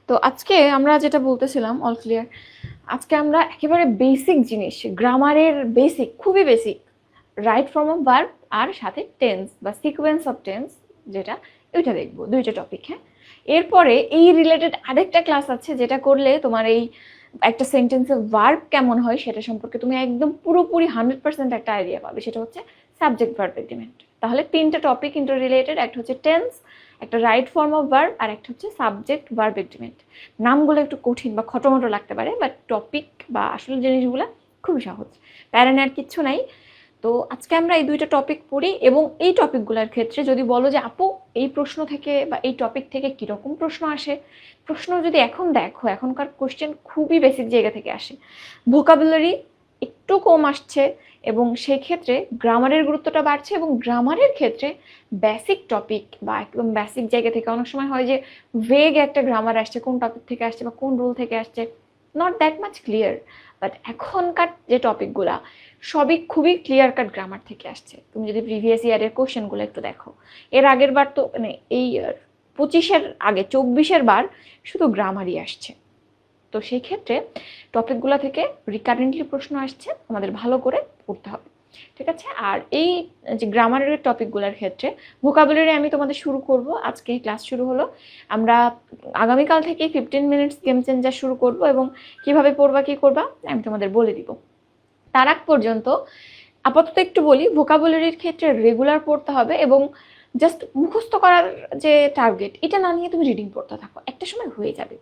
তো আজকে আমরা যেটা বলতেছিলাম অল ক্লিয়ার। আজকে আমরা একেবারে বেসিক জিনিস, গ্রামারের বেসিক, খুবই basic, right form of verb আর সাথে টেন্স বা সিকোয়েন্স অফ টেন্স, যেটা ওইটা দেখবো, দুইটা টপিক। হ্যাঁ, এরপরে এই রিলেটেড আরেকটা ক্লাস আছে যেটা করলে তোমার এই একটা সেন্টেন্সের ভার্ব কেমন হয় সেটা সম্পর্কে তুমি একদম পুরোপুরি 100% একটা আইডিয়া পাবে। সেটা হচ্ছে সাবজেক্ট ভার্ব এগ্রিমেন্ট। তাহলে তিনটা টপিক ইন্টার রিলেটেড, একটা হচ্ছে টেন্স, একটা রাইট ফর্ম অফ ভার্ব, আর একটা হচ্ছে সাবজেক্ট ভার্ব এগ্রিমেন্ট। নামগুলো একটু কঠিন বা খটোমটো লাগতে পারে, বাট টপিক বা আসল জিনিসগুলো খুবই সহজ, প্যারান আর কিচ্ছু নাই। তো আজকে আমরা এই দুইটা টপিক পড়ি, এবং এই টপিকগুলোর ক্ষেত্রে যদি বলো যে আপু এই প্রশ্ন থেকে বা এই টপিক থেকে কীরকম প্রশ্ন আসে, প্রশ্ন যদি এখন দেখো, এখনকার কোশ্চেন খুবই বেসিক জায়গা থেকে আসে, ভোকাবুলারি একটু কম আসছে, এবং সেই ক্ষেত্রে গ্রামারের গুরুত্বটা বাড়ছে। এবং গ্রামারের ক্ষেত্রে বেসিক টপিক বা একদম বেসিক জায়গা থেকে অনেক সময় হয় যে ভেগ একটা গ্রামার আসছে, কোন টপিক থেকে আসছে বা কোন রুল থেকে আসছে, not that much clear. But এখনকার যে টপিকগুলা সবই খুবই ক্লিয়ার কাট গ্রামার থেকে আসছে। তুমি যদি প্রিভিয়াস ইয়ারের কোশ্চেনগুলো একটু দেখো, এর আগের বার তো মানে এই 25-এর আগে 24-এর বার শুধু গ্রামারই আসছে। তো সেই ক্ষেত্রে টপিকগুলো থেকে রিকারেন্টলি প্রশ্ন আসছে, আমাদের ভালো করে পড়তে হবে, ঠিক আছে? আর এই যে গ্রামারের টপিকগুলোর ক্ষেত্রে ভোকাবুলারি আমি তোমাদের শুরু করব। আজকে ক্লাস শুরু হলো, আমরা আগামীকাল থেকে 15 মিনিটস গেম চেঞ্জার শুরু করব, এবং কিভাবে পড়বা কি করবা আমি তোমাদের বলে দিব। তার আগ পর্যন্ত আপাতত একটু বলি, ভোকাবুলারির ক্ষেত্রে রেগুলার পড়তে হবে, এবং জাস্ট মুখস্থ করার যে টার্গেট এটা না নিয়ে তুমি রিডিং পড়তে থাকো, একটা সময় হয়ে যাবে।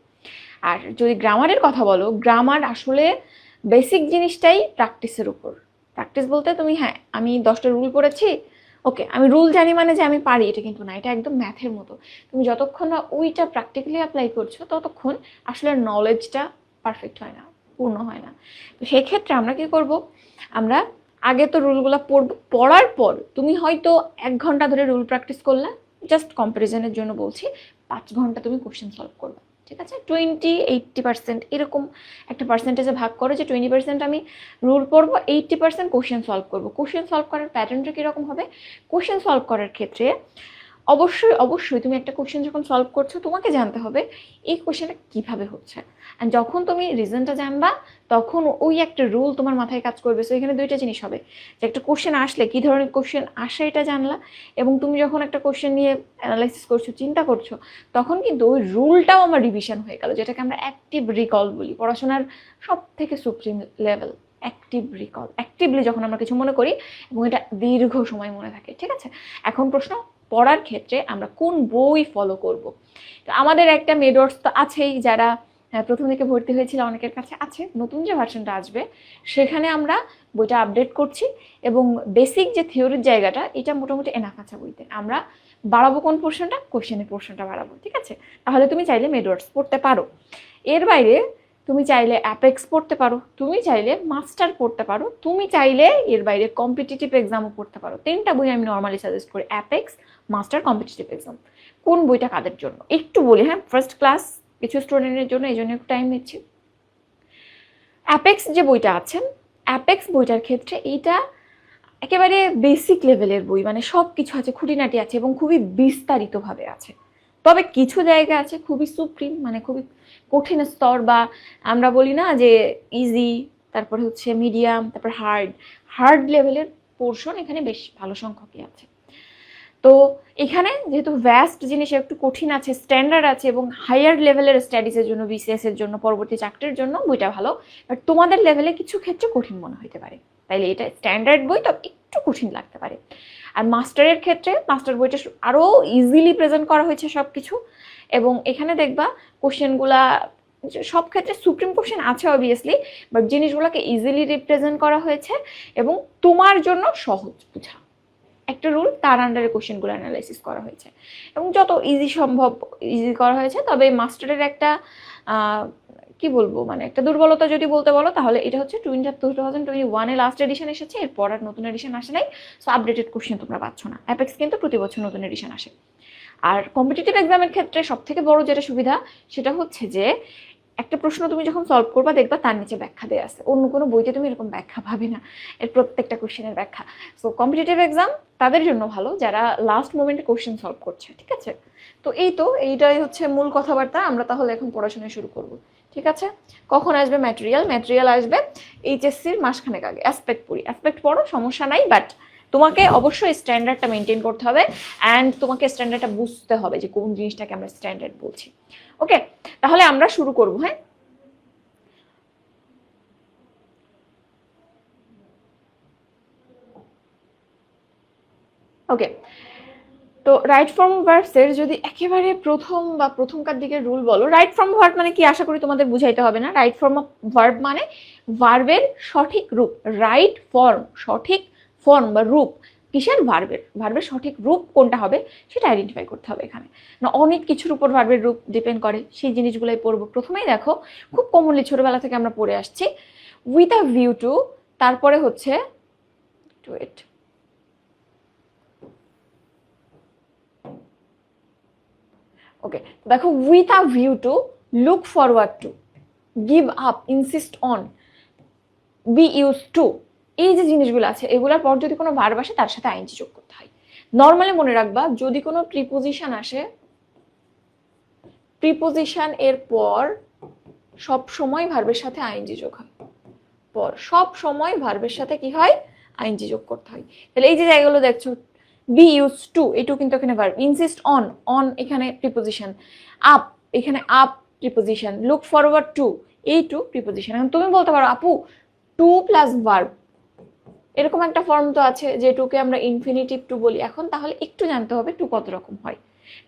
আর যদি গ্রামারের কথা বলো, গ্রামার আসলে বেসিক জিনিসটাই প্র্যাকটিসের উপর। প্র্যাকটিস বলতে তুমি, হ্যাঁ আমি 10টা রুল পড়েছি, ওকে আমি রুল জানি মানে যে আমি পারি, এটা কিন্তু না। এটা একদম ম্যাথের মতো, তুমি যতক্ষণ না ওইটা প্র্যাকটিক্যালি অ্যাপ্লাই করছো ততক্ষণ আসলে নলেজটা পারফেক্ট হয় না, পূর্ণ হয় না। তো সেই ক্ষেত্রে আমরা কি করব, আমরা আগে তো রুলগুলো পড়বো, পড়ার পর তুমি হয়তো 1 ঘন্টা ধরে রুল প্র্যাকটিস করলে, জাস্ট কম্পারিজনের জন্য বলছি, 5 ঘন্টা তুমি কোশ্চেন সলভ করবে, ঠিক আছে? 20-80% এরকম একটা পার্সেন্টেজে ভাগ করো, যে 20% আমি রুল পড়বো, 80% কোশ্চেন সলভ করবো। কোশ্চেন সলভ করার প্যাটার্নটা কীরকম হবে? কোশ্চেন সলভ করার ক্ষেত্রে অবশ্যই অবশ্যই তুমি একটা কোশ্চেন যখন সলভ করছো, তোমাকে জানতে হবে এই কোশ্চেনটা কিভাবে হচ্ছে। আর যখন তুমি রিজনটা জানবা, তখন ওই একটা রুল তোমার মাথায় কাজ করবে। সো এখানে দুইটা জিনিস হবে, যে একটা কোশ্চেন আসলে কী ধরনের কোশ্চেন আসে এটা জানলা, এবং তুমি যখন একটা কোশ্চেন নিয়ে অ্যানালাইসিস করছো, চিন্তা করছো, তখন কিন্তু ওই রুলটাও আমার রিভিশন হয়ে গেল, যেটাকে আমরা অ্যাক্টিভ রিকল বলি, পড়াশোনার সব থেকে supreme level. Active recall, actively যখন আমরা কিছু মনে করি এবং এটা দীর্ঘ সময় মনে থাকে, ঠিক আছে? এখন প্রশ্ন, পড়ার ক্ষেত্রে আমরা কোন বই ফলো করব? তো আমাদের একটা মেডওয়ার্কস তো আছেই, যারা প্রথম থেকে ভর্তি হয়েছিল অনেকের কাছে আছে, নতুন যে ভার্সনটা আসবে সেখানে আমরা বইটা আপডেট করছি, এবং বেসিক যে থিওরির জায়গাটা এটা মোটামুটি এনাফ আছে বইতে। আমরা বাড়াবো কোন পোর্শনটা? কোশ্চেনের পোর্শনটা বাড়াবো, ঠিক আছে? তাহলে তুমি চাইলে মেডওয়ার্কস পড়তে পারো, এর বাইরে তুমি চাইলে অ্যাপেক্স পড়তে পারো, তুমি চাইলে মাস্টার পড়তে পারো, তুমি চাইলে এর বাইরে কম্পিটিটিভ এক্সামও পড়তে পারো। 3টা বই আমি নর্মালি সাজেস্ট করি, অ্যাপেক্স, মাস্টার, কম্পিটিটিভ এক্সাম। কোন বইটা কাদের জন্য একটু বলি, হ্যাঁ ফার্স্ট ক্লাস কিছু স্টুডেন্টের জন্য, এই জন্য একটু টাইম নিচ্ছি। অ্যাপেক্স যে বইটা আছে, অ্যাপেক্স বইটার ক্ষেত্রে এইটা একেবারে বেসিক লেভেলের বই, মানে সব কিছু আছে, খুঁটিনাটি আছে, এবং খুবই বিস্তারিতভাবে আছে। তবে কিছু জায়গা আছে খুবই সুপ্রিম, মানে খুবই কঠিন স্তর, বা আমরা বলি না যে ইজি, তারপরে হচ্ছে মিডিয়াম, তারপর হার্ড, হার্ড লেভেলের পোর্শন এখানে বেশ ভালো সংখ্যকই আছে। তো এখানে যেহেতু ভ্যাস্ট জিনিস, একটু কঠিন আছে, স্ট্যান্ডার্ড আছে, এবং হায়ার লেভেলের স্টাডিজের জন্য, বিসিএস এর জন্য, পরবর্তী চাকরির জন্য বইটা ভালো। বাট তোমাদের লেভেলে কিছু ক্ষেত্রে কঠিন মনে হতে পারে, তাইলে এটা স্ট্যান্ডার্ড বই, তো একটু কঠিন লাগতে পারে। আর মাস্টারের ক্ষেত্রে মাস্টার বইটা আরও ইজিলি প্রেজেন্ট করা হয়েছে সব কিছু, এবং এখানে দেখবা কোশ্চেনগুলা সব ক্ষেত্রে সুপ্রিম কোশ্চেন আছে অবভিয়াসলি, বাট জিনিসগুলোকে ইজিলি রিপ্রেজেন্ট করা হয়েছে, এবং তোমার জন্য সহজ বোঝা একটা রুল, তার আন্ডারে কোশ্চেনগুলো অ্যানালাইসিস করা হয়েছে, এবং যত ইজি সম্ভব ইজি করা হয়েছে। তবে মাস্টারের একটা কি বলবো, মানে একটা দুর্বলতা যদি বলতে বলো, তাহলে এটা হচ্ছে 2021-এ লাস্ট এডিশন এসেছে, এরপর আর নতুন এডিশন আসে নাই। সো আপডেটেড কোশ্চেন তোমরা পাচ্ছ না। অ্যাপেক্স কিন্তু প্রতি বছর নতুন এডিশন আসে। আর কম্পিটিটিভ এক্সামের ক্ষেত্রে সব থেকে বড় যেটা সুবিধা, সেটা হচ্ছে যে একটা প্রশ্ন তুমি যখন সলভ করবা, দেখবা তার নিচে ব্যাখ্যা দেওয়া আছে, অন্য কোনো বইতে তুমি এরকম ব্যাখ্যা পাবে না, এর প্রত্যেকটা কোশ্চেনের ব্যাখ্যা। সো কম্পিটিটিভ এক্সাম তাদের জন্য ভালো যারা লাস্ট মোমেন্টে কোশ্চেন সলভ করছে, ঠিক আছে? তো এইটাই হচ্ছে মূল কথাবার্তা। আমরা তাহলে এখন পড়াশোনা শুরু করব, ঠিক আছে? কখন আসবে ম্যাটেরিয়াল? ম্যাটেরিয়াল আসবে এইচএসসির মাসখানেক আগে। অ্যাসপেক্ট পড়ো, সমস্যা নাই, বাট তোমাকে অবশ্যই স্ট্যান্ডার্ডটা মেনটেন করতে হবে অ্যান্ড তোমাকে স্ট্যান্ডার্ডটা বুঝতে হবে যে কোন জিনিসটাকে আমরা স্ট্যান্ডার্ড বলছি। ওকে, তাহলে আমরা শুরু করব। হ্যাঁ, ওকে। তো রাইট ফর্ম ভার্বসের যদি একেবারে প্রথমকার দিকের রুল বলো, রাইট ফর্ম ভার্ব মানে কি আশা করি তোমাদের বুঝাইতে হবে না। রাইট ফর্ম অফ ভার্ব মানে ভার্বের সঠিক রূপ। রাইট ফর্ম, সঠিক ফর্ম বা রূপ কিসের? ভার্বের সঠিক রূপ কোনটা হবে সেটা আইডেন্টিফাই করতে হবে। এখানে না অনেক কিছুর উপর ভার্বের রূপ ডিপেন্ড করে, সেই জিনিসগুলোই পড়বো। প্রথমেই দেখো, খুব কমনলি ছোটবেলা থেকে আমরা পড়ে আসছি উইথ আ ভিউ টু, তারপরে হচ্ছে টু ইট। ওকে, দেখো with a view to, look forward to, give up, insist on, be use to, এই যে জিনিসগুলো আছে এগুলোর পর যদি কোনো ভার্ব আসে তার সাথে আইএনজি যোগ করতে হয়। নর্মালি মনে রাখবা যদি কোনো প্রিপোজিশন আসে, প্রিপোজিশন এর পর সব সময় ভার্বের সাথে আইএনজি যোগ হয়। সব সময় ভার্বের সাথে কি হয়? আইএনজি যোগ করতে হয়। তাহলে এই যে জায়গাগুলো দেখছো, বি ইউজ টু, এটু কিন্তু এখানে ভার্ব। ইনসিস্ট অন, অন এখানে প্রিপোজিশন। আপ, এখানে up preposition. Look forward two, এই টু প্রিপোজিশন। এখন তুমি বলতে পারো আপু টু প্লাস ভার্ব, এরকম একটা ফর্ম তো আছে যে টুকে আমরা ইনফিনিটিভ টু বলি। এখন তাহলে একটু জানতে হবে টু কত রকম হয়।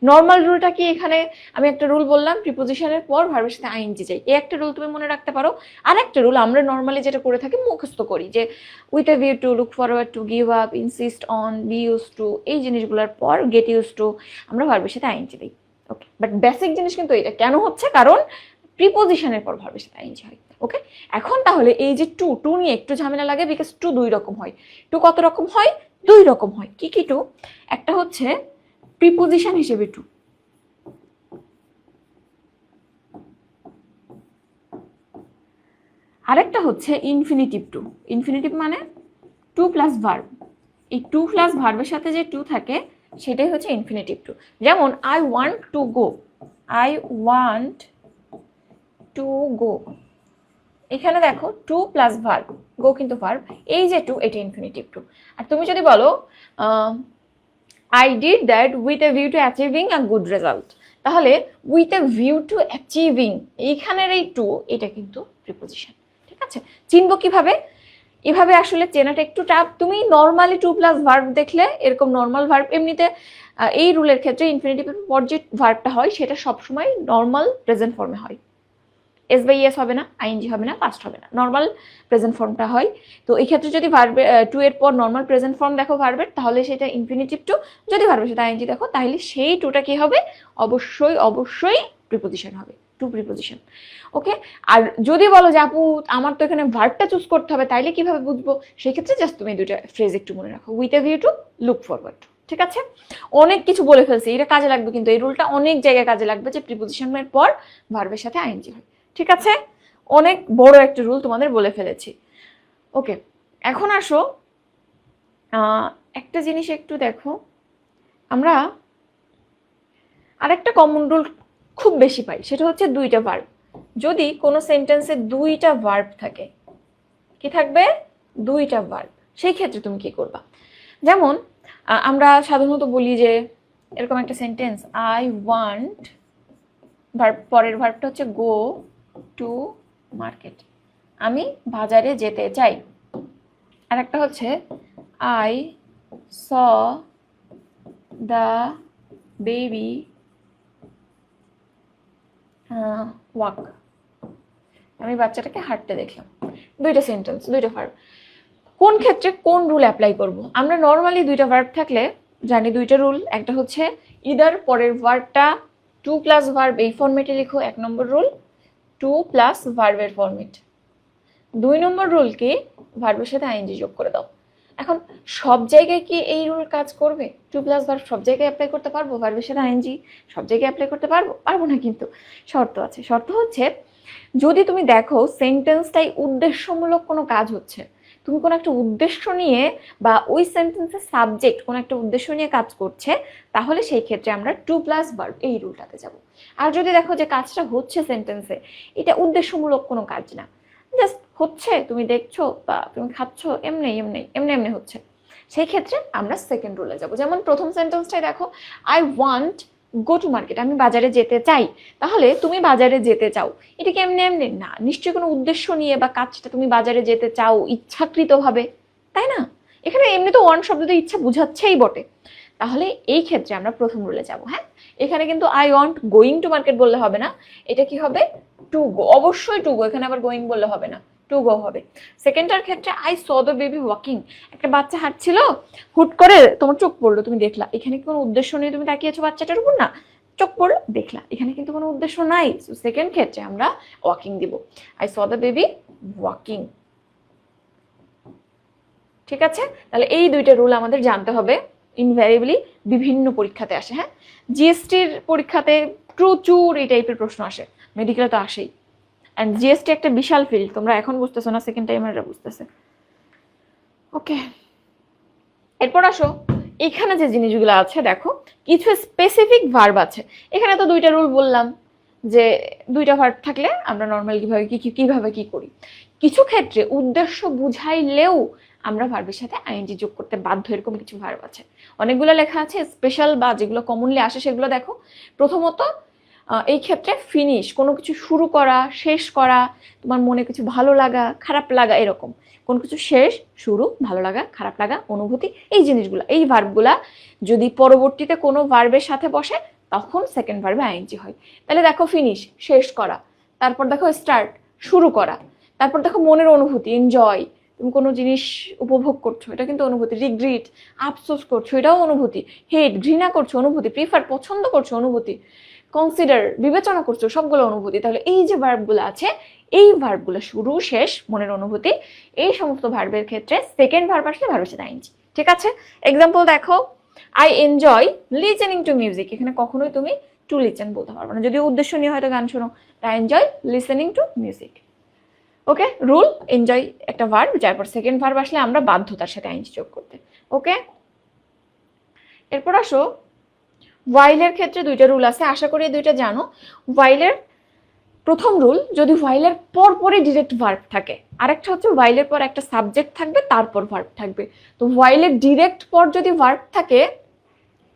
নর্মাল রুলটা কি? এখানে আমি একটা রুল বললাম, প্রিপোজিশনের পর ভার্বের সাথে আইএনজি চাই, এই একটা রুল তুমি মনে রাখতে পারো। আর একটা রুল আমরা নর্মালি যেটা করে থাকি, মুখস্থ করি, যে with a view to, look forward to, give up, insist on, be use to, এই জিনিসগুলোর পর গেট ইউজ টু আমরা ভার্বের সাথে আইএনজি দিই। ওকে, বাট বেসিক জিনিস কিন্তু এটা কেন হচ্ছে? কারণ প্রিপোজিশনের পর ভার্বের সাথে আইএনজি হয়। ওকে, এখন তাহলে এই যে টু নিয়ে একটু ঝামেলা লাগে, বিকজ টু দুই রকম হয়। টু কত রকম হয়? দুই রকম হয়। কি কি টু? একটা হচ্ছে প্রিপোজিশন হিসেবে টু, আরেকটা হচ্ছে ইনফিনিটিভ টু। ইনফিনিটিভ মানে টু প্লাস ভার্ব। এই টু প্লাস ভার্বের সাথে যে টু থাকে সেটাই হচ্ছে ইনফিনিটিভ টু। যেমন I want to go, I want to go, এখানে দেখো টু প্লাস ভার্ব, গো কিন্তু ভার্ব, এই যে টু এটা ইনফিনিটিভ টু। আর তুমি যদি বলো I did that with a view to achieving a good result, তাহলে with a view to achieving, এইখানের এই টু এটা কিন্তু প্রিপোজিশন। ঠিক আছে, চিনবো কিভাবে? এভাবে আসলে চেনাটা একটু টাফ। তুমি নর্মালি টু প্লাস ভার্ব দেখলে এরকম নর্মাল ভার্ব, এমনিতে এই রুলের ক্ষেত্রে ইনফিনিটিভের পর যে ভার্বটা হয় সেটা সবসময় নর্মাল প্রেজেন্ট ফর্মে হয়। এস বাই এস হবে না, আইএনজি হবে না, পাস্ট হবে না, নর্মাল প্রেজেন্ট ফর্মটা হয়। তো এই ক্ষেত্রে যদি ভার্বে টু এর পর নর্মাল প্রেজেন্ট ফর্ম দেখো ভার্বের, তাহলে সেটা ইনফিনিটিভ টু। যদি ভার্বের সাথে আইএনজি দেখো তাহলে সেই টুটা কি হবে? অবশ্যই প্রিপোজিশন হবে, টু প্রিপোজিশন। ওকে, আর যদি বলো যে আপু আমার তো এখানে ভার্বটা চুজ করতে হবে, তাইলে কিভাবে বুঝবো? সেই ক্ষেত্রে জাস্ট তুমি দুইটা ফ্রেজ একটু মনে রাখো, with a view to, look forward two. ঠিক আছে, অনেক কিছু বলে ফেলছি, এটা কাজে লাগবে কিন্তু এই রুলটা অনেক জায়গায় কাজে লাগবে, যে প্রিপোজিশনের পর ভার্বের সাথে আইএনজি হয়। ঠিক আছে, অনেক বড় একটা রুল তোমাদের বলে ফেলেছি। ওকে, এখন আসো একটা জিনিস একটু দেখো, আমরা আরেকটা কমন রুল খুব বেশি পাই, সেটা হচ্ছে দুইটা ভার্ব। যদি কোনো সেন্টেন্সে দুইটা ভার্ব থাকে, কি থাকবে? দুইটা ভার্ব। সেই ক্ষেত্রে তুমি কি করবা? যেমন আমরা সাধারণত বলি যে এরকম একটা সেন্টেন্স, আই ওয়ান্ট, ভার্ব পরের ভার্বটা হচ্ছে গো টু মার্কেট, আমি বাজারে যেতে চাই। আর একটা হচ্ছে I saw the baby walk, আমি বাচ্চাটাকে হাঁটতে দেখলাম। দুইটা সেন্টেন্স, দুইটা ভার্ব। কোন ক্ষেত্রে কোন রুল অ্যাপ্লাই করব? আমরা নর্মালি দুইটা ভার্ব থাকলে জানি দুইটা রুল। একটা হচ্ছে ইদার পরের ভার্বটা টু প্লাস ভার্ব এই ফরম্যাটে লিখো, এক নম্বর রুল, টু প্লাস ভার্বের ফরম্যাট। দুই নম্বর রুল কি? ভার্বের সাথে আইএনজি যোগ করে দাও। এখন সব জায়গায় কি এই রুল কাজ করবে? টু প্লাস ভার্ব সব জায়গায় অ্যাপ্লাই করতে পারবো? ভার্বের সাথে আইএনজি সব জায়গায় অ্যাপ্লাই করতে পারবো? পারবো না, কিন্তু শর্ত আছে। শর্ত হচ্ছে যদি তুমি দেখো সেন্টেন্সটাই উদ্দেশ্যমূলক কোনো কাজ হচ্ছে, তুমি কোনো একটা উদ্দেশ্য নিয়ে বা ওই সেন্টেন্সের সাবজেক্ট কোনো একটা উদ্দেশ্য নিয়ে কাজ করছে, তাহলে সেই ক্ষেত্রে আমরা টু প্লাস ভার্ব এই রুলটাতে যাব। আর যদি দেখো যে কাজটা হচ্ছে সেন্টেন্সে, এটা উদ্দেশ্যমূলক কোনো কাজ না, জাস্ট হচ্ছে, তুমি দেখছো বা তুমি খাচ্ছ, এমনি এমনি এমনি এমনি হচ্ছে, সেই ক্ষেত্রে আমরা সেকেন্ড রুলে যাব। যেমন প্রথম সেন্টেন্সটাই দেখো, I want go to market, আমি বাজারে যেতে চাই। তাহলে তুমি বাজারে যেতে চাও, এটা কি এমনি এমনি না, নিশ্চয়ই কোনো উদ্দেশ্য নিয়ে বা কাজটা তুমি বাজারে যেতে চাও ইচ্ছাকৃতভাবে, তাই না? এখানে এমনি তো ওয়ান শব্দ দিয়ে ইচ্ছা বুঝাচ্ছেই বটে। তাহলে এই ক্ষেত্রে আমরা প্রথম রুলে যাব। হ্যাঁ, এখানে কিন্তু I want going to market বললে হবে না, এটা কি হবে, টু গো, অবশ্যই টু গো, এখানে আবার গোয়িং বললে হবে না, টু গো হবে। সেকেন্ডটার ক্ষেত্রে I saw the baby walking, একটা বাচ্চা হাঁটছিল, হুট করে তোমার চোখ পড়লো, তুমি দেখলা, এখানে কোনো উদ্দেশ্য নিয়ে তুমি তাকিয়েছো বাচ্চাটার উপর না, চোখ পড়লো দেখলা, এখানে কিন্তু কোনো উদ্দেশ্য নাই। সেকেন্ড ক্ষেত্রে আমরা ওয়াকিং দিব, I saw the baby walking. ঠিক আছে, তাহলে এই দুইটা রুল আমাদের জানতে হবে, ইনভ্যারিয়েবলি বিভিন্ন পরীক্ষাতে আসে। হ্যাঁ, জিএসটির পরীক্ষাতে প্রচুর এই টাইপের প্রশ্ন আসে, মেডিকেলে তো আসেই। অ্যান্ড জিএসটি একটা বিশাল ফিল্ড, তোমরা এখন বুঝতেছো না, সেকেন্ড টাইমাররা বুঝতেছে। ওকে, এরপর আসো, এখানে যে জিনিসগুলো আছে দেখো, কিছু স্পেসিফিক ভার্ব আছে। এখানে তো দুইটা রুল বললাম যে দুইটা ভার্ব থাকলে আমরা নর্মাল কিভাবে কি করি। কিছু ক্ষেত্রে উদ্দেশ্য বুঝাইলেও আমরা ভার্বের সাথে আইএনজি যোগ করতে বাধ্য, এরকম কিছু ভার্ব আছে। অনেকগুলো লেখা আছে স্পেশাল বা যেগুলো কমনলি আসে সেগুলো দেখো। প্রথমত এই ক্ষেত্রে ফিনিশ, কোনো কিছু শুরু করা, শেষ করা, তোমার মনে কিছু ভালো লাগা, খারাপ লাগা, এরকম কোন কিছু শেষ, শুরু, ভালো লাগা, খারাপ লাগা, অনুভূতি, এই জিনিসগুলো, এই ভার্বগুলা যদি পরবর্তীতে কোনো ভার্বের সাথে বসে তখন সেকেন্ড ভার্বে আইএনজি হয়। তাহলে দেখো ফিনিশ, শেষ করা, তারপর দেখো স্টার্ট, শুরু করা, তারপর দেখো মনের অনুভূতি, এনজয়, তুমি কোনো জিনিস উপভোগ করছো, এটা কিন্তু অনুভূতি। রিগ্রিট, আফসোস করছো, এটাও অনুভূতি। হেট, ঘৃণা করছো, অনুভূতি। প্রিফার, পছন্দ করছো, অনুভূতি। কনসিডার, বিবেচনা করছো, সবগুলো অনুভূতি। তাহলে এই যে ভার্বগুলো আছে, এই ভার্বগুলো শুরু, শেষ, মনের অনুভূতি, এই সমস্ত ভার্বের ক্ষেত্রে সেকেন্ড ভার্ব আসলে ভার্বের সাথে আইএনজি। ঠিক আছে, এক্সাম্পল দেখো, I enjoy listening to music, এখানে কখনোই তুমি টু লিসেন বলতে পারবে না, যদি উদ্দেশ্য নিয়ে হয়তো গান শোনো। I enjoy listening to music. Okay, rule, enjoy একটা ভার্ব, যার পর সেকেন্ড ভার্ব আসলে আমরা বাধ্যতার সাথে আইএনজি যোগ করতে। ওকে, এরপর আসো, ওয়াইলের ক্ষেত্রে দুইটা রুল আছে, আশা করি দুইটা জানো। ওয়াইলের প্রথম রুল, যদি ওয়াইলের পর পরে ডিরেক্ট ভার্ব থাকে, আরেকটা হচ্ছে ওয়াইলের পর একটা সাবজেক্ট থাকবে তারপর ভার্ব থাকবে। তো ওয়াইলের ডিরেক্ট পর যদি ভার্ব থাকে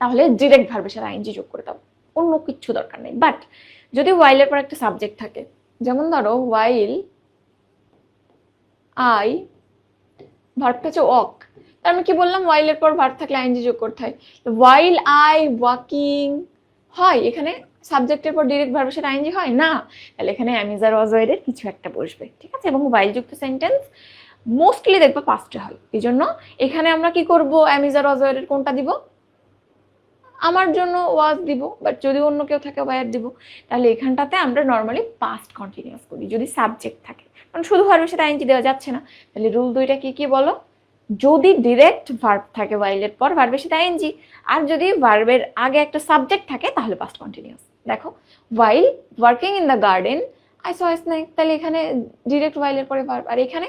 তাহলে ডিরেক্ট ভার্বের সাথে আইএনজি যোগ করে দাও, অন্য কিচ্ছু দরকার নেই। বাট যদি ওয়াইলের পর একটা সাবজেক্ট থাকে, যেমন ধরো ওয়াইল আই, ভার্বটা হচ্ছে ওয়াক, তার আমি কি বললাম, ওয়াইলের পর ভার্ব থাকলে আইএনজি যোগ করতে হয়। ওয়াইল আই ওয়াকিং, হয় এখানে সাবজেক্টের পর ডিরেক্ট ভার্বের সাথে আইএনজি হয় না, তাহলে এখানে অ্যামিজ আর ওয়াজ এর কিছু একটা বসবে। ঠিক আছে, এবং ওয়াইল যুক্ত সেন্টেন্স মোস্টলি দেখবা পাস্টে হয়, এই জন্য এখানে আমরা কি করব, অ্যামিজ আর ওয়াজ এর কোনটা দিব, আমার জন্য ওয়াজ দিব, বাট যদি অন্য কেউ থাকে ওয়ার দিব। তাহলে এখানটাতে আমরা নর্মালি পাস্ট কন্টিনিউয়াস করি যদি সাবজেক্ট থাকে, কারণ শুধু ভার্বের সাথে আইএনজি দেওয়া যাচ্ছে না। তাহলে রুল দুইটা কি কি বলো, যদি ডিরেক্ট ভার্ব থাকে ওয়াইলের পর ভার্বের সাথে আইএনজি, আর যদি ভার্বের আগে একটা সাবজেক্ট থাকে তাহলে পাস্ট কন্টিনিউয়াস। দেখো, while working in the garden I saw a snake, তাহলে এখানে ডিরেক্ট ওয়াইলের পরে ভার্ব। আর এখানে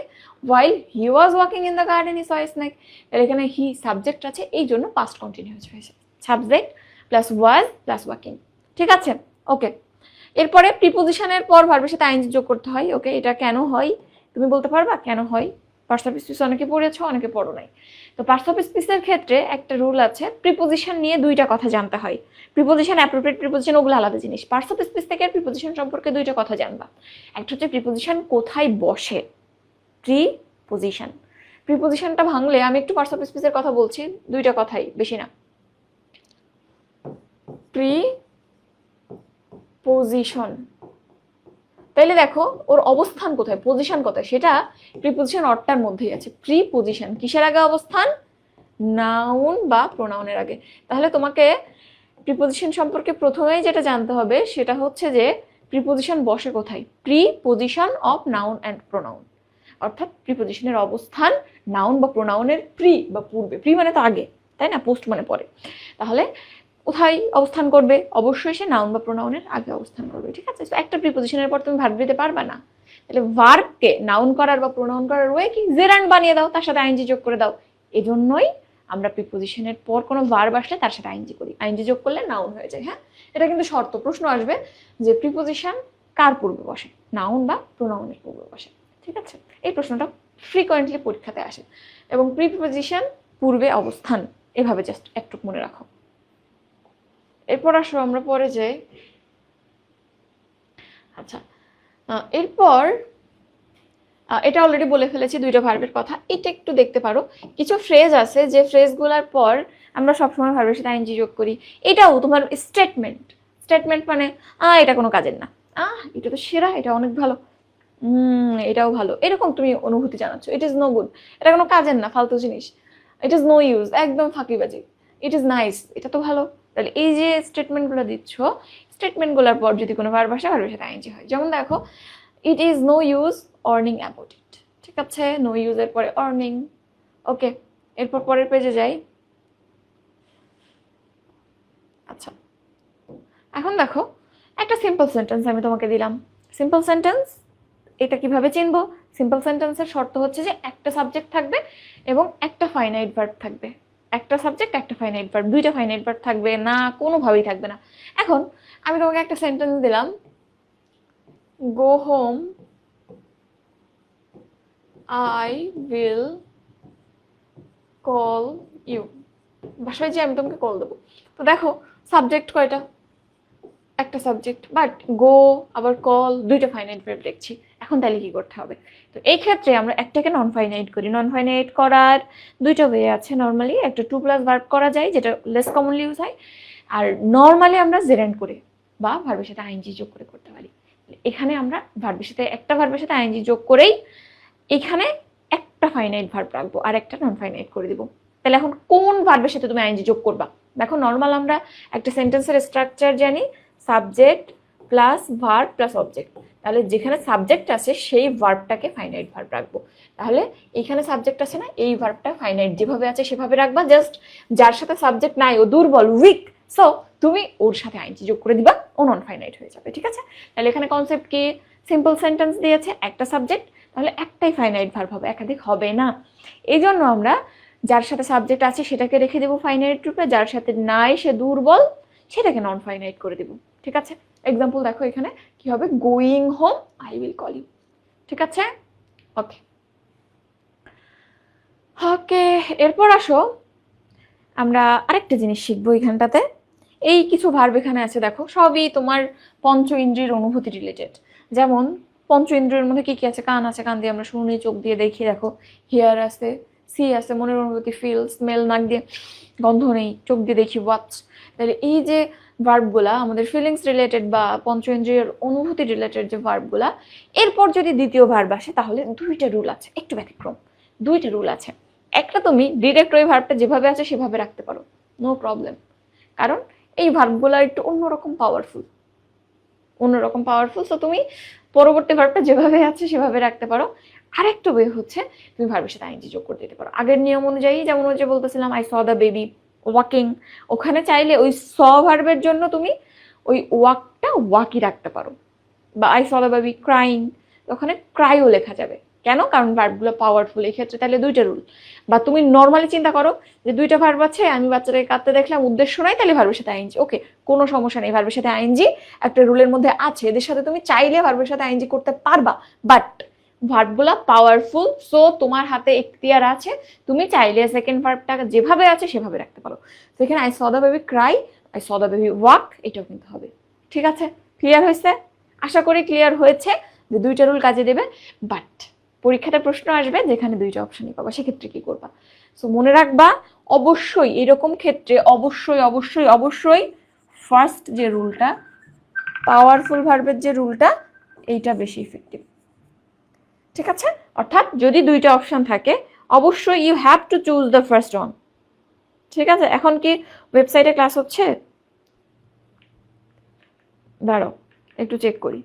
while he was working in the garden he saw a snake, তাহলে এখানে হি সাবজেক্ট আছে, এই জন্য পাস্ট কন্টিনিউয়াস হয়েছে, subject plus was plus working. ঠিক আছে, ওকে। এরপরে প্রিপোজিশনের পর ভার্বের সাথে আইএনজি যোগ করতে হয়। ওকে, এটা কেন হয় তুমি বলতে পারবা কেন হয়? পার্টস অফ স্পিচ অনেকে পড়েছো, অনেকে পড়ো নাই। তো পার্টস অফ স্পিচের ক্ষেত্রে একটা রুল আছে, প্রিপোজিশন নিয়ে দুইটা কথা জানতে হয়। প্রিপোজিশন, অ্যাপ্রোপ্রিয়েট প্রিপোজিশন, ওগুলো আলাদা জিনিস। পার্টস অফ স্পিচ থেকে প্রিপোজিশন সম্পর্কে দুইটা কথা জানবা। একটা হচ্ছে প্রিপোজিশন কোথায় বসে, প্রিপোজিশন। প্রিপোজিশনটা ভাঙলে, আমি একটু পার্টস অফ স্পিচের কথা বলছি, দুইটা কথাই, বেশি না। প্রিপোজিশন, তাইলে দেখো ওর অবস্থান কোথায়, পজিশন কোথায়, সেটা প্রিপোজিশন অর্থটার মধ্যেই আছে। প্রিপোজিশন কিসের আগে অবস্থান, নাউন বা প্রোনাউনের আগে। তাহলে তোমাকে প্রিপোজিশন সম্পর্কে প্রথমেই যেটা জানতে হবে সেটা হচ্ছে যে প্রিপোজিশন বসে কোথায়, preposition of noun and pronoun, অর্থাৎ প্রিপোজিশনের অবস্থান নাউন বা প্রোনাউনের প্রি বা পূর্বে। প্রি মানে তো আগে, তাই না, পোস্ট মানে পরে। তাহলে কোথায় অবস্থান করবে, অবশ্যই সে নাউন বা প্রোনাউনের আগে অবস্থান করবে। ঠিক আছে, তো একটা প্রিপোজিশনের পর তুমি ভার্ব দিতে পারবা না, তাহলে ভার্বকে নাউন করার বা প্রোনাউন করার ওয়ে কি, জেরান্ড বানিয়ে দাও, তার সাথে আইএনজি যোগ করে দাও। এজন্যই আমরা প্রিপোজিশনের পর কোনো ভার্ব আসলে তার সাথে আইএনজি করি, আইএনজি যোগ করলে নাউন হয়ে যায়। হ্যাঁ, এটা কিন্তু শর্ত, প্রশ্ন আসবে যে প্রিপোজিশন কার পূর্বে বসে, নাউন বা প্রোনাউনের পূর্বে বসে। ঠিক আছে, এই প্রশ্নটা ফ্রিকোয়েন্টলি পরীক্ষাতে আসে। এবং প্রিপোজিশন পূর্বে অবস্থান, এভাবে জাস্ট একটু মনে রাখো। এরপর আসো আমরা পরে যাই। আচ্ছা, এরপর এটা অলরেডি বলে ফেলেছি দুইটা ভার্বের কথা। এটা একটু দেখতে পারো, কিছু ফ্রেজ আছে যে ফ্রেজগুলোর পর আমরা সবসময় ভার্বের সাথে আইএনজি যোগ করি। এটাও তোমার স্টেটমেন্ট, স্টেটমেন্ট মানে এটা কোনো কাজের না, এটা তো সেরা, এটা অনেক ভালো, এটাও ভালো, এরকম তুমি অনুভূতি জানাচ্ছ। ইট ইজ নো গুড, এটা কোনো কাজের না, ফালতু জিনিস। ইট ইজ নো ইউজ, একদম ফাঁকিবাজি। ইট ইজ নাইস, এটা তো ভালো। তাহলে এই যে স্টেটমেন্টগুলো দিচ্ছ, স্টেটমেন্টগুলোর পর যদি কোনো ভার্ব আসে, ভার্বের সাথে আইএনজি হয়। যেমন দেখো, it is no use earning about it. ঠিক আছে, নো ইউজের পরে আর্নিং। ওকে, এরপর পরের পেজে যাই। আচ্ছা, এখন দেখো একটা সিম্পল সেন্টেন্স আমি তোমাকে দিলাম। সিম্পল সেন্টেন্স এটা কিভাবে চিনবো? সিম্পল সেন্টেন্সের শর্ত হচ্ছে যে একটা সাবজেক্ট থাকবে এবং একটা ফাইনাইট ভার্ব থাকবে। একটা সাবজেক্ট, একটা ফাইনাইট ভার্ব, দুইটা ফাইনাইট ভার্ব থাকবে না, কোনোভাবেই থাকবে না। এখন আমি তোমাকে একটা সেন্টেন্স দিলাম, go home, I will call you. বাসায় যে আমি তোমাকে কল দেবো। তো দেখো সাবজেক্ট কয়টা? একটা সাবজেক্ট, বাট গো আবার কল দুইটা ফাইনাইট ভার্ব দেখছি। এখন তাহলে কি করতে হবে? তো এই ক্ষেত্রে আমরা একটাকে নন ফাইনাইট করি। নন ফাইনাইট করার দুইটা ওয়ে আছে। নর্মালি একটা টু প্লাস ভার্ব করা যায়, যেটা লেস কমনলি ইউজ হয়। আর নর্মালি আমরা জেরেন্ড করে বা ভার্বের সাথে আইএনজি যোগ করে করতে পারি। এখানে আমরা ভার্বের সাথে একটা ভার্বের সাথে আইএনজি যোগ করেই এখানে একটা ফাইনাইট ভার্ব রাখবো আর একটা নন ফাইনাইট করে দিব। তাহলে এখন কোন ভার্বের সাথে তুমি আইএনজি যোগ করবা? দেখো নর্মাল আমরা একটা সেন্টেন্সের স্ট্রাকচার জানি, subject plus verb plus object. তাহলে যেখানে সাবজেক্ট আছে সেই ভার্বটাকে ফাইনাইট ভার্ব রাখবো। তাহলে এখানে সাবজেক্ট আছে না, এই ভার্বটা ফাইনাইট যেভাবে আছে সেভাবে রাখবা। জাস্ট যার সাথে সাবজেক্ট নাই, ও দুর্বল, উইক, সো তুমি ওর সাথে আইএনজি যোগ করে দিবা, ও নন ফাইনাইট হয়ে যাবে। ঠিক আছে, তাহলে এখানে কনসেপ্ট কি? সিম্পল সেন্টেন্স দিয়েছে, একটা সাবজেক্ট, তাহলে একটাই ফাইনাইট ভার্ব হবে, একাধিক হবে না। এই জন্য আমরা যার সাথে সাবজেক্ট আছে সেটাকে রেখে দেবো ফাইনাইট রূপে, যার সাথে নাই সে দুর্বল, সেটাকে নন ফাইনাইট করে দেবো। ঠিক আছে, এক্সাম্পল দেখো এখানে কি হবে, going home I will call you. ঠিক আছে, ওকে ওকে। এরপর আসো আমরা আরেকটা জিনিস শিখবো এখানটাতে। এই কিছু ভার্ব এখানে আছে, দেখো সবই তোমার পঞ্চ ইন্দ্রিয়ের অনুভূতি রিলেটেড। যেমন পঞ্চ ইন্দ্রিয়ের মধ্যে কি কি আছে? কান আছে, কান দিয়ে আমরা শুনি, চোখ দিয়ে দেখি, দেখো হিয়ার আছে, সি আছে মনের অনুভূতি, ফিল, স্মেল, নাক দিয়ে গন্ধ নেই, চোখ দিয়ে দেখি, ওয়াচ। তাহলে এই যে ভার্বগুলা আমাদের ফিলিংস রিলেটেড বা পঞ্চ ইন্দ্রিয়ের অনুভূতি রিলেটেড যে ভার্বগুলা, এরপর যদি দ্বিতীয় ভার্ব আসে তাহলে দুইটা রুল আছে, একটু ব্যতিক্রম। দুইটা রুল আছে। একটা, তুমি ডিরেক্ট ওই ভার্বটা যেভাবে আছে সেভাবে রাখতে পারো, নো প্রবলেম, কারণ এই ভার্বগুলো একটু অন্যরকম পাওয়ারফুল, অন্যরকম পাওয়ারফুল, সো তুমি পরবর্তী ভার্বটা যেভাবে আছে সেভাবে রাখতে পারো। আরেকটা ওয়ে হচ্ছে তুমি ভার্বের সাথে আইএনজি যোগ করে দিতে পারো আগের নিয়ম অনুযায়ী। যেমন ওই যে বলতেছিলাম I saw the baby walking, ওখানে চাইলে ওই স ভার্বের জন্য তুমি ওই ওয়াকটা ওয়াকি রাখতে পারো, বা I saw the baby crying, ওখানে ক্রাইও লেখা যাবে। কেন? কারণ ভার্বগুলো পাওয়ারফুল এই ক্ষেত্রে। তাহলে দুইটা রুল। বা তুমি নর্মালি চিন্তা করো যে দুইটা ভার্ব আছে, আমি বাচ্চাটাকে কাঁদতে দেখলাম, উদ্দেশ্য নাই, তাহলে ভার্বের সাথে আইএনজি, ওকে, কোনো সমস্যা নেই, ভার্বের সাথে আইএনজি একটা রুলের মধ্যে আছে, এদের সাথে তুমি চাইলে ভার্বের সাথে আইএনজি করতে পারবা। বাট ভার্বগুলো পাওয়ারফুল, সো তোমার হাতে এখতিয়ার আছে, তুমি চাইলে সেকেন্ড ভার্বটা যেভাবে আছে সেভাবে রাখতে পারো। তো এখানে I saw the baby Cry, I saw the baby walk, এটাও কিন্তু হবে। ঠিক আছে, ক্লিয়ার হয়েছে? আশা করি ক্লিয়ার হয়েছে যে দুইটা রুল কাজে দেবে। বাট পরীক্ষাতে প্রশ্ন আসবে যেখানে দুইটা অপশনই পাবা, সেক্ষেত্রে কি করবা? সো মনে রাখবা, অবশ্যই এরকম ক্ষেত্রে অবশ্যই অবশ্যই অবশ্যই ফার্স্ট যে রুলটা, পাওয়ারফুল ভার্বের যে রুলটা, এইটা বেশি ইফেক্টিভ। ঠিক আছে, অর্থাৎ যদি দুইটা অপশন থাকে অবশ্যই you have to choose the first one. ঠিক আছে, এখন কি ওয়েবসাইটে ক্লাস হচ্ছে? দাঁড়াও একটু চেক করি।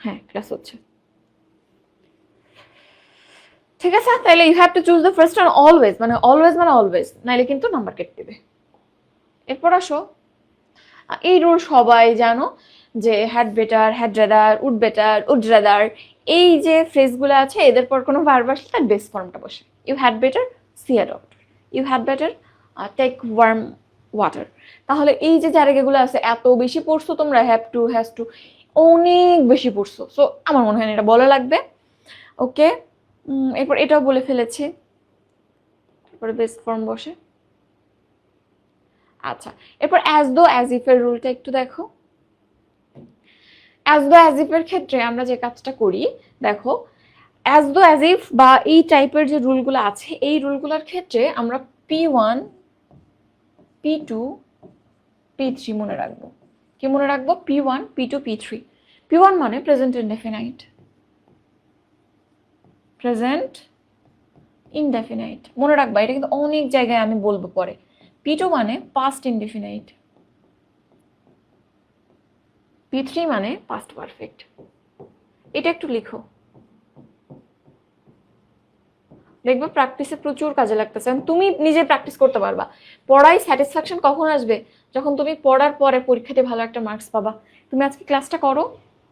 হ্যাঁ, ক্লাস হচ্ছে। ঠিক আছে, তাহলে you have to choose the first one always, মানে অলওয়েজ মানে অলওয়েজ, নাইলে কিন্তু নাম্বার কেটে দেবে। এরপর আসো এই রুল সবাই জানো যে had better, had rather, would better, would rather, এই যে ফ্রেজগুলো আছে এদের পর কোনো ভার্ব আসলে তার বেস ফর্মটা বসে। You had better see a doctor, you had better take warm water. তাহলে এই যে জায়গাগুলো আছে এত বেশি পড়ছো তোমরা, হ্যাভ টু, হ্যাজ টু, অনেক বেশি পড়ছো। সো আমার মনে হয় এটা বলা লাগবে। ওকে, এরপর এটাও বলে ফেলেছি, এরপরে বেস ফর্ম বসে। আচ্ছা, এরপর অ্যাজ দো অ্যাজ ইফ এর রুলটা একটু দেখো। অ্যাজ দো অ্যাজ ইফ এর ক্ষেত্রে আমরা যে কাজটা করি দেখো, অ্যাজ দো অ্যাজ ইফ বা এই টাইপের যে রুলগুলো আছে এই রুলগুলোর ক্ষেত্রে আমরা P1 P2 P3 মনে রাখবো। কি মনে রাখবো? P1 P2 P3। P1 মানে প্রেজেন্ট ইনডেফিনাইট, প্রেজেন্ট ইনডেফিনাইট মনে রাখবা, এটা কিন্তু অনেক জায়গায় আমি বলবো পরে। P2 মানে পাস্ট ইনডেফিনাইট, P3 মানে পাস্ট পারফেক্ট। এটা একটু লিখো, দেখবে প্র্যাকটিসে প্রচুর কাজে লাগতেছে। তুমি নিজে প্র্যাকটিস করতে পারবা। পড়াই স্যাটিসফ্যাকশন কখন আসবে? যখন তুমি পড়ার পরে পরীক্ষাতে ভালো একটা মার্কস পাবা। তুমি আজকে ক্লাসটা করো,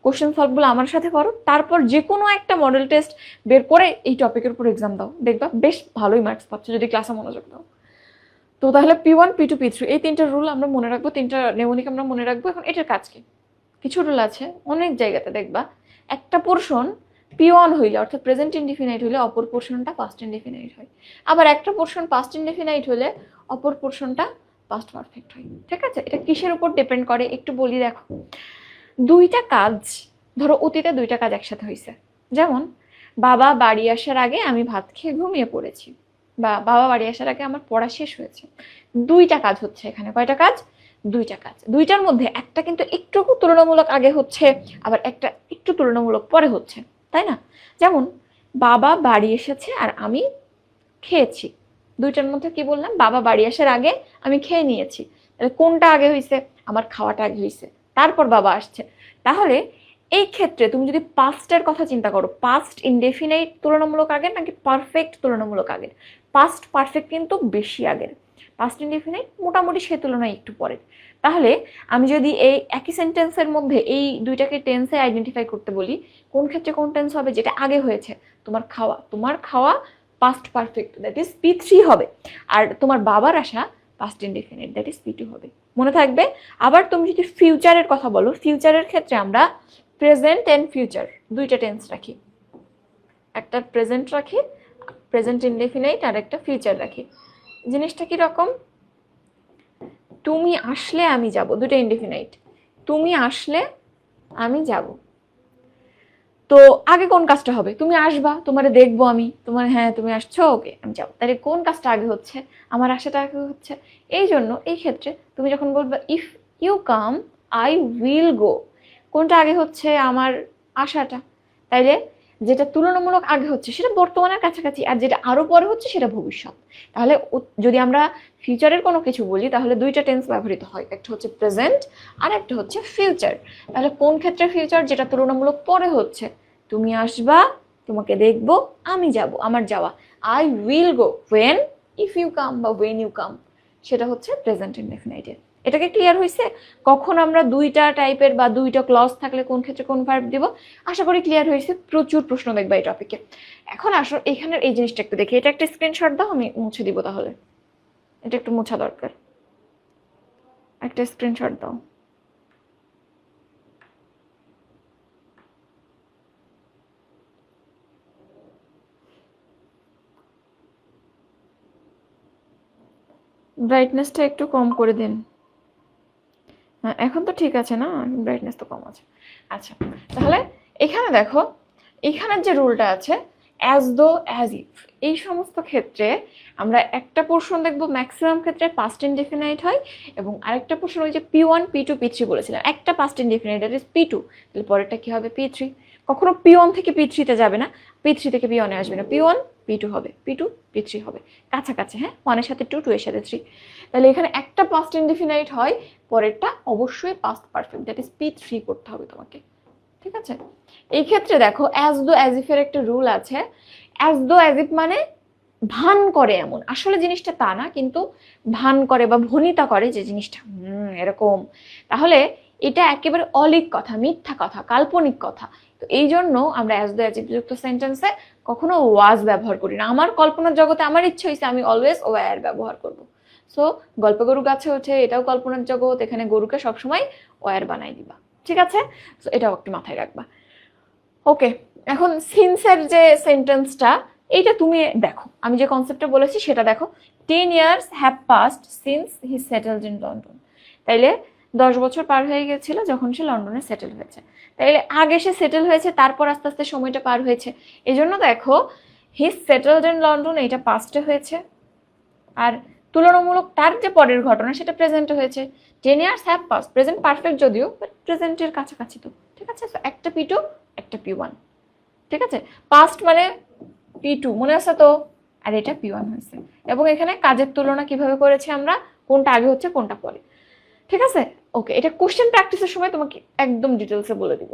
কোশ্চেন সলভগুলো আমার সাথে করো, তারপর যে কোনো একটা মডেল টেস্ট বের করে এই টপিকের উপর এক্সাম দাও, দেখবা বেশ ভালোই মার্কস পাচ্ছ যদি ক্লাসে মনোযোগ দাও। তো তাহলে P1 P2 P3 এই তিনটা রুল আমরা মনে রাখবো, তিনটা নেমনিক আমরা মনে রাখবো। এখন এটার কাজ কি? কিছু রুল আছে অনেক জায়গাতে দেখবা একটা পোর্শন P1 হইলে অর্থাৎ প্রেজেন্ট ইনডিফিনাইট হইলে অপর পোর্শনটা পাস্ট ইনডিফিনাইট হয়, আবার একটা পোর্শন পাস্ট ইনডিফিনাইট হলে অপর পোর্শনটা পাস্ট পারফেক্ট হয়। ঠিক আছে, এটা কিসের উপর ডিপেন্ড করে একটু বলি দেখো। দুইটা কাজ, ধরো অতীতে দুইটা কাজ একসাথে হয়েছে, যেমন বাবা বাড়ি আসার আগে আমি ভাত খেয়ে ঘুমিয়ে পড়েছি, বা বাবা বাড়ি আসার আগে আমার পড়া শেষ হয়েছে। দুইটা কাজ হচ্ছে এখানে। কয়টা কাজ? দুইটা কাজ। দুইটার মধ্যে একটা কিন্তু একটু তুলনামূলক আগে হচ্ছে, আবার একটা একটু তুলনামূলক পরে হচ্ছে, তাই না? যেমন বাবা বাড়ি এসেছে আর আমি খেয়েছি, দুইটার মধ্যে কি বললাম? বাবা বাড়ি আসার আগে আমি খেয়ে নিয়েছি। তাহলে কোনটা আগে হয়েছে? আমার খাওয়াটা আগে হয়েছে, তারপর বাবা আসছে। তাহলে এই ক্ষেত্রে তুমি যদি পাস্টের কথা চিন্তা করো, পাস্ট ইনডেফিনাইট তুলনামূলক আগের নাকি পারফেক্ট তুলনামূলক আগের? পাস্ট পারফেক্ট কিন্তু বেশি আগের, পাস্ট ইনডেফিনাইট মোটামুটি সে তুলনায় একটু পরে। তাহলে আমি যদি এই একই সেন্টেন্সের মধ্যে এই দুইটাকে টেন্সে আইডেন্টিফাই করতে বলি, কোন ক্ষেত্রে কোন টেন্স হবে? যেটা আগে হয়েছে, তোমার খাওয়া past perfect, that is P3 হবে। আর তোমার বাবার আসা past indefinite, that is P2 হবে। মনে থাকবে। আবার তুমি যদি ফিউচারের কথা বলো, ফিউচারের ক্ষেত্রে আমরা প্রেজেন্ট এন্ড ফিউচার দুইটা টেন্স রাখি, একটা প্রেজেন্ট রাখি প্রেজেন্ট ইনডেফিনাইট, আর একটা ফিউচার রাখি। জিনিসটা কি রকম? তুমি আসলে আমি যাব, দুটো ইনডেফিনাইট। তুমি আসলে আমি যাব, তো আগে কোন কাজটা হবে? তুমি আসবা, তোমারে দেখবো আমি, তোমার হ্যাঁ তুমি আসছো, ওকে আমি যাবো। তাহলে কোন কাজটা আগে হচ্ছে? আমার আশাটা আগে হচ্ছে। এই জন্য এই ক্ষেত্রে তুমি যখন বলবে if you come I will go, কোনটা আগে হচ্ছে? আমার আশাটা। তাইলে যেটা তুলনামূলক আগে হচ্ছে সেটা বর্তমানের কাছাকাছি, আর যেটা আরো পরে হচ্ছে সেটা ভবিষ্যৎ। তাহলে যদি আমরা ফিউচারের কোনো কিছু বলি তাহলে দুইটা টেন্স ব্যবহৃত হয়, একটা হচ্ছে প্রেজেন্ট আর একটা হচ্ছে ফিউচার। তাহলে কোন ক্ষেত্রে ফিউচার? যেটা তুলনামূলক পরে হচ্ছে। তুমি আসবা, তোমাকে দেখবো, আমি যাব, আমার যাওয়া। I will go when if you come বা ওয়েন ইউ কাম, সেটা হচ্ছে প্রেজেন্ট ইনডেফিনাইটের। এটাকে ক্লিয়ার হয়েছে? কখন আমরা দুইটা টাইপের বা দুইটা ক্লজ থাকলে কোন ক্ষেত্রে কোন ভার্ব দিব? আশা করি ক্লিয়ার হয়েছে। প্রচুর প্রশ্ন দেখবা এই টপিকে। এখন আসো এখানের এই জিনিসটা একটু দেখি। এটা একটা স্ক্রিনশট দাও, আমি মুছে দিব। তাহলে এটা একটু মোছা দরকার, একটা স্ক্রিনশট দাও। ব্রাইটনেসটা একটু কম করে দিন। হ্যাঁ এখন তো ঠিক আছে না? ব্রাইটনেস তো কম আছে। আচ্ছা, তাহলে এখানে দেখো, এখানের যে রুলটা আছে অ্যাজ দো অ্যাজ ইফ, এই সমস্ত ক্ষেত্রে আমরা একটা পোর্শন দেখবো ম্যাক্সিমাম ক্ষেত্রে পাস্ট ইনডেফিনাইট হয়, এবং আরেকটা পোর্শন ওই যে P1 P2 P3 বলেছিলাম, একটা past indefinite that is P2, তাহলে পরেরটা কি হবে? P3। কখনো P1 থেকে P3 তে যাবে না, P3 থেকে P1 এ আসবে না, P1 P2 হবে, P2 P3 হবে, কাছাকাছি। হ্যাঁ, 1 এর সাথে 2, 2 এর সাথে 3। তাহলে এখানে একটা পাস্ট ইনডেফিনাইট হয়, পরেরটা অবশ্যই past perfect, that is P3 করতে হবে তোমাকে। ঠিক আছে, এই ক্ষেত্রে দেখো অ্যাজ দো অ্যাজ ইফ এর একটা রুল আছে। অ্যাজ দো অ্যাজ ইফ মানে ভান করে এমন, আসলে জিনিসটা তা না, কিন্তু ভান করে বা ভনিতা করে যে জিনিসটা এরকম, তাহলে এটা একেবারে অলিক কথা, মিথ্যা কথা, কাল্পনিক কথা। তো এই জন্য আমরা অ্যাজ দ্য অ্যাডজেক্টিভ যুক্ত সেন্টেন্সে কখনো ওয়াজ ব্যবহার করি না। আমার কল্পনার জগতে আমার ইচ্ছে হয়েছে, আমি অলওয়েজ ওয়্যার ব্যবহার করব। সো গল্পে গরু গাছে ওঠে, এটাও কল্পনার জগৎ, এখানে গরুকে সবসময় ওয়্যার বানাই দিবা, ঠিক আছে? তো এটাও একটু মাথায় রাখবা। ওকে, এখন সিন্সের যে সেন্টেন্সটা, এইটা তুমি দেখো, আমি যে কনসেপ্টটা বলেছি সেটা দেখো। 10 years have passed since he settled in London। তাইলে 10 বছর পার হয়ে গেছিল যখন সে লন্ডনে সেটেল হয়েছে। তাইলে আগে সে সেটেল হয়েছে, তারপর আস্তে আস্তে সময়টা পার হয়েছে। এই জন্য দেখো হি সেটেলড ইন লন্ডন, এটা পাস্টে হয়েছে, আর তুলনামূলক তার যে পরের ঘটনা সেটা প্রেজেন্টে হয়েছে। 10 years have passed, present perfect যদিও, বাট প্রেজেন্টের কাছাকাছি তো, ঠিক আছে? একটা P2 একটা P1, ঠিক আছে? পাস্ট মানে P2 মনে আছে তো, আর এটা P1 হয়েছে। এবং এখানে কাজের তুলনা কিভাবে করেছি আমরা, কোনটা আগে হচ্ছে কোনটা পরে, ঠিক আছে? ওকে, এটা কোশ্চেন প্র্যাকটিসের সময় তোমাকে একদম ডিটেলসে বলে দিব।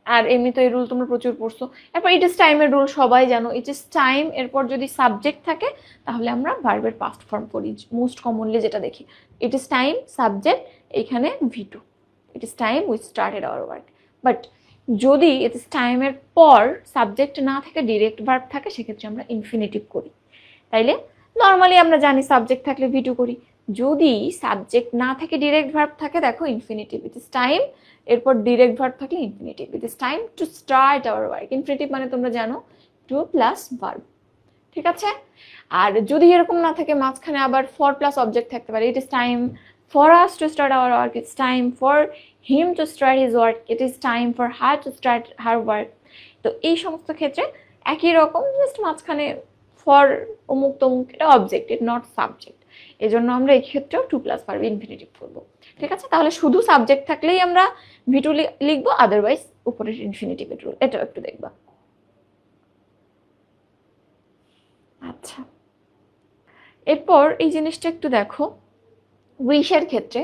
আর এমনি তো এই রুল তোমরা প্রচুর পড়ছো। এরপর ইট ইজ টাইমের রুল সবাই জানো, ইট ইজ টাইম এরপর যদি সাবজেক্ট থাকে তাহলে আমরা ভার্বের পাস্ট ফর্ম করি, মোস্ট কমনলি যেটা দেখি। ইট ইজ টাইম সাবজেক্ট, এখানে V2, it is time we started our work. But যদি ইট ইজ টাইমের পর সাবজেক্ট না থাকে, ডিরেক্ট ভার্ব থাকে, সেক্ষেত্রে আমরা ইনফিনিটিভ করি। তাইলে নর্মালি আমরা জানি সাবজেক্ট থাকলে V2 করি, যদি সাবজেক্ট না থাকে ডিরেক্ট ভার্ব থাকে, দেখো ইনফিনিটিভ, ইট ইজ টাইম এরপর ডিরেক্ট ভার্ব থাকলে infinitive, it is time to start our work. Infinitive মানে তোমরা জানো টু প্লাস ভার্ব, ঠিক আছে? আর যদি এরকম না থাকে, মাঝখানে আবার ফর প্লাস অবজেক্ট থাকতে পারে। It is time for us to start our work, it's time for him to start his work, it is time for her to start her work. তো এই সমস্ত ক্ষেত্রে একই রকম, জাস্ট মাঝখানে ফর অমুক তমুক, এটা অবজেক্ট, ইট নট সাবজেক্ট। এই জন্য আমরা এই ক্ষেত্রেও টু প্লাস ভার্ব ইনফিনিটিভ করবো, ঠিক আছে? তাহলে শুধু সাবজেক্ট থাকলেই আমরা V2 লিখবো, আদারওয়াইজ উপরের ইনফিনিটিভের রুল, এটাও একটু দেখবা। আচ্ছা, এরপর এই জিনিসটা একটু দেখো, উইশের ক্ষেত্রে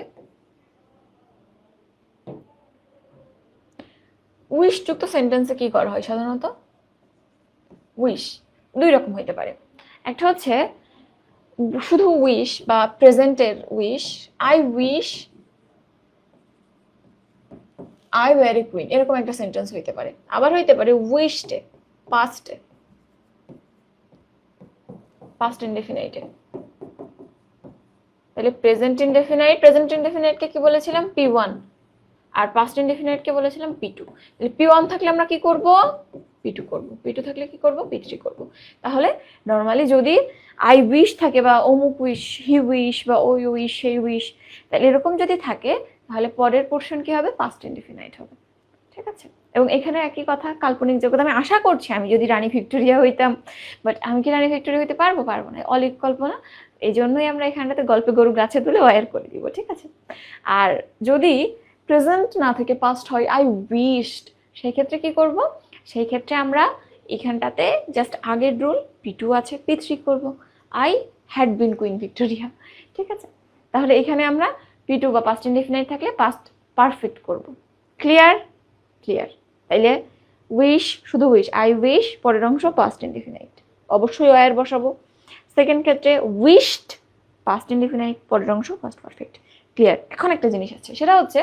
উইশ যুক্ত সেন্টেন্সে কি করা হয় সাধারণত? উইশ দুই রকম হইতে পারে। একটা হচ্ছে শুধু উইশ বা প্রেজেন্টের wish, I wish I were a queen, এরকম একটা সেন্টেন্স হইতে পারে। আবার হইতে পারে উইশডে, পাস্টে, পাস্ট ইনডেফিনাইটে। তাহলে প্রেজেন্ট ইনডেফিনাইট, প্রেজেন্ট ইনডেফিনাইটকে কি বলেছিলাম? P1, আর পাস্ট ইনডেফিনাইটকে বলেছিলাম P2। তাহলে P1 থাকলে আমরা কি করব? P2 করব। P2 থাকলে কি করব? P3 করব। তাহলে নর্মালি যদি আই উইশ থাকে বা অমুক উইশ, হি উইশ বা ওই উইশ, সেই উইশ, তাহলে এরকম যদি থাকে তাহলে পরের পোর্শন কি হবে? পাস্ট ইনডেফিনাইট হবে, ঠিক আছে? এবং এখানে একই কথা, কাল্পনিক জগৎ। আমি আশা করছি আমি যদি রানী ভিক্টোরিয়া হইতাম, বাট আমি কি রানী ভিক্টোরিয়া হইতে পারবো? পারবো না, অলিক কল্পনা। এই জন্যই আমরা এখানটাতে গল্পে গরু গাছে তুলে ওয়্যার করে দিব, ঠিক আছে? আর যদি প্রেজেন্ট না থেকে পাস্ট হয়, আই উইশড, সেই ক্ষেত্রে কি করব? সেই ক্ষেত্রে আমরা এখানটাতে জাস্ট আগের রুল, P2 আছে, P3 করব, I had been queen Victoria, ঠিক আছে? তাহলে এখানে আমরা P2 বা পাস্ট ইনডেফিনাইট থাকলে পাস্ট পারফেক্ট করব। ক্লিয়ার? ক্লিয়ার। তাইলে উইশ শুধু উইশ, আই উইশ পরের অংশ পাস্ট ইনডেফিনাইট, অবশ্যই ওয়্যার বসাবো। সেকেন্ড ক্ষেত্রে উইশড পাস্ট ইনডেফিনাইট, পরের অংশ পাস্ট পারফেক্ট। ক্লিয়ার? এখন একটা জিনিস আছে, সেটা হচ্ছে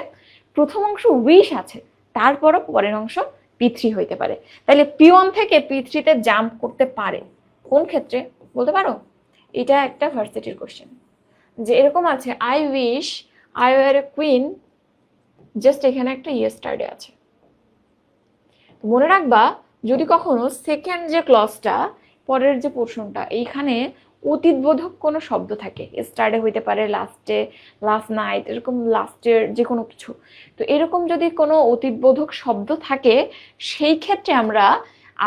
প্রথম অংশ উইশ আছে, তারপরও পরের অংশ P3 হইতে পারে। তাহলে P1 থেকে P3 তে জাম্প করতে পারে, কোন ক্ষেত্রে বলতে পারো? এটা একটা ভার্সিটির কোশ্চেন, যে এরকম আছে I wish I were a queen, just এখানে একটা ইয়েস্টারডে আছে। মনে রাখবা, যদি কখনো সেকেন্ড যে ক্লজটা, পরের যে পোর্শনটা, এইখানে অতীতবোধক কোনো শব্দ থাকে, স্টার্টে হইতে পারে, লাস্টে, লাস্ট নাইট, এরকম লাস্টের যে কোনো কিছু, তো এরকম যদি কোনো অতীতবোধক শব্দ থাকে, সেই ক্ষেত্রে আমরা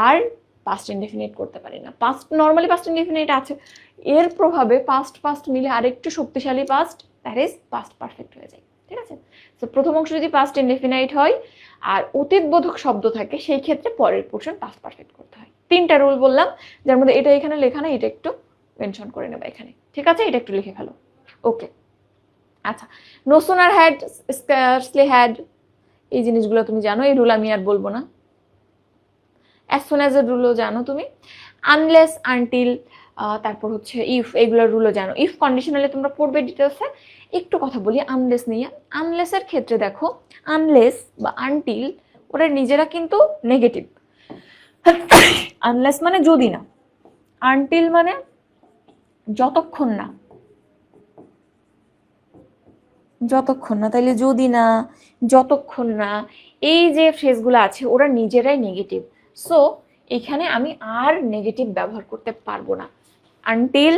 আর পাস্ট ইনডেফিনিট করতে পারি না। পাস্ট নর্মালি পাস্ট ইনডেফিনিট আছে, এর প্রভাবে পাস্ট পাস্ট মিলে আরেকটু শক্তিশালী past, that is past perfect হয়ে যায়, ঠিক আছে? তো প্রথম অংশ যদি পাস্ট ইনডেফিনাইট হয় আর অতীতবোধক শব্দ থাকে, সেই ক্ষেত্রে পরের পোর্শন পাস্ট পারফেক্ট করতে হয়। তিনটা রুল বললাম, যার মধ্যে এটা এখানে লেখা না, এটা একটু মেনশন করে নেবা এখানে, ঠিক আছে? এটা একটু লিখে ফেলো। ওকে, আচ্ছা। No sooner had scarcely had, এই জিনিসগুলো তুমি জানো, এই রুল আমি আর বলবো না। অ্যাজ সুন অ্যাজ এর রুলও জানো তুমি। আনলেস, আনটিল, তারপর হচ্ছে ইফ, এগুলোর রুলও জানো। ইফ কন্ডিশনালে তোমরা পড়বে ডিটেলসে। একটু কথা বলি আনলেস নিয়ে। আনলেসের ক্ষেত্রে দেখো, আনলেস বা আনটিল ওরা নিজেরা কিন্তু নেগেটিভ। আনলেস মানে যদি না, আনটিল মানে যতক্ষণ না, যতক্ষণ না, তাইলে যদি না, যতক্ষণ না, এই যে ফ্রেজগুলো আছে ওরা নিজেরাই নেগেটিভ। সো এখানে আমি আর নেগেটিভ ব্যবহার করতে পারবো না। আনটিল,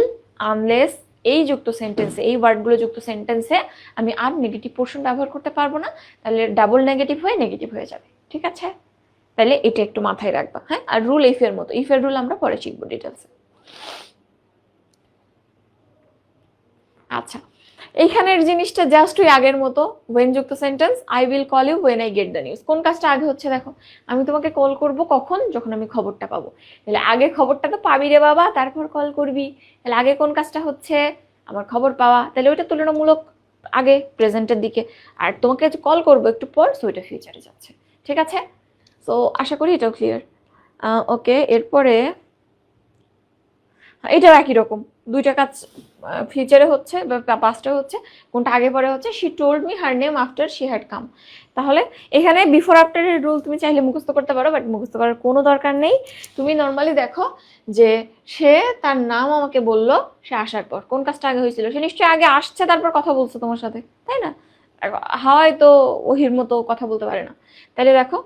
আনলেস এই যুক্ত সেন্টেন্সে, এই ওয়ার্ডগুলো যুক্ত সেন্টেন্সে আমি আর নেগেটিভ পোর্শন ব্যবহার করতে পারবো না, তাহলে ডাবল নেগেটিভ হয়ে নেগেটিভ হয়ে যাবে। ঠিক আছে, তাহলে এটা একটু মাথায় রাখবা। হ্যাঁ, আর রুল ইফ এর মতো, ইফ এর রুল আমরা পরে শিখবো ডিটেলসে। আচ্ছা, এইখানের জিনিসটা জাস্ট ওই আগের মতো, ওয়েন যুক্ত sentence, I will call you when I get the news. কোন কাজটা আগে হচ্ছে দেখো, আমি তোমাকে কল করব কখন, যখন আমি খবরটা পাবো। তাহলে আগে খবরটা তো পাবি রে বাবা, তারপর কল করবি। তাহলে আগে কোন কাজটা হচ্ছে, আমার খবর পাওয়া, তাহলে ওইটা তুলনামূলক আগে, প্রেজেন্টের দিকে। আর তোমাকে কল করবো একটু পর, সো ওইটা ফিউচারে যাচ্ছে। ঠিক আছে, সো আশা করি এটাও ক্লিয়ার। ওকে, এরপরে এটাও একই রকম, দুইটা কাজ ফিউচারে হচ্ছে বা পাস্টে হচ্ছে, কোনটা আগে পরে হচ্ছে। She told me her name after she had come. তাহলে এখানে বিফোর আফটার এর রুল তুমি চাইলে মুখস্থ করতে পারো, বাট মুখস্থ করার কোনো দরকার নেই। তুমি নর্মালি দেখো যে সে তার নাম আমাকে বললো সে আসার পর, কোন কাজটা আগে হয়েছিল, সে নিশ্চয়ই আগে আসছে তারপর কথা বলছে তোমার সাথে, তাই না? হাওয়াই তো ওহির মতো কথা বলতে পারে না। তাহলে দেখো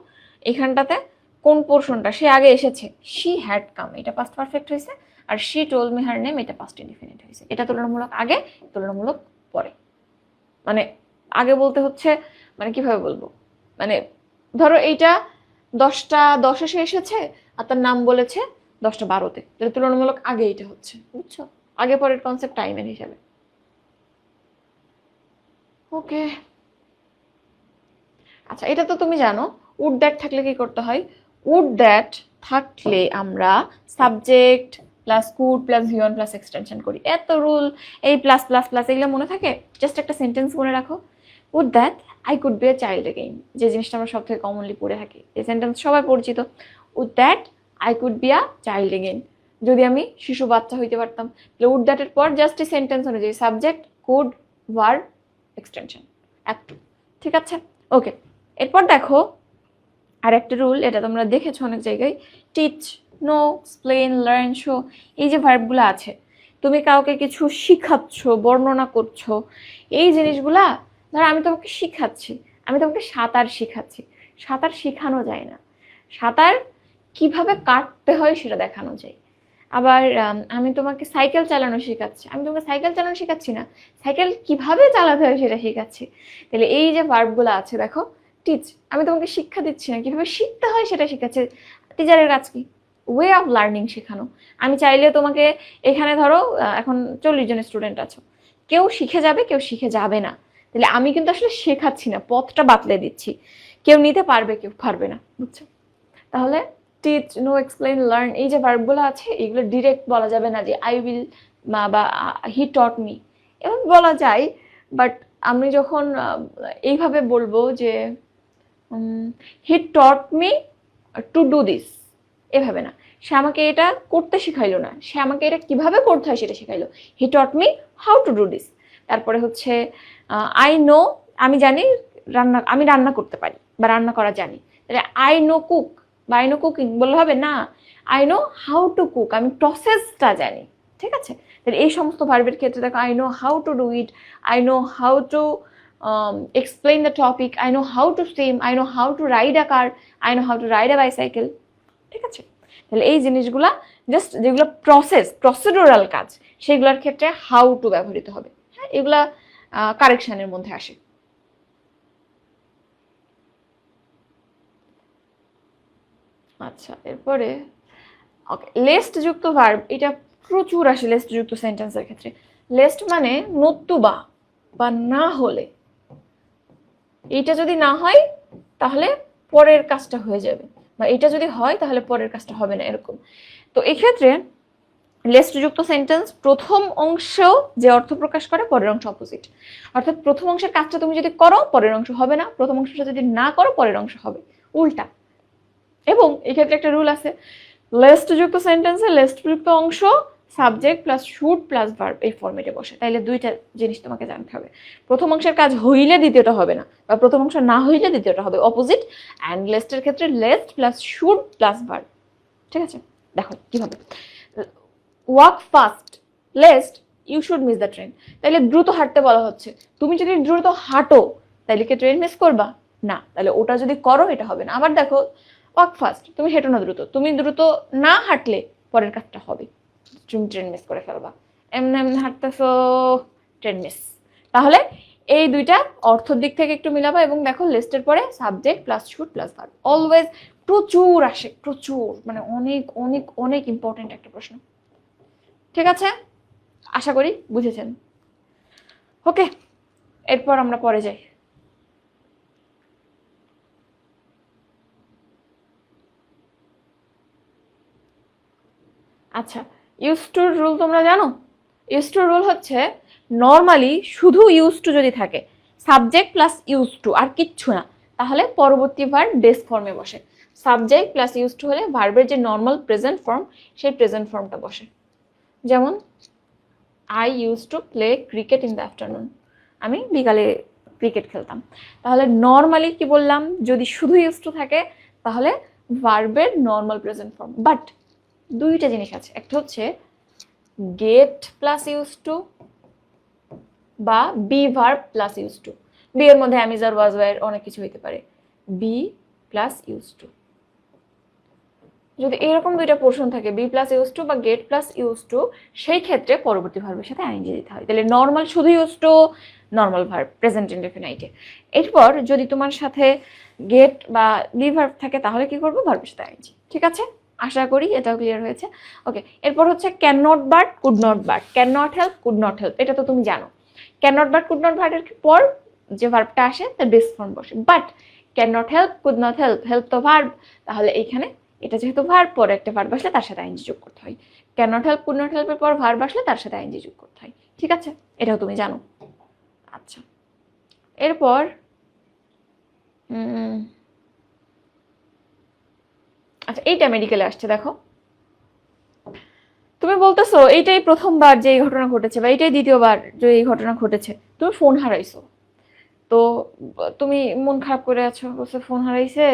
এখানটাতে কোন পোর্শনটা, সে আগে এসেছে, শি হ্যাড কাম, এটা পাস্ট পারফেক্ট হয়েছে। আর she told me her name, এটা পাস্ট ইনডিফিনিট হয়েছে। এটা তুলনামূলক আগে, তুলনামূলক পরে। মানে আগে বলতে হচ্ছে, মানে কিভাবে বলবো, মানে ধরো এইটা 10টা 10-এ সে এসেছে, আর তার নাম বলেছে 10টা 12-তে, তাহলে তুলনামূলক আগে এটা হচ্ছে, বুঝছো? আগে পরের কনসেপ্ট টাইমের হিসাবে। ওকে, আচ্ছা এটা তো তুমি জানো। উড দ্যাট থাকলে কি করতে হয়? উড দ্যাট থাকলে আমরা subject plus could plus V1 plus extension করি। এত রুল, এই প্লাস প্লাস প্লাস এগুলো মনে থাকে? জাস্ট একটা সেন্টেন্স মনে রাখো, would that I could be a child again, যে জিনিসটা আমরা সব থেকে কমনলি পড়ে থাকি, এই সেন্টেন্স সবাই পরিচিত। Would that I could be a child again, যদি আমি শিশু বাচ্চা হইতে পারতাম। তাহলে উড দ্যাটের পর জাস্ট এই সেন্টেন্স অনুযায়ী সাবজেক্ট, কুড, ভার্ব, এক্সটেনশন, একটু। ঠিক আছে, ওকে। এরপর দেখো আর একটা রুল, এটা তোমরা দেখেছো অনেক জায়গায়, teach, know, explain, learn, show. এই যে ভার্বগুলো আছে, তুমি কাউকে কিছু শিখাচ্ছ, বর্ণনা করছো, এই জিনিসগুলা, ধর আমি তোমাকে শিখাচ্ছি, আমি তোমাকে সাঁতার শিখাচ্ছি, সাঁতার শেখানো যায় না, সাঁতার কিভাবে কাটতে হয় সেটা দেখানো যায়। আবার আমি তোমাকে সাইকেল চালানো শেখাচ্ছি, আমি তোমাকে সাইকেল চালানো শেখাচ্ছি না, সাইকেল কিভাবে চালাতে হয় সেটা শেখাচ্ছি। তাহলে এই যে ভার্বগুলো আছে দেখো, টিচ, আমি তোমাকে শিক্ষা দিচ্ছি না, কিভাবে শিখতে হয় সেটা শেখাচ্ছে। টিচারের কাজ কি? ওয়ে অফ লার্নিং শেখানো। আমি চাইলে তোমাকে, এখানে ধরো এখন 40 জন স্টুডেন্ট আছো, কেউ শিখে যাবে কেউ শিখে যাবে না, তাহলে আমি কিন্তু আসলে শেখাচ্ছি না, পথটা বাতলে দিচ্ছি, কেউ নিতে পারবে কেউ পারবে না, বুঝছো? তাহলে টিচ, নো, এক্সপ্লেন, লার্ন, এই যে ভার্বগুলো আছে এগুলো ডিরেক্ট বলা যাবে না যে আই উইল বা হি টট মি, এভাবে বলা যায়। বাট আমি যখন এইভাবে বলবো যে he taught me to do this, এভাবে না, সে আমাকে এটা করতে শিখাইলো না, সে আমাকে এটা কিভাবে করতে হয় সেটা শিখাইলো। He taught me how to do this. তারপরে হচ্ছে আই নো, আমি জানি রান্না, আমি রান্না করতে পারি বা রান্না করা জানি, তাহলে আই নো কুক বা আই নো কুকিং বললে হবে না, I know how to cook, আমি প্রসেসটা জানি। ঠিক আছে, তাহলে এই সমস্ত ভার্বের ক্ষেত্রে দেখো, I know how to do it, I know how to explain the topic, I know how to swim, I know how to ride a car, I know how to ride a bicycle। ঠিক আছে, তাহলে এই জিনিসগুলা just যেগুলো procedural কাজ, সেগুলোর ক্ষেত্রে how to ব্যবহৃত হবে। হ্যাঁ, এগুলা কারেকশনের মধ্যে আসে। আচ্ছা, এরপরে ওকে, লেস্ট যুক্ত ভার্ব, এটা প্রচুর আসে লেস্ট যুক্ত সেন্টেন্সের ক্ষেত্রে। লেস্ট মানে নতুবা বা না হলে, এইটা যদি না হয় তাহলে পরের কাজটা হয়ে যাবে, বা এটা যদি হয় তাহলে পরের কাজটা হবে না, এরকম। তো এক্ষেত্রে লেস্ট যুক্ত সেন্টেন্স প্রথম অংশ যে অর্থ প্রকাশ করে, পরের অংশ অপোজিট। অর্থাৎ প্রথম অংশের কাজটা তুমি যদি করো পরের অংশ হবে না, প্রথম অংশটা যদি না করো পরের অংশ হবে, উল্টা। এবং এক্ষেত্রে একটা রুল আছে, লেস্ট যুক্ত সেন্টেন্সে লেস্ট যুক্ত অংশ subject plus should plus verb এই ফরম্যাটে বসে। তাইলে দুইটা জিনিস তোমাকে জানতে হবে, প্রথম অংশের কাজ হইলে দ্বিতীয়টা হবে না, বা প্রথম অংশ না হইলে দ্বিতীয়টা হবে, অপোজিট। অ্যান্ড লেস্টের ক্ষেত্রে lest plus should plus verb. ঠিক আছে, দেখো কিভাবে। Walk fast lest you should miss the train. তাইলে দ্রুত হাঁটতে বলা হচ্ছে, তুমি যদি দ্রুত হাঁটো তাইলে কি ট্রেন মিস করবা? না, তাহলে ওটা যদি করো এটা হবে না। আবার দেখো ওয়াক ফাস্ট, তুমি হেঁটো না দ্রুত, তুমি দ্রুত না হাঁটলে পরের কাজটা হবে, তুমি ট্রেন মিস করে ফেলবা। এমনি এমনি হাঁটতেছো, ট্রেন মিস। তাহলে এই দুইটা অর্থর দিক থেকে একটু মিলাবা, এবং দেখো লিস্টের পরে subject plus should plus verb always প্রচুর আসে, প্রচুর, মানে অনেক অনেক অনেক ইম্পর্টেন্ট একটা প্রশ্ন। ঠিক আছে, আশা করি বুঝেছেন। ওকে, এরপর আমরা পরে যাই। আচ্ছা, ইউজ টু রুল তোমরা জানো? ইউজ টু রুল হচ্ছে নর্মালি শুধু ইউজ টু যদি থাকে, সাবজেক্ট প্লাস ইউজ টু আর কিচ্ছু না, তাহলে পরবর্তী ভার্ব বেস ফর্মে বসে। সাবজেক্ট প্লাস ইউজ টু হলে ভার্বের যে নর্মাল প্রেজেন্ট ফর্ম সেই প্রেজেন্ট ফর্মটা বসে। যেমন I use to play cricket in the afternoon, আমি বিকালে ক্রিকেট খেলতাম। তাহলে নর্মালি কি বললাম, যদি শুধু ইউজ টু থাকে তাহলে ভার্বের নর্মাল প্রেজেন্ট ফর্ম। বাট দুইটা জিনিস আছে, একটা হচ্ছে গেট প্লাস ইউজ টু বা be verb plus use to. Be এর মধ্যে অ্যামিজার ওয়াজ ওয়ার অনেক কিছু হইতে পারে, বি প্লাস ইউজ টু। যদি এরকম দুইটা পোর্শন থাকে, বি প্লাস ইউজ টু বা গেট প্লাস ইউজ টু, সেই ক্ষেত্রে পরবর্তী ভার্বের সাথে আইএনজি দিতে হয়। তাহলে নর্মাল শুধু use to, normal verb present ইনডেফিনাইটে। এরপর যদি তোমার সাথে গেট বা বি ভার্ব থাকে তাহলে কি করবো, ভার্বের সাথে আইএনজি। ঠিক আছে, আশা করি এটাও ক্লিয়ার হয়েছে। ওকে, এরপর হচ্ছে can not but, could not but, can not help, could not help, এটা তো তুমি জানো। Can not but could not বাটের পর যে ভার্বটা আসে তার বেস ফর্ম বসে। But can not help, could not help, help তো ভার্ব, তাহলে এইখানে এটা যেহেতু ভার্ব, পরে একটা ভার্ব আসলে তার সাথে আইএনজি যোগ করতে হয়। Can not help, could not হেল্পের পর ভার্ব আসলে তার সাথে আইএনজি যোগ করতে হয়। ঠিক আছে, এটাও তুমি জানো। আচ্ছা, এরপর আচ্ছা, এইটা মেডিকেলে আসছে, দেখো তুমি বলতেছো এইটাই প্রথমবার যে এই ঘটনা ঘটেছে বা এইটাই দ্বিতীয়বার যে এই ঘটনা ঘটেছে, তুমি ফোন হারাইছো। তো তুমি মন খারাপ করে আছো, বলছো ফোন হারাইছে,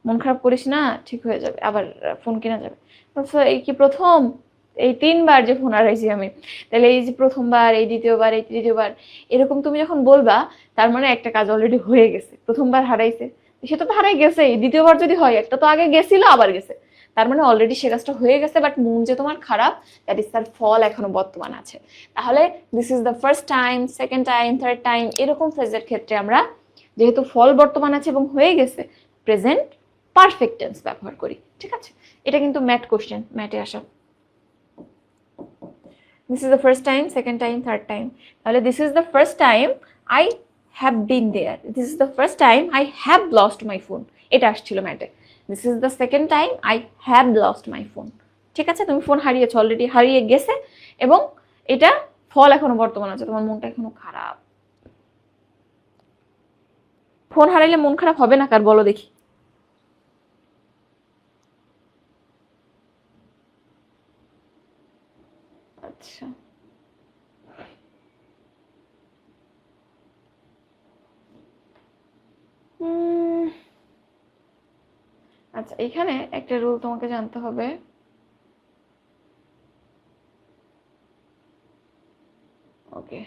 মন খারাপ করিস না, ঠিক হয়ে যাবে, আবার ফোন কেনা যাবে। বলছো এই কি প্রথম, এই 3বার যে ফোন হারাইছি আমি, তাহলে এই যে প্রথমবার, এই দ্বিতীয়বার, এই তৃতীয়বার, এরকম তুমি যখন বলবা তার মানে একটা কাজ অলরেডি হয়ে গেছে। প্রথমবার হারাইছে, সেটা তো হারাই গেছে, দ্বিতীয়বার যদি হয়, একটা তো আগে গেছিল আবার গেছে, তার মানে অলরেডি সে কাজটা হয়ে গেছে। বাট মন যে তোমার খারাপ, দ্যাট ইজ তার ফল এখনো বর্তমান আছে। তাহলে this is the first time, second time, third time, এরকম ফ্রেজের ক্ষেত্রে আমরা যেহেতু ফল বর্তমান আছে এবং হয়ে গেছে, প্রেজেন্ট পারফেক্ট টেন্স ব্যবহার করি। ঠিক আছে, এটা কিন্তু ম্যাথ কোশ্চেন, ম্যাথে আসা। This is the first time, second time, third time, তাহলে this is the first time I have been there, this is the first time I have lost my phone, এটা আসছিল ম্যাথে। This is the second time I have lost my phone. ঠিক আছে, তুমি phone হারিয়েছো, already হারিয়ে গেছে, এবং এটা ফল এখনো বর্তমান আছে, তোমার মনটা এখনো খারাপ। ফোন হারাইলে মন খারাপ হবে না কার, বলো দেখি? আচ্ছা, আচ্ছা, এখানে একটা রুল তোমাকে জানতে হবে। ওকে,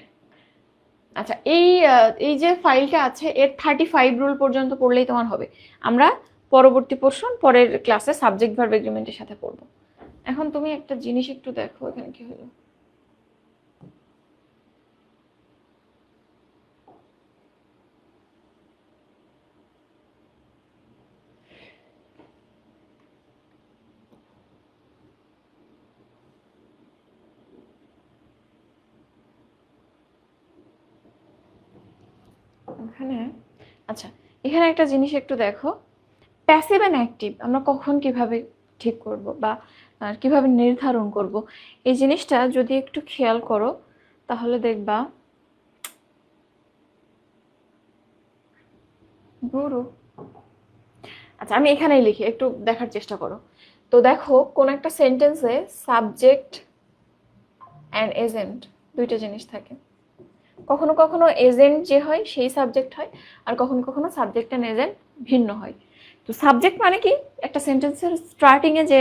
আচ্ছা, এই যে ফাইলটা আছে এর 35 রুল পর্যন্ত পড়লেই তোমার হবে। আমরা পরবর্তী পোর্শন পরের ক্লাসে সাবজেক্ট ভার্ব এগ্রিমেন্টের সাথে পড়বো। এখন তুমি একটা জিনিস একটু দেখো, এখানে কি হলো। এখানে আচ্ছা, এখানে একটা জিনিস একটু দেখো, প্যাসিভ এন্ড অ্যাক্টিভ আমরা কখন কিভাবে ঠিক করব বা কিভাবে নির্ধারণ করব, এই জিনিসটা যদি একটু খেয়াল করো তাহলে দেখবা। গুরু, আচ্ছা আমি এখানেই লিখি, একটু দেখার চেষ্টা করো। তো তো দেখো কোন একটা সেন্টেন্সে সাবজেক্ট অ্যান্ড এজেন্ট দুইটা জিনিস থাকে। কখনো কখনো এজেন্ট যে হয় সেই সাবজেক্ট হয়, আর কখনো কখনো সাবজেক্ট অ্যান্ড এজেন্ট ভিন্ন হয়। তো সাবজেক্ট মানে কি, একটা সেন্টেন্সের স্টার্টিংয়ে যে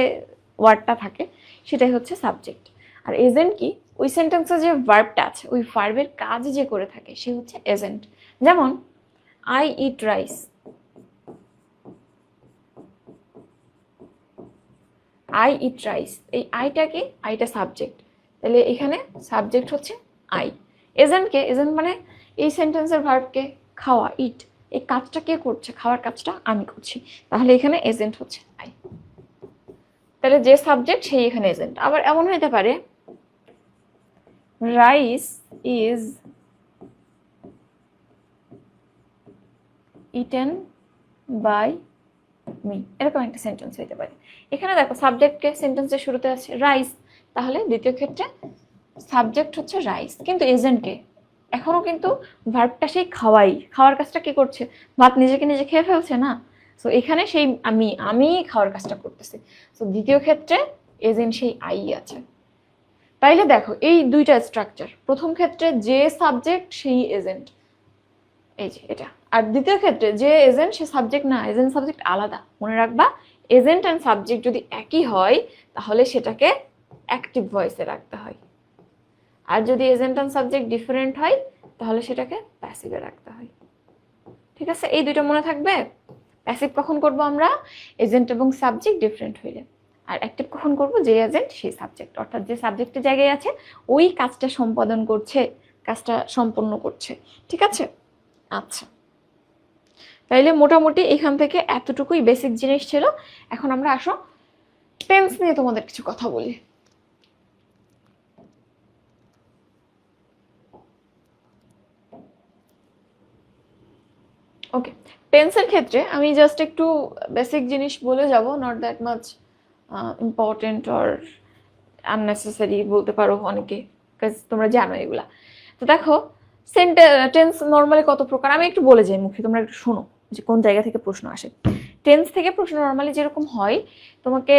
ওয়ার্ডটা থাকে সেটাই হচ্ছে সাবজেক্ট। আর এজেন্ট কি, ওই সেন্টেন্সে যে ভার্বটা আছে ওই ভার্বের কাজ যে করে থাকে সে হচ্ছে এজেন্ট। যেমন I eat rice, I eat rice, এই আইটা কি, আইটা সাবজেক্ট, তাহলে এখানে সাবজেক্ট হচ্ছে আই। এজেন্টকে, এজেন্ট মানে এই সেন্টেন্সের ভার্বকে, খাওয়া ইট, এই কাজটা কে করছে, খাওয়ার কাজটা আমি করছি, তাহলে এখানে এজেন্ট হচ্ছে আই। তাহলে যে সাবজেক্ট সেই এখানে এজেন্ট। আবার এমন হতে পারে rice is eaten by me, এরকম একটা সেন্টেন্স হইতে পারে। এখানে দেখো সাবজেক্টকে সেন্টেন্সের শুরুতে আছে রাইস, তাহলে দ্বিতীয় ক্ষেত্রে সাবজেক্ট হচ্ছে রাইস, কিন্তু এজেন্টকে এখনো কিন্তু ভার্বটা সেই খাওয়াই, খাওয়ার কাজটা কি করছে, ভাত নিজেকে নিজে খেয়ে ফেলছে না, সো এখানে সেই আমি খাওয়ার কাজটা করতেছি, সো দ্বিতীয় ক্ষেত্রে এজেন্ট সেই আই আছে। তাইলে দেখো এই দুইটা স্ট্রাকচার, প্রথম ক্ষেত্রে যে সাবজেক্ট সেই এজেন্ট, এই যে এটা, আর দ্বিতীয় ক্ষেত্রে যে এজেন্ট সে সাবজেক্ট না, এজেন্ট সাবজেক্ট আলাদা। মনে রাখবা এজেন্ট অ্যান্ড সাবজেক্ট যদি একই হয় তাহলে সেটাকে অ্যাক্টিভ ভয়েসে রাখতে হয়, আর যদি এজেন্ট অ্যান্ড সাবজেক্ট ডিফারেন্ট হয় তাহলে সেটাকে প্যাসিভে রাখতে হয়। ঠিক আছে, এই দুইটা মনে থাকবে। প্যাসিভ কখন করব আমরা, এজেন্ট এবং সাবজেক্ট ডিফারেন্ট হইলে। আর অ্যাক্টিভ কখন করব, যে এজেন্ট সেই সাবজেক্ট, অর্থাৎ যে সাবজেক্টের জায়গায় আছে ওই কাজটা সম্পাদন করছে, কাজটা সম্পন্ন করছে। ঠিক আছে, আচ্ছা তাইলে মোটামুটি এখান থেকে এতটুকুই বেসিক জিনিস ছিল। এখন আমরা আসো টেন্স নিয়ে তোমাদের কিছু কথা বলি। ওকে, টেন্সের ক্ষেত্রে আমি জাস্ট একটু বেসিক জিনিস বলে যাব, not that much important or unnecessary বলতে পারো অনেকে, কাজ তোমরা জানো এগুলা। তো দেখো টেন্স নর্মালি কত প্রকার, আমি একটু বলে যাই মুখে, তোমরা একটু শোনো যে কোন জায়গা থেকে প্রশ্ন আসে। টেন্স থেকে প্রশ্ন নর্মালি যেরকম হয়, তোমাকে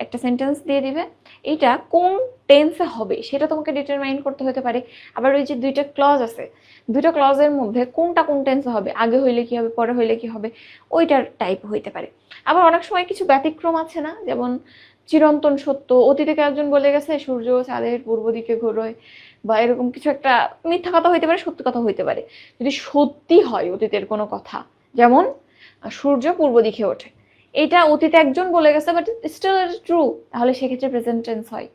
একটা সেন্টেন্স দিয়ে দিবে, এইটা কোন টেন্সে হবে সেটা তোমাকে ডিটারমাইন করতে হতে পারে। আবার ওই যে দুইটা ক্লজ আছে, দুইটা ক্লজের মধ্যে কোনটা কোন টেন্সে হবে, আগে হইলে কি হবে পরে হইলে কি হবে, ওইটার টাইপ হইতে পারে। আবার অনেক সময় কিছু ব্যতিক্রম আছে না, যেমন চিরন্তন সত্য, অতীতে একজন বলে গেছে সূর্য চাঁদের পূর্ব দিকে ঘোরয়, বা এরকম কিছু একটা মিথ্যা কথা হইতে পারে, সত্যি কথা হইতে পারে। যদি সত্যি হয় অতীতের কোনো কথা, যেমন সূর্য পূর্ব দিকে ওঠে, এটা অতীতে একজন বলে গেছে বাট স্টিল ট্রু, তাহলে সেক্ষেত্রে প্রেজেন্ট টেন্স হয়।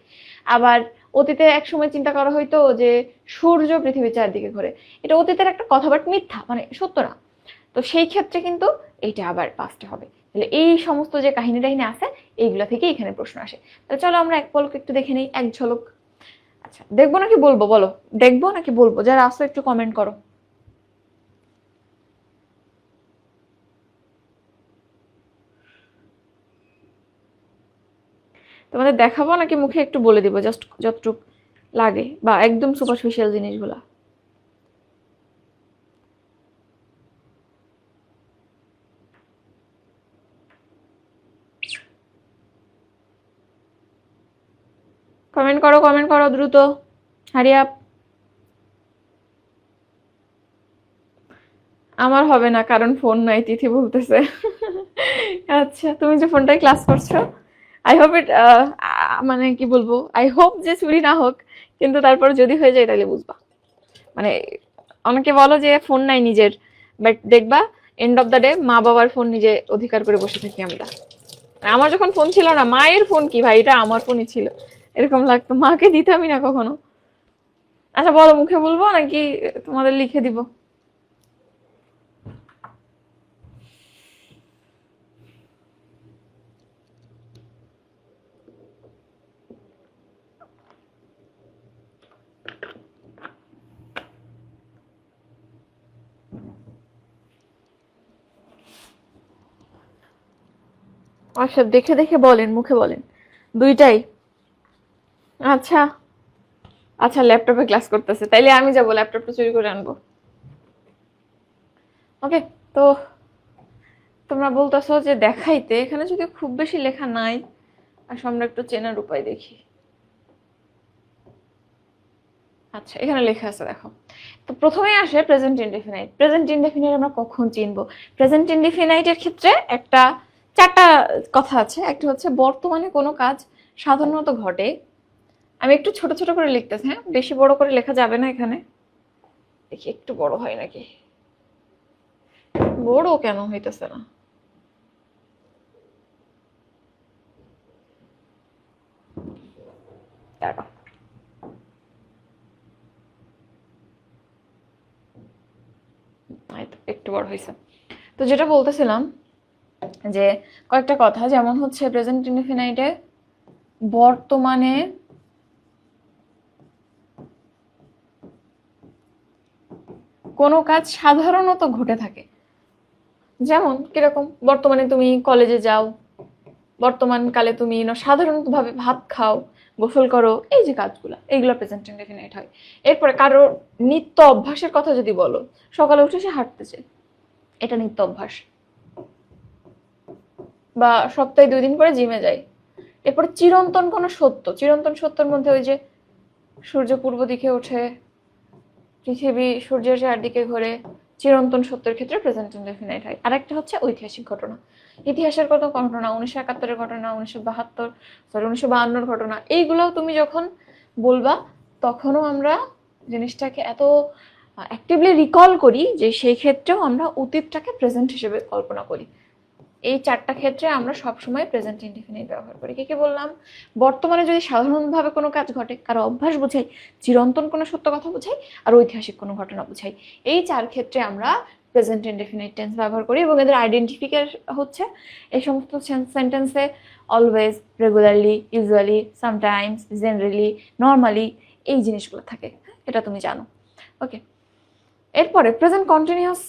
আবার অতীতে এক সময় চিন্তা করা হইতো যে সূর্য পৃথিবীর চারদিকে ঘোরে, এটা অতীতের একটা কথা বাট মিথ্যা, মানে সত্য না, তো সেই ক্ষেত্রে কিন্তু এইটা আবার পাস্টে হবে। তাহলে এই সমস্ত যে কাহিনী টাহিনী আছে এইগুলা থেকে এখানে প্রশ্ন আসে। তাহলে চলো আমরা এক পলক একটু দেখে নেই, এক ঝলক। আচ্ছা দেখবো নাকি বলবো, বলো দেখবো নাকি বলবো, যারা আসো একটু কমেন্ট করো। তোমাদের দেখাবো নাকি মুখে একটু বলে দিব, জাস্ট যতটুক লাগে, বা একদম সুপারফিশিয়াল জিনিসগুলা। কমেন্ট করো দ্রুত, হারি আপ। আমার হবে না কারণ ফোন নাই, তিথি বলতেছে। আচ্ছা তুমি যে ফোনটায় ক্লাস করছো, আই হোপ ইট, মানে কি বলবো, আই হোপ যে চুরি না হোক, কিন্তু তারপর যদি হয়ে যায় তাহলে বুঝবা। মানে অনেকে বলো যে ফোন নাই নিজের, বাট দেখবা এন্ড অফ দ্য ডে মা বাবার ফোন নিজে অধিকার করে বসে থাকি আমরা। আমার যখন ফোন ছিল না, মায়ের ফোন কি ভাই, এটা আমার ফোনই ছিল, এরকম লাগতো, মাকে দিতামই না কখনো। আচ্ছা বলো, মুখে বলবো নাকি তোমাদের লিখে দিব? আচ্ছা দেখে দেখে বলেন, মুখে বলেন, দুইটাই? আচ্ছা আচ্ছা, ল্যাপটপে ক্লাস করতেছে, তাইলে আমি যাবো ল্যাপটপটা চুরি করে আনবো। ওকে, তো তোমরা বলতেছো যে দেখাইতে, এখানে যদি খুব বেশি লেখা নাই আসলে আমরা একটু চেনার উপায় দেখি। আচ্ছা, এখানে লেখা আছে দেখো। তো প্রথমেই আসে প্রেজেন্ট ইনডেফিনাইট। প্রেজেন্ট ইনডেফিনাইট আমরা কখন চিনবো? প্রেজেন্ট ইনডেফিনাইটের ক্ষেত্রে চারটা কথা আছে। একটা হচ্ছে বর্তমানে কোনো কাজ সাধারণত ঘটে। আমি একটু ছোট ছোট করে লিখতেছি, হ্যাঁ, বেশি বড় করে লেখা যাবে না এখানে। দেখি একটু বড় হয় নাকি। বড় কেন হইতেছে না? দাঁড়াও। একটু বড় হয়েছে। তো যেটা বলতেছিলাম যে কয়েকটা কথা, যেমন হচ্ছে প্রেজেন্ট ইনডেফিনাইটে বর্তমানে কোনো কাজ সাধারণত ঘটে থাকে। যেমন কিরকম? বর্তমানে তুমি কলেজে যাও, বর্তমানকালে তুমি সাধারণভাবে ভাত খাও, গোসল করো, এই যে কাজগুলো, এইগুলো প্রেজেন্ট ইনডেফিনাইট হয়। এরপরে কারোর নিত্য অভ্যাসের কথা যদি বলো, সকালে উঠে সে হাঁটতেছে, এটা নিত্য অভ্যাস। বা সপ্তাহে 2 দিন করে জিমে যায়। এরপর চিরন্তন কোনো সত্য, চিরন্তন সত্যের মধ্যে ওই যে সূর্য পূর্ব দিকে ওঠে, পৃথিবী সূর্যের চারদিকে ঘোরে, চিরন্তন সত্যের ক্ষেত্রে প্রেজেন্ট ইনডেফিনাইট হয়। আরেকটা হচ্ছে ঐতিহাসিক ঘটনা, ইতিহাসের কত ঘটনা, 1971-এর ঘটনা, 1952 ঘটনা, এইগুলোও তুমি যখন বলবা তখনও আমরা জিনিসটাকে এত অ্যাক্টিভলি রিকল করি যে সেই ক্ষেত্রেও আমরা অতীতটাকে প্রেজেন্ট হিসেবে কল্পনা করি। এই চারটা ক্ষেত্রে আমরা সবসময় প্রেজেন্ট ইনডিফিনিট ব্যবহার করি। কি কি বললাম? বর্তমানে যদি সাধারণভাবে কোনো কাজ ঘটে, কারো অভ্যাস বোঝাই, চিরন্তন কোনো সত্য কথা বোঝাই, আর ঐতিহাসিক কোনো ঘটনা বোঝাই, এই চার ক্ষেত্রে আমরা প্রেজেন্ট ইনডিফিনিট টেন্স ব্যবহার করি। এবং এদের আইডেন্টিফিকার হচ্ছে এই সমস্ত সেন্টেন্সে always, regularly, usually, sometimes, generally, normally, এই জিনিসগুলো থাকে। এটা তুমি জানো। ওকে, এরপরে প্রেজেন্ট কন্টিনিউয়াস,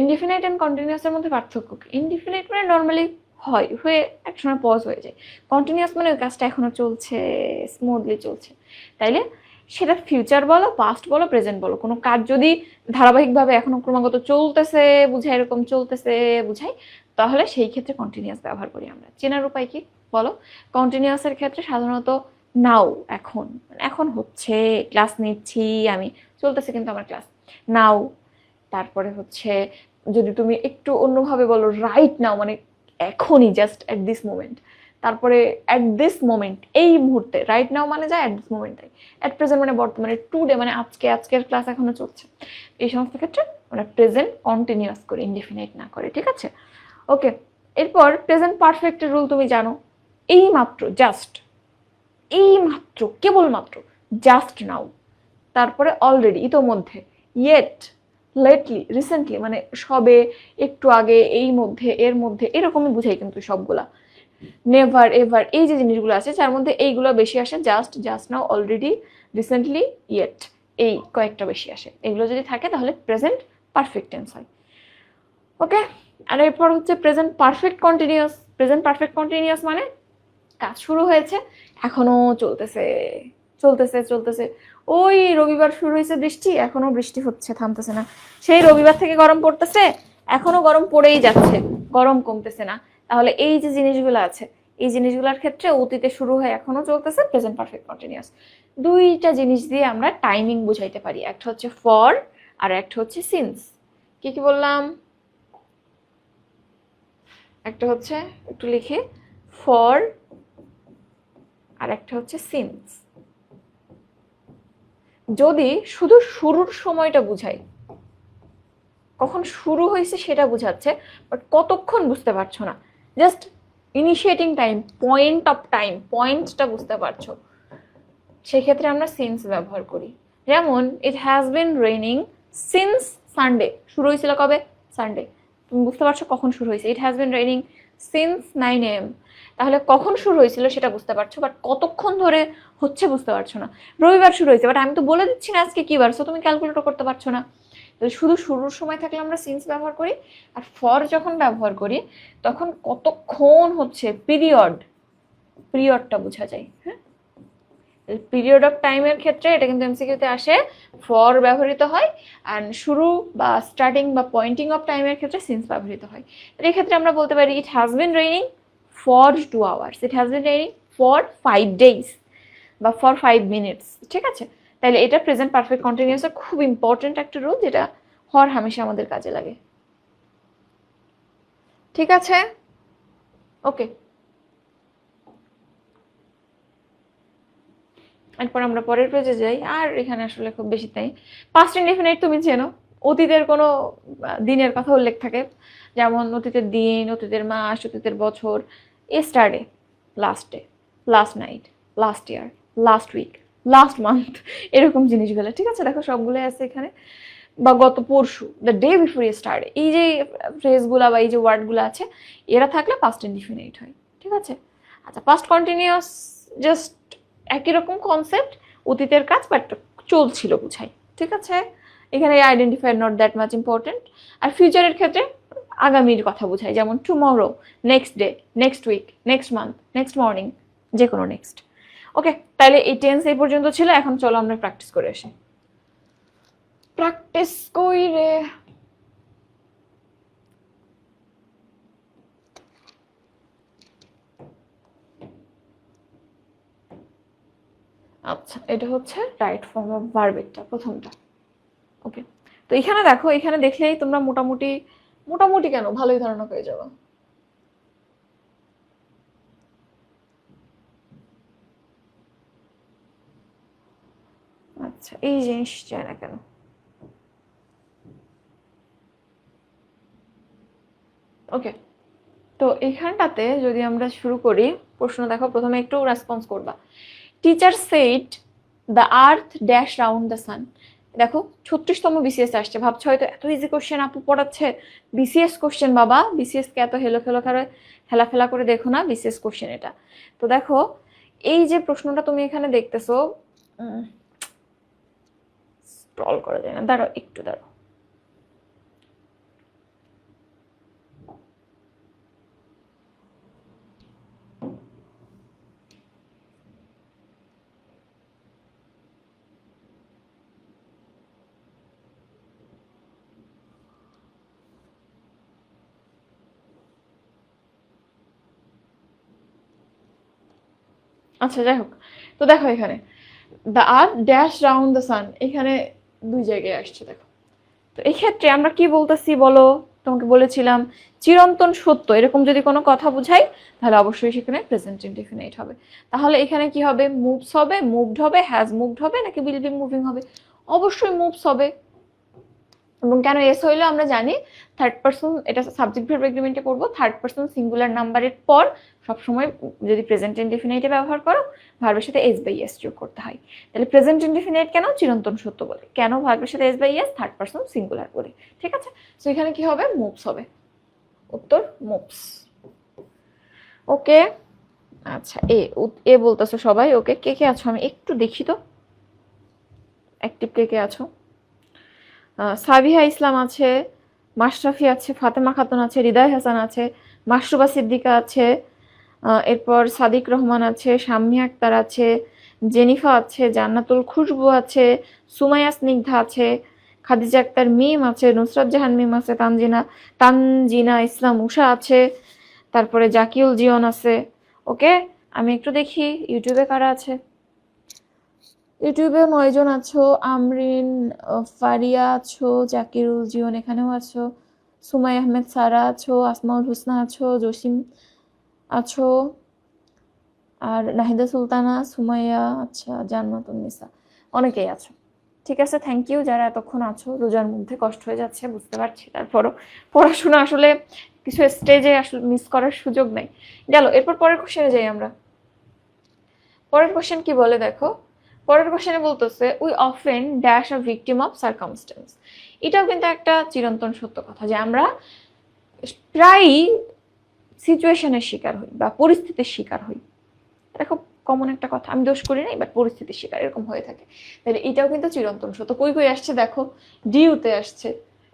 ইনডিফিনাইট অ্যান্ড কন্টিনিউয়াসের মধ্যে পার্থক্য কি? ইনডিফিনাইট মানে নর্মালি হয়ে একসময় পজ হয়ে যায়। কন্টিনিউয়াস মানে ওই কাজটা এখনো চলছে, স্মুথলি চলছে। তাইলে সেটা ফিউচার বলো, পাস্ট বলো, প্রেজেন্ট বলো, কোনো কাজ যদি ধারাবাহিকভাবে এখনো ক্রমাগত চলতেছে বুঝায়, এরকম চলতেছে বুঝায়, তাহলে সেই ক্ষেত্রে কন্টিনিউয়াস ব্যবহার করি আমরা। চেনার উপায় কি বলো? কন্টিনিউয়াসের ক্ষেত্রে সাধারণত নাও, এখন, এখন হচ্ছে, ক্লাস নিচ্ছি আমি, চলতেছে কিন্তু আমার ক্লাস, নাও। তারপরে হচ্ছে যদি তুমি একটু অন্যভাবে বলো, রাইট নাও মানে এখনই, জাস্ট এট দিস মোমেন্ট। তারপরে এট দিস মোমেন্ট, এই মুহূর্তে, রাইট নাও মানে যায় at this moment, at present মানে বর্তমানে, টুডে মানে আজকে, আজকের ক্লাস এখনো চলছে। এই সমস্ত ক্ষেত্রে আমরা প্রেজেন্ট কন্টিনিউয়াস করে, ইনডিফিনাইট না করে। ঠিক আছে? ওকে, এরপর প্রেজেন্ট পারফেক্টের রুল তুমি জানো। এই মাত্র, জাস্ট, এই মাত্র, কেবলমাত্র, জাস্ট নাও, তারপরে অলরেডি, ইতোমধ্যে, ইয়েট, লেটলি, রিসেন্টলি মানে সবে, একটু আগে, এই মধ্যে, এর মধ্যে, এরকমই বুঝাই কিন্তু সবগুলা। নেভার, এভার, এই যে জিনিসগুলো আছে যার মধ্যে এইগুলো বেশি আসে, just, just now, already, recently, yet, এই কয়েকটা বেশি আসে। এগুলো যদি থাকে তাহলে প্রেজেন্ট পারফেক্ট টেন্স হয়। ওকে, আর এরপর হচ্ছে present perfect continuous. Present perfect continuous মানে কাজ শুরু হয়েছে, এখনো চলতেছে, চলতেছে, চলতেছে। ওই রবিবার শুরু হয়েছে বৃষ্টি, এখনো বৃষ্টি হচ্ছে, থামতেছে না। সেই রবিবার থেকে গরম পড়তেছে, এখনো গরম পড়েই যাচ্ছে, গরম কমতেছে না। তাহলে এই যে জিনিসগুলো আছে, এই জিনিসগুলোর ক্ষেত্রে অতীতে শুরু হয়ে এখনো চলতেছে, প্রেজেন্ট পারফেক্ট কন্টিনিউয়াস। দুইটা জিনিস দিয়ে আমরা টাইমিং বুঝাইতে পারি, একটা হচ্ছে ফর আর একটা হচ্ছে সিন্স। কি কি বললাম? একটা হচ্ছে, একটু লিখে, ফর, আর একটা হচ্ছে সিন্স। যদি শুধু শুরুর সময়টা বুঝাই, কখন শুরু হয়েছে সেটা বুঝাচ্ছে, বাট কতক্ষণ বুঝতে পারছো না, just initiating time, point of time, পয়েন্টটা বুঝতে পারছো, সেক্ষেত্রে আমরা সিন্স ব্যবহার করি। যেমন it has been raining since Sunday, শুরু হয়েছিল কবে? সানডে। তুমি বুঝতে পারছো কখন শুরু হয়েছে। It has been raining since 9 AM, তাহলে কখন শুরু হয়েছিল সেটা বুঝতে পারছো, বাট কতক্ষণ ধরে হচ্ছে বুঝতে পারছো না। রবিবার শুরু হয়েছে, বাট আমি তো বলে দিচ্ছি না আজকে কি বার, সো তুমি ক্যালকুলেটর করতে পারছো না। শুধু শুরুর সময় থাকলে আমরা সিন্স ব্যবহার করি, আর ফর যখন ব্যবহার করি তখন কতক্ষণ হচ্ছে, পিরিয়ড, পিরিয়ডটা বোঝা যায়। হ্যাঁ, পিরিয়ড অফ টাইমের ক্ষেত্রে এটা কিন্তু এমসিকিউতে আসে, ফর ব্যবহৃত হয়, অ্যান্ড শুরু বা স্টার্টিং বা পয়েন্টিং অফ টাইমের ক্ষেত্রে সিন্স ব্যবহৃত হয়। এই ক্ষেত্রে আমরা বলতে পারি it has been raining for 2 hours, it has been raining for 5 days বা ফর 5 minutes, ঠিক আছে? তাহলে এটা প্রেজেন্ট পারফেক্ট কন্টিনিউয়াসের খুব ইম্পর্টেন্ট একটা রুল, যেটা হর হামেশা আমাদের কাজে লাগে। ঠিক আছে, ওকে। এরপর আমরা পরের পেজে যাই। আর এখানে আসলে খুব বেশি তাই, পাস্ট ইনডেফিনাইট তুমি চেনো, অতীতের কোনো দিনের কথা উল্লেখ থাকে, যেমন অতীতের দিন, অতীতের মাস, অতীতের বছর, yesterday, last day, last night, last year, last week, last month, এরকম জিনিসগুলো, ঠিক আছে? দেখো সবগুলো আছে এখানে। বা গত পরশু, দ্য ডে বিফোর ইয়েস্টারডে, এই যে ফ্রেজগুলা বা এই যে ওয়ার্ডগুলো আছে, এরা থাকলে পাস্ট ইনডিফিনাইট হয়, ঠিক আছে? আচ্ছা, পাস্ট কন্টিনিউয়াস জাস্ট একই রকম কনসেপ্ট, অতীতের কাজ বাট চলছিল বুঝাই, ঠিক আছে? এখানে identifier not that much important. আর ফিউচারের ক্ষেত্রে আগামীর কথা বোঝায়, যেমন tomorrow, next day, next week, next month, next morning, যে কোনো নেক্সট। ওকে, তাহলে এই টেন্স এই পর্যন্ত ছিল। এখন চলো আমরা প্র্যাকটিস করে আসি। প্র্যাকটিস কইরে আচ্ছা, এটা হচ্ছে রাইট ফর্ম অফ ভার্বেরটা, প্রথমটা। ওকে, তো এখানে দেখো, এখানে দেখলেই তোমরা মোটামুটি মোটামুটি কেন ভালোই ধারণা পেয়ে যাবে। আচ্ছা, এই জিনিস চাই না কেন? ওকে, তো এইখানটাতে যদি আমরা শুরু করি, প্রশ্ন দেখো, প্রথমে একটু রেসপন্স করবা। Teacher said the earth dash round the sun. দেখো 36তম বিসিএস আসছে, ভাবছো হয়তো এত ইজি কোশ্চেন আপু পড়াচ্ছে, বিসিএস কোশ্চেন বাবা, বিসিএস কে এত হেলো খেলো করে হেলাফেলা করে দেখো না, বিসিএস কোশ্চেন এটা। তো দেখো এই যে প্রশ্নটা তুমি এখানে দেখতেছো, স্ক্রল করা যায় না, দাঁড়াও একটু দাঁড়াও। আচ্ছা, যাই হোক, তো দেখো এখানে the earth dash round the sun, এখানে দুই জায়গায় আসছে দেখো। তো এই ক্ষেত্রে আমরা কি বলতেছি বলো? তোমাকে বলেছিলাম চিরন্তন সত্য এরকম যদি কোনো কথা বুঝাই, তাহলে অবশ্যই সেখানে প্রেজেন্ট ইনডেফিনাইট হবে। তাহলে এখানে কি হবে? মুভস হবে, মুভড হবে, হ্যাজ মুভড হবে, নাকি উইল বি মুভিং হবে? অবশ্যই মুভস হবে। এবং কেন এস হইলো আমরা জানি, থার্ড পার্সন, এটা সাবজেক্ট ভার্ব এগ্রিমেন্টে পড়বো, থার্ড পার্সন সিঙ্গুলার নাম্বারের পর সবসময় যদি প্রেজেন্ট ইনডেফিনাইটে ব্যবহার করো, ভার্বের সাথে এস বাই এস যোগ করতে হয়। তাহলে প্রেজেন্ট ইনডেফিনাইট কেন? চিরন্তন সত্য বলে। কেন ভার্বের সাথে S by S? Third person singular বলে, ঠিক আছে? সো এখানে কি হবে? মুভস হবে, উত্তর মুভস। ওকে, আচ্ছা, এ বলতেছো সবাই। ওকে, কে কে আছো আমি একটু দেখি তো, অ্যাক্টিভ কে কে আছো? সাবিহা ইসলাম আছে, মাশরাফি আছে, ফাতেমা খাতুন আছে, হৃদয় হাসান আছে, মাশরুবা সিদ্দিকা আছে, এরপর সাদিক রহমান আছে, শাম্মী আক্তার আছে, জেনিফা আছে, জান্নাতুল খুশবু আছে, সুমাইয়া স্নিগ্ধা আছে, খাদিজা আক্তার মিম আছে, নুসরাত জাহান মিম আছে, তানজিনা ইসলাম উষা আছে, তারপরে জাকিউল জিয়ন আছে। ওকে, আমি একটু দেখি ইউটিউবে কারা আছে। ইউটিউবে 9 জন আছো, আমরিন, ফারিয়া আছো, জাকিরুল জিয়ন এখানেও আছো, সুমাই আহমেদ সারা আছো, আসমাউল হুসনা আছো, জসিম আছো, আর নাহিদা সুলতানা, সুমাইয়া, আচ্ছা, জান্নাতুন নিসা, অনেকেই আছো। ঠিক আছে, থ্যাংক ইউ যারা এতক্ষণ আছো। রোজার মধ্যে কষ্ট হয়ে যাচ্ছে বুঝতে পারছি, তারপরও পড়াশোনা আসলে কিছু স্টেজে আসলে মিস করার সুযোগ নেই। গেল, এরপর পরের কোশ্চেনে যাই আমরা। পরের কোশ্চেন কি বলে দেখো, পরের কোশ্চেনে বলতেছে we often dash a victim of circumstance. এটাও কিন্তু একটা চিরন্তন সত্য কথা, যে আমরা প্রায়ই সিচুয়েশনের শিকার হই বা পরিস্থিতির শিকার হই। এটা খুব কমন একটা কথা, আমি দোষ করি নাই, বাট পরিস্থিতির শিকার এরকম হয়ে থাকে। তাহলে এটাও কিন্তু চিরন্তন সত্য। কই কই আসছে দেখো, ডিইউতে আসছে,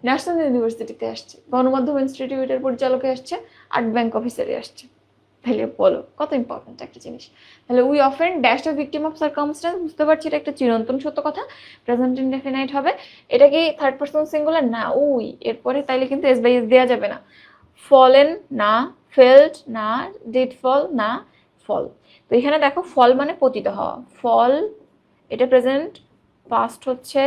ন্যাশনাল ইউনিভার্সিটিতে আসছে, গণমাধ্যম ইনস্টিটিউটের পরিচালকে আসছে, আর্ট ব্যাংক অফিসারে আসছে। তাহলে বলো কত ইম্পর্টেন্ট একটা জিনিস। তাহলে we often dash a victim of circumstance, বুঝতে পারছি এটা একটা চিরন্তন সত্য কথা, প্রেজেন্ট ইনডেফিনাইট হবে। এটা কি থার্ড পারসন সিঙ্গুলার? না, উই। এরপরে তাইলে কিন্তু এস বাই এস দেওয়া যাবে না। ফলেন না, ফেল্ড না, ডিড ফল না, ফল। তো এখানে দেখো ফল মানে পতিত হওয়া, ফল এটা প্রেজেন্ট, পাস্ট হচ্ছে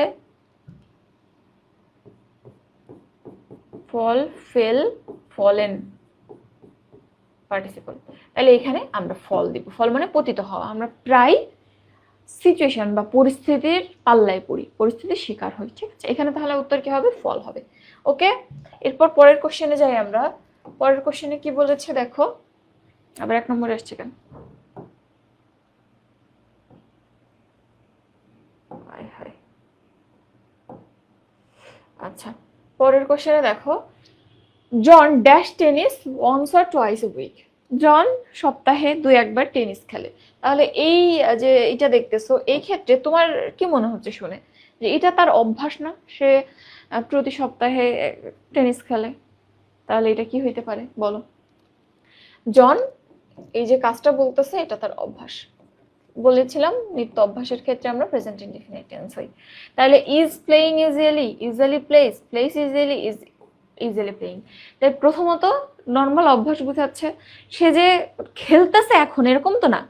ফল, ফেল, ফলেন পার্টিসিপল। তাহলে এখানে আমরা ফল দিব, ফল মানে পতিত হওয়া। আমরা প্রায় সিচুয়েশন বা পরিস্থিতির পাল্লায় পড়ি, পরিস্থিতির শিকার হই, ঠিক আছে। এখানে তাহলে উত্তর কি হবে, ফল হবে। ওকে, এরপর পরের কোশ্চেনে যাই আমরা। পরের কোশ্চেনে কি বলেছে দেখো, আবার 1 নম্বরে আসছে কেন, আচ্ছা পরের কোশ্চেনে দেখো, John dash tennis once or twice a week. John সপ্তাহে 2-1 বার টেনিস খেলে। তাহলে এই যে এটা দেখতেছো, এই ক্ষেত্রে তোমার কি মনে হচ্ছে শুনে, যে এটা তার অভ্যাস না, সে প্রতি সপ্তাহে টেনিস খেলে? তাহলে এটা কি হইতে পারে বলো? জন এই যে কাজটা বলতেছে এটা তার অভ্যাস, বলেছিলাম নিত্য অভ্যাসের ক্ষেত্রে আমরা প্রেজেন্ট ইনডিফিনিট টেন্স হই। তাহলে is playing usually, usually place, place usually, is usually playing. তাই প্রথমত নর্মাল অভ্যাস বোঝাচ্ছে, সে যে খেলতেছে এখন এরকম তো না,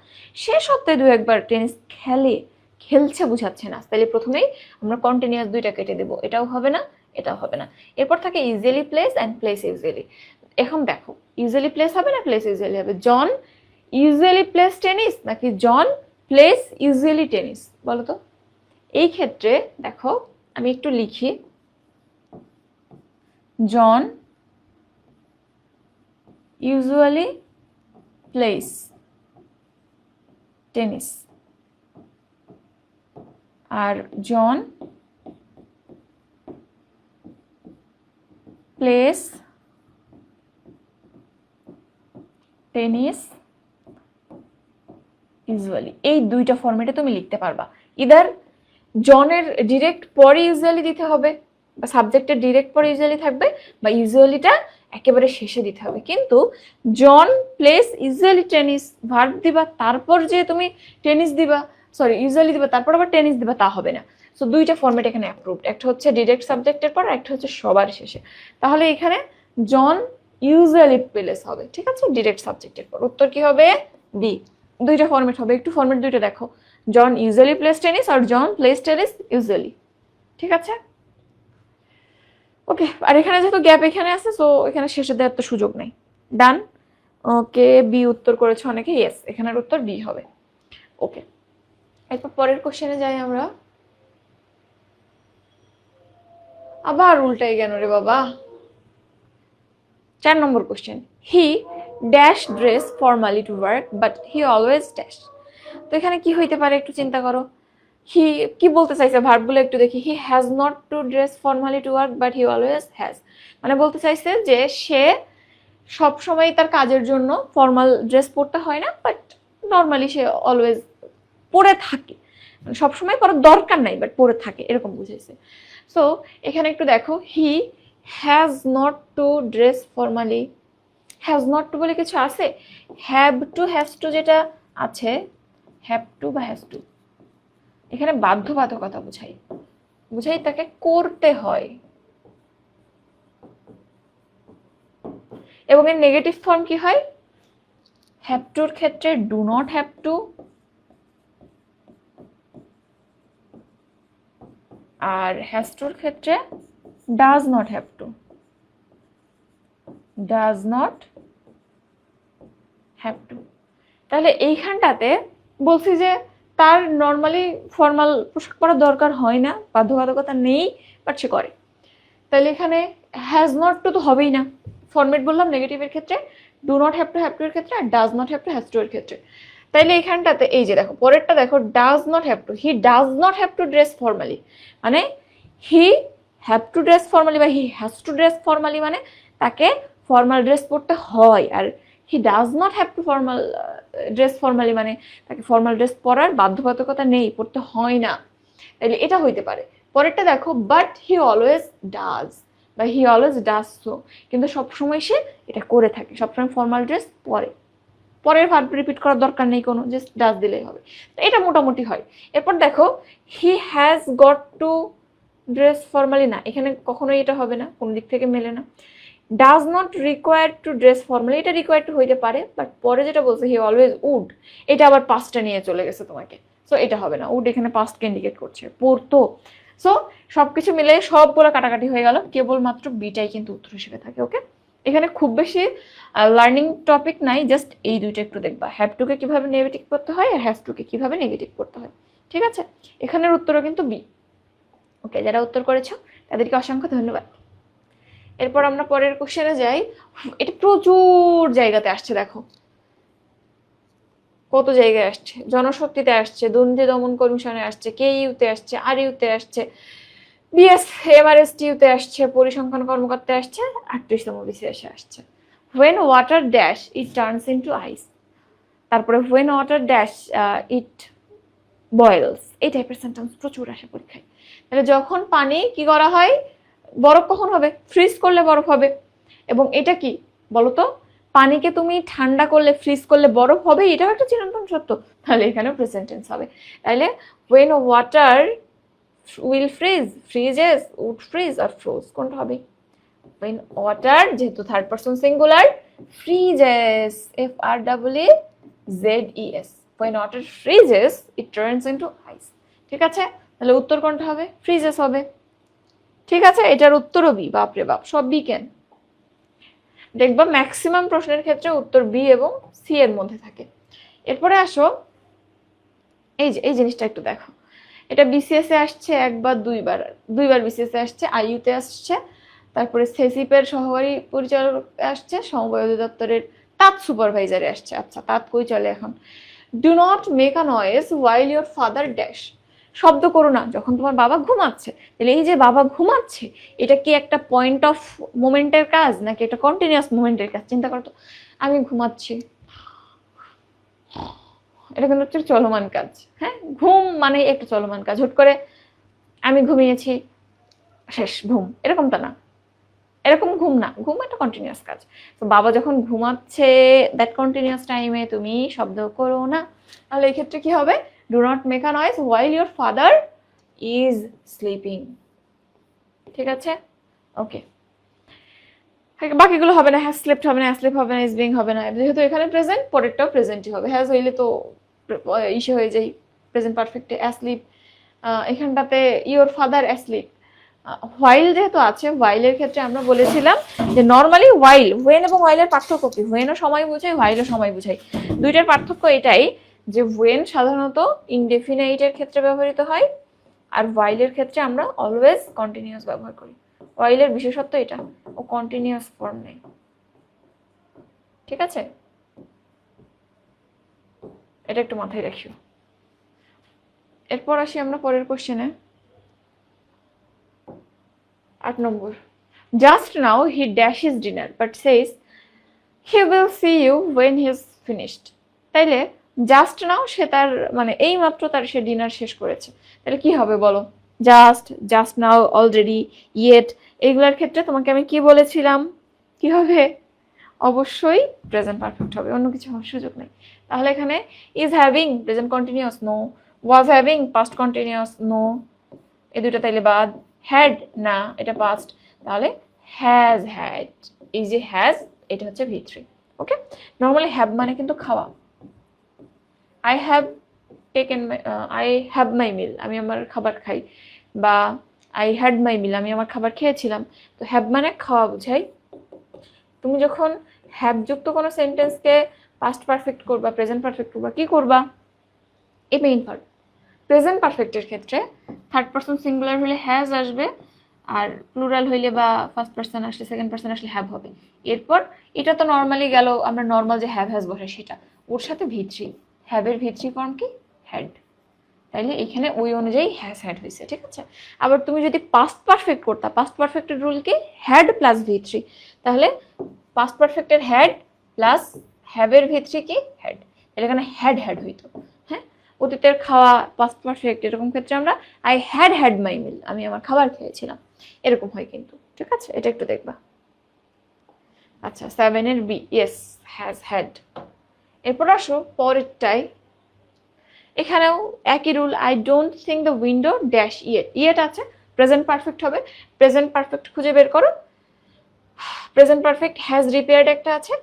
সে সপ্তাহে 2-1 বার টেনিস খেলে, খেলছে বোঝাচ্ছে না। তাহলে প্রথমেই আমরা কন্টিনিউয়াস দুইটা কেটে দেবো, এটাও হবে না এটাও হবে না। এরপর থাকে usually place and place usually. এখন দেখো ইউজুয়ালি প্লেস হবে না প্লেস ইউজুয়ালি হবে? জন ইউজুয়ালি প্লেস টেনিস নাকি জন প্লেস ইউজুয়ালি টেনিস, বলো তো? এই ক্ষেত্রে দেখো আমি একটু লিখি, জন ইউজুয়ালি প্লেস টেনিস আর জন প্লেস টেনিস ইউজুয়ালি। এই দুইটা ফরম্যাটে তুমি লিখতে পারবা। ইদার জনের ডিরেক্ট পরে ইউজুয়ালি দিতে হবে, বা সাবজেক্টের ডিরেক্ট পরে ইউজুয়ালি থাকবে, বা ইউজুয়ালিটা একেবারে শেষে দিতে হবে। কিন্তু জন প্লেস ইউজুয়ালি টেনিস ভার্ব দিবা, তারপর যে তুমি টেনিস দিবা, সরি ইউজুয়ালি দিবা তারপর আবার টেনিস দিবা, তা হবে না। সো দুইটা ফরম্যাট এখানে অ্যাপ্রুভড, একটা হচ্ছে ডিরেক্ট সাবজেক্টের পর, একটা হচ্ছে সবার শেষে। তাহলে এখানে জন ইউজুয়ালি প্লেস হবে, ঠিক আছে, ডিরেক্ট সাবজেক্টের পর। উত্তর কি হবে, বি। দুইটা ফরম্যাট হবে, একটু ফরম্যাট দুইটা দেখো, জন ইউজুয়ালি প্লেস টেনিস আর জন প্লেস টেনিস ইউজুয়ালি, ঠিক আছে। ওকে, আর এখানে যেহেতু গ্যাপ এখানে আছে, সো এখানে শেষে দেওয়ার তো সুযোগ নেই। ডান। ওকে, বি উত্তর করেছে অনেকে, ইয়েস এখানের উত্তর বি হবে। ওকে, এরপর পরের কোশ্চেনে যাই আমরা। আবার উল্টাই কেন রে বাবা। 4 নম্বর question, he dash dress formally to work but he always dash. তো এখানে কি হইতে পারে একটু চিন্তা করো। হি কি বলতে চাইছে, ভার্বগুলো একটু দেখি। হি has not to dress formally to work but he always has, মানে বলতে চাইছে যে সে সব সময় তার কাজের জন্য ফর্মাল ড্রেস পরতে হয় না, বাট নর্মালি সে অলওয়েজ পরে থাকে, মানে সবসময় পরার দরকার নাই বাট পরে থাকে, এরকম বুঝাইছে। সো এখানে একটু দেখো, he has not to dress formally, has not to বলে কিছু আছে? হ্যাভ টু হ্যাজ টু যেটা আছে, হ্যাভ টু বা হ্যাজ টু, এখানে বাধ্যবাধকতা বুঝাই, বুঝাই তাকে করতে হয়। এবং এর নেগেটিভ ফর্ম কি হয়? হ্যাভ টুর ক্ষেত্রে ডু নট হ্যাভ টু, আর হ্যাজ টুর ক্ষেত্রে does not have to, does not have to. তাহলে এইখানটাতে বলছি যে তার নর্মালি ফর্মাল পোশাক পরার দরকার হয় না, বাধ্যবাধকতা নেই, বাট সে করে। তাহলে এখানে হ্যাজ নট টু তো হবেই না, ফরম্যাট বললাম নেগেটিভের ক্ষেত্রে, ডু নট হ্যাভ টু এর ক্ষেত্রে, আর does not have to has to এর ক্ষেত্রে। তাইলে এখানটাতে এই যে দেখো পরেরটা দেখো, does not have to, he does not have to dress formally, মানে he have to dress formally বা he has to dress formally, মানে তাকে ফর্মাল ড্রেস পরতে হয়। আর he does not have to formal dress formally, মানে তাকে formal dress পরার বাধ্যবাধকতা নেই, পড়তে হয় না। তাহলে এটা হইতে পারে। পরেরটা দেখো, বাট হি অলওয়েজ ডাজ বা হি অলওয়েজ ডাজ সো, কিন্তু সবসময় সে এটা করে থাকে, সবসময় ফর্মাল ড্রেস পরে, পরের ভার্ব রিপিট করার দরকার নেই কোনো, জাস্ট ডাজ দিলেই হবে। তো এটা মোটামুটি হয়। এরপর দেখো, he has got to dress formally, না এখানে কখনোই এটা হবে না, কোন দিক থেকে মেলে না। Does not require to dress formally, এটা রিকোয়ার টু হইতে পারে, বাট পরে যেটা বলছে হি অলওয়েজ উড, এটা আবার পাস্টটা নিয়ে চলে গেছে তোমাকে। সো এটা হবে না, উড এখানে পাস্টকে ইন্ডিকেট করছে, পড়তো। সো সবকিছু মিলে সবগুলো কাটাকাটি হয়ে গেল, কেবলমাত্র বিটাই কিন্তু উত্তর হিসেবে থাকে। ওকে, এখানে খুব বেশি লার্নিং টপিক নাই, জাস্ট এই দুইটা একটু দেখবা, হ্যাভ টুকে কিভাবে নেগেটিভ করতে হয় আর হ্যাভ টুকে কিভাবে নেগেটিভ করতে হয়। ঠিক আছে, এখানের উত্তরও কিন্তু বি। ওকে, যারা উত্তর করেছো তাদেরকে অসংখ্য ধন্যবাদ। এরপর আমরা পরের কোশ্চেনে যাই। এটা প্রচুর জায়গাতে আসছে, দেখো কত জায়গায় আসছে, জনশক্তিতে আসছে, দুর্নীতি দমন কমিশনে আসছে, কেইউতে আসছে, আর ইউতে আসছে, বিএস এমআরএসটিউতে আসছে, পরিসংখ্যান কর্মকর্তায় আসছে, 38তম বিসিএসে আসছে। when water dash it turns into ice, তারপরে when water dash it boils, এই টাইপের সেন্টেন্স প্রচুর আসে পরীক্ষায়। তাহলে যখন পানি কি করা হয়, বরফ কখন হবে, ফ্রিজ করলে বরফ হবে। এবং এটা কি বলতো, পানিকে তুমি ঠান্ডা করলে ফ্রিজ করলে বরফ হবে, এটাও একটা চিরন্তন সত্য। তাহলে এখানে প্রেজেন্ট টেন্স হবে। তাহলে when water will freeze, freezes, would freeze or froze, কোনটা হবে? when water, যেহেতু third person singular, freezes, FREEZES, when water freezes it turns into ice। ঠিক আছে, তাহলে উত্তর কোনটা হবে? ফ্রিজেস হবে। ঠিক আছে, এটার উত্তরও বি। বাপরে বাপ, সব বি কেন? দেখবা ম্যাক্সিমাম প্রশ্নের ক্ষেত্রে উত্তর বি এবং সি এর মধ্যে থাকে। এরপরে আসো, এই যে এই জিনিসটা একটু দেখো, এটা বিসিএস এ আসছে একবার দুইবার বিসিএস এ আসছে, আইইউতে আসছে, তারপরে সেসিপের সহকারী পরিচালক আসছে, সমবায় অধিদপ্তরের তাঁত সুপারভাইজারে আসছে। আচ্ছা, তাঁত কই চলে এখন? Do not make a noise while your father dash, শব্দ করো না যখন তোমার বাবা ঘুমাচ্ছে। তাহলে এই যে বাবা ঘুমাচ্ছে, এটা কি একটা পয়েন্ট অফ মোমেন্টের কাজ নাকি একটা কন্টিনিউয়াস মোমেন্টের কাজ? চিন্তা করো তো, আমি ঘুমাচ্ছি, এটা কিন্তু হচ্ছে চলমান কাজ। হ্যাঁ, ঘুম মানে একটা চলমান কাজ। হুট করে আমি ঘুমিয়েছি, শেষ ঘুম, এরকমটা না, এরকম ঘুম না, ঘুম একটা কন্টিনিউয়াস কাজ। তো বাবা যখন ঘুমাচ্ছে, দ্যাট কন্টিনিউয়াস টাইমে তুমি শব্দ করো না। তাহলে এই ক্ষেত্রে কি হবে? Do not make a noise while your father is sleeping. ঠিক আছে, ওকে। বাকিগুলো হবে না, হ্যাজ স্লিপড হবে না, স্লিপ হবে না, ইজ বিং হবে না। যেহেতু এখানে প্রেজেন্ট, পরেরটাও প্রেজেন্টই হবে। হ্যাজ হইলে তো ইসে হয়ে যায় প্রেজেন্ট পারফেক্টে, অ্যাসলিপ। এখানটাতে ইওর ফাদার অ্যাসলিপ। হোয়াইল যেহেতু আছে, হোয়াইলের ক্ষেত্রে আমরা বলেছিলাম যে নর্মালি হোয়াইল, হোয়েন এবং হোয়াইলের পার্থক্য কি? হোয়েনও সময় বোঝায়, হোয়াইলও সময় বোঝায়। দুইটার পার্থক্য এটাই যে হোয়েন সাধারণত ইনডেফিনাইটের ক্ষেত্রে ব্যবহৃত হয়, আর হোয়াইলের ক্ষেত্রে আমরা অলওয়েজ কন্টিনিউয়াস ব্যবহার করি। হোয়াইলের বিশেষত্ব এটা, ও কন্টিনিউয়াস ফর্ম নেই। ঠিক আছে, এটা একটু মাথায় রাখিও। এরপর আসি আমরা পরের কোশ্চেনে। 8 নম্বর, just now he dash his dinner but says he will see you when he is finished. তাইলে জাস্ট নাও, সে তার মানে এই মাত্র তার সে ডিনার শেষ করেছে। তাহলে কি হবে বলো? Just, just now, already, yet, এইগুলোর ক্ষেত্রে তোমাকে আমি কি বলেছিলাম? কি হবে? অবশ্যই প্রেজেন্ট পারফেক্ট হবে, অন্য কিছু হওয়ার সুযোগ নেই। তাহলে এখানে is having present continuous, no. Was having past continuous, no. এই দুইটা তাইলে বাদ। হ্যাড না, এটা পাস্ট। তাহলে হ্যাজ হ্যাড, এই যে হ্যাজ, এটা হচ্ছে ভি3। ওকে, নর্মালি হ্যাভ মানে কিন্তু খাওয়া। I have taken I have my meal, আমি আমার খাবার খাই। বা আই হ্যাড মাই মিল, আমি আমার খাবার খেয়েছিলাম। তো হ্যাভ মানে খাওয়া বোঝাই। তুমি যখন হ্যাভ যুক্ত কোনো সেন্টেন্সকে পাস্ট পারফেক্ট করবা, প্রেজেন্ট পারফেক্ট করবা, কি করবা? এই মেইন ভার্ব। প্রেজেন্ট পারফেক্টের ক্ষেত্রে থার্ড পারসন সিঙ্গুলার হলে হ্যাজ আসবে, আর প্লুরাল হইলে বা ফার্স্ট পারসন আসলে, সেকেন্ড পারসন আসলে হ্যাভ হবে। এরপর এটা তো নর্মালি গেল, আমরা নর্মাল যে হ্যাভ হ্যাজ বসে সেটা, ওর সাথে ভি3, হ্যাভের ভি3 ফর্ম কি? হ্যাড। তাইলে এখানে ওই অনুযায়ী হ্যাজ হ্যাড হয়েছে। ঠিক আছে, আবার তুমি যদি পাস্ট পারফেক্ট করতা, পাস্ট পারফেক্টের রুল কি? হ্যাড প্লাস ভি3। তাহলে পাস্ট পারফেক্টের হ্যাড প্লাস হ্যাভের ভি3 কি? হ্যাড। তাহলে এখানে হ্যাড হ্যাড হইতো। হ্যাঁ, অতীতের খাওয়া পাস্ট পারফেক্ট, এরকম ক্ষেত্রে আমরা I had had my meal, আমি আমার খাবার খেয়েছিলাম, এরকম হয় কিন্তু। ঠিক আছে, এটা একটু দেখবা। আচ্ছা, 7 এর বি, ইয়েস, হ্যাজ হ্যাড। এরপর আসো পরেরটাই, এখানেও একই rule. I don't think the window dash yet, yet আছে, প্রেজেন্ট পারফেক্ট হবে। প্রেজেন্ট পারফেক্ট খুঁজে বের করো, প্রেজেন্ট পারফেক্ট হ্যাজ রিপেয়ার্ড একটা আছে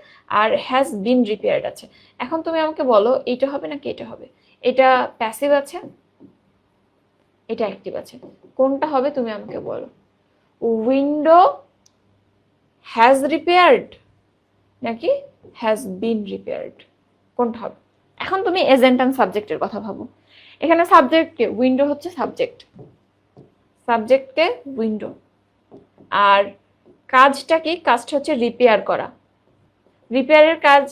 আর হ্যাজ বিন রিপেয়ার্ড আছে। এখন তুমি আমাকে বলো এইটা হবে নাকি এটা হবে? এটা প্যাসিভ আছে, এটা অ্যাক্টিভ আছে, কোনটা হবে তুমি আমাকে বলো? উইন্ডো হ্যাজ রিপেয়ার্ড নাকি হ্যাজ বিন রিপেয়ার্ড, কোনটা হবে? এখন তুমি এজেন্ট অ্যান্ড সাবজেক্টের কথা ভাবো। এখানে সাবজেক্টকে, উইন্ডো হচ্ছে সাবজেক্ট, সাবজেক্টকে উইন্ডো, আর কাজটা কি? কাজটা হচ্ছে রিপেয়ার করা। রিপেয়ারের কাজ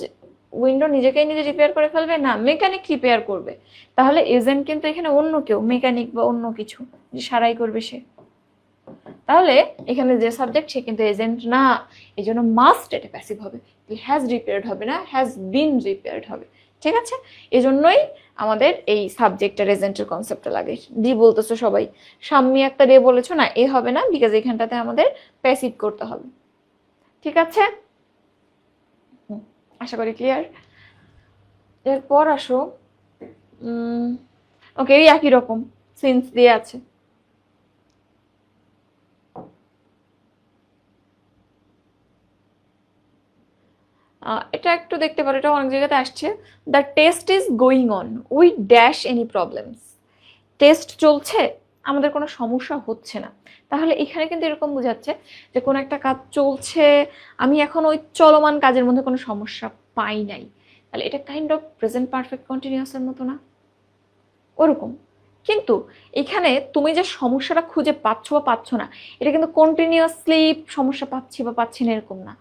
উইন্ডো নিজেকেই নিজে রিপেয়ার করে ফেলবে না, মেকানিক রিপেয়ার করবে। তাহলে এজেন্ট কিন্তু এখানে অন্য কেউ, মেকানিক বা অন্য কিছু যে সারাই করবে সে। তাহলে এখানে যে সাবজেক্ট সে কিন্তু এজেন্ট না, এই জন্য মাস্ট এটা প্যাসিভ হবে, হ্যাজ রিপেয়ার্ড হবে না, হ্যাজ বিন রিপেয়ার্ড হবে। ঠিক আছে, এই জন্যই আমাদের এই সাবজেক্টের এজেন্টের কনসেপ্টটা লাগে। ডি বলতেছো সবাই, সাম্মি একটা ডে বলেছো না, এ হবে না, বিকজ এখানটাতে আমাদের প্যাসিভ করতে হবে। ঠিক আছে, আশা করি ক্লিয়ার। এরপর আসো, ওকে, এই একই রকম সিন্স দিয়ে আছে। এটা একটু দেখতে পারো, এটা অনেক জায়গাতে আসছে। The test is going on with dash any problems. Test চলছে, আমাদের কোনো সমস্যা হচ্ছে না। তাহলে এখানে কিন্তু এরকম বোঝাচ্ছে যে কোনো একটা কাজ চলছে, আমি এখন ওই চলমান কাজের মধ্যে কোনো সমস্যা পাই নাই। তাহলে এটা কাইন্ড অফ প্রেজেন্ট পারফেক্ট কন্টিনিউয়াসের মতো না? ওরকম। কিন্তু এখানে তুমি যে সমস্যাটা খুঁজে পাচ্ছ বা পাচ্ছ না, এটা কিন্তু কন্টিনিউয়াসলি সমস্যা পাচ্ছি বা পাচ্ছি না এরকম না,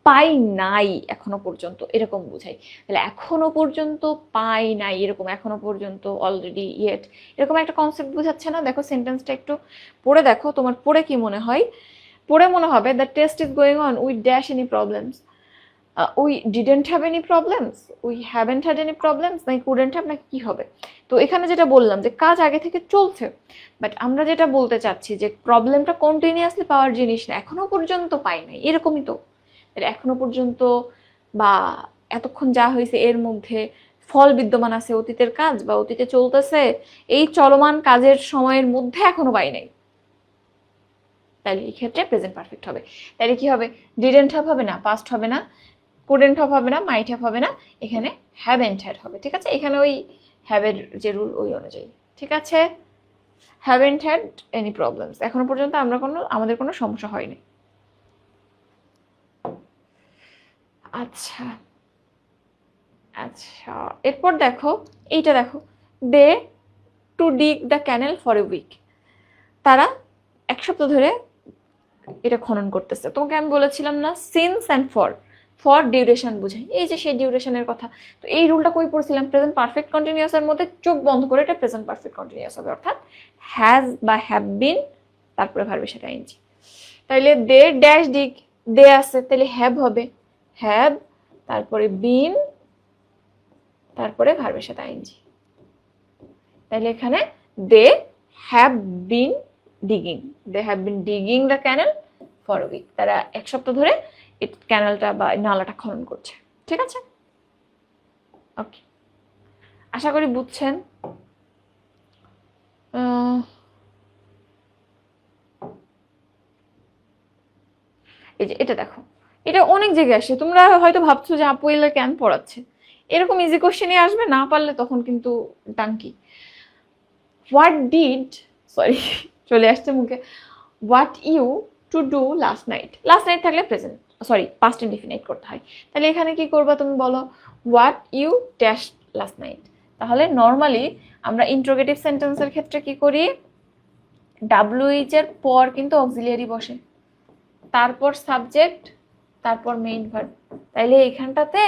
পাই নাই এখনো পর্যন্ত এরকম বোঝাই। তাহলে এখনো পর্যন্ত পাই নাই এরকম, এখনো পর্যন্ত, অলরেডি, ইয়েট, এরকম একটা কনসেপ্ট বোঝাচ্ছে না? দেখো সেন্টেন্সটা একটু পড়ে দেখো, তোমার পড়ে কি মনে হয়? পড়ে মনে হবে the test is going on with dash any problems, we didn't have any problems, we haven't had any problems, নাকি কুডেন্ট হ্যাভ, নাকি কি হবে? তো এখানে যেটা বললাম যে কাজ আগে থেকে চলছে, বাট আমরা যেটা বলতে চাচ্ছি যে প্রবলেমটা কন্টিনিউয়াসলি পাওয়ার জিনিস না, এখনো পর্যন্ত পাই নাই এরকমই তো। এখনো পর্যন্ত বা এতক্ষণ যা হয়েছে এর মধ্যে ফল বিদ্যমান আছে, অতীতের কাজ বা অতীতে চলতেছে, এই চলমান কাজের সময়ের মধ্যে এখনো পাই নাই। তাহলে এই ক্ষেত্রে প্রেজেন্ট পারফেক্ট হবে। তাহলে কি হবে? ডিডেন্ট হ্যাভ হবে না, পাস্ট হবে না, কুডেন্ট হ্যাভ হবে না, মাইট হ্যাভ হবে না, এখানে হ্যাভেন্ট হ্যাড হবে। ঠিক আছে, এখানে ওই হ্যাভের যে রুল ওই অনুযায়ী। ঠিক আছে, হ্যাভেন্ট হ্যাড এনি প্রবলেমস, এখনো পর্যন্ত আমাদের কোনো সমস্যা হয়নি। আচ্ছা আচ্ছা, এরপর দেখো, এইটা দেখো, they to dig the canal for a week. তারা এক সপ্তাহ ধরে এটা খনন করতেছে। তোমাকে আমি বলেছিলাম না, since and for, for duration বোঝায়, এই যে সেই ডিউরেশনের কথা। তো এই রুলটা কই পড়ছিলাম? প্রেজেন্ট পারফেক্ট কন্টিনিউয়াসের মধ্যে চোখ বন্ধ করে এটা প্রেজেন্ট পারফেক্ট কন্টিনিউয়াস হবে, অর্থাৎ হ্যাজ বা হ্যাভ বিন, তারপরে ভার্বের সাথে আইএনজি। তাইলে দে ড্যাশ ডিগ, দে আছে, তাহলে হ্যাভ হবে, হ্যাভ, তারপরে বিন, তারপরে ভার্বের সাথে আইএনজি। তাহলে এখানে they have been digging, they have been digging the canal for week. তারা এক সপ্তাহ ধরে ক্যানেলটা বা নালাটা খনন করছে। ঠিক আছে, ওকে, আশা করি বুঝছেন। এই যে এটা দেখো, এটা অনেক জায়গায় আসে, তোমরা হয়তো ভাবছো যে আপু এলা কেন পড়াচ্ছে, এরকম ইজি কোশ্চেনই আসবে, না পারলে তখন কিন্তু টাঙ্কি। হোয়াট ডিড, সরি চলে আসছে মুখে, what you to do last night. Last night থাকলে প্রেজেন্ট, সরি পাস্ট ইনডিফিনাইট করতে হয়। তাহলে এখানে কি করবা তুমি বলো? What you dash last night. তাহলে নর্মালি আমরা ইন্ট্রোগেটিভ সেন্টেন্সের ক্ষেত্রে কি করি? ডাব্লিউএইচ এর পর কিন্তু অক্সিলিয়ারি বসে, তারপর সাবজেক্ট, তারপর মেইন ভার্ব। তাইলে এখানটাতে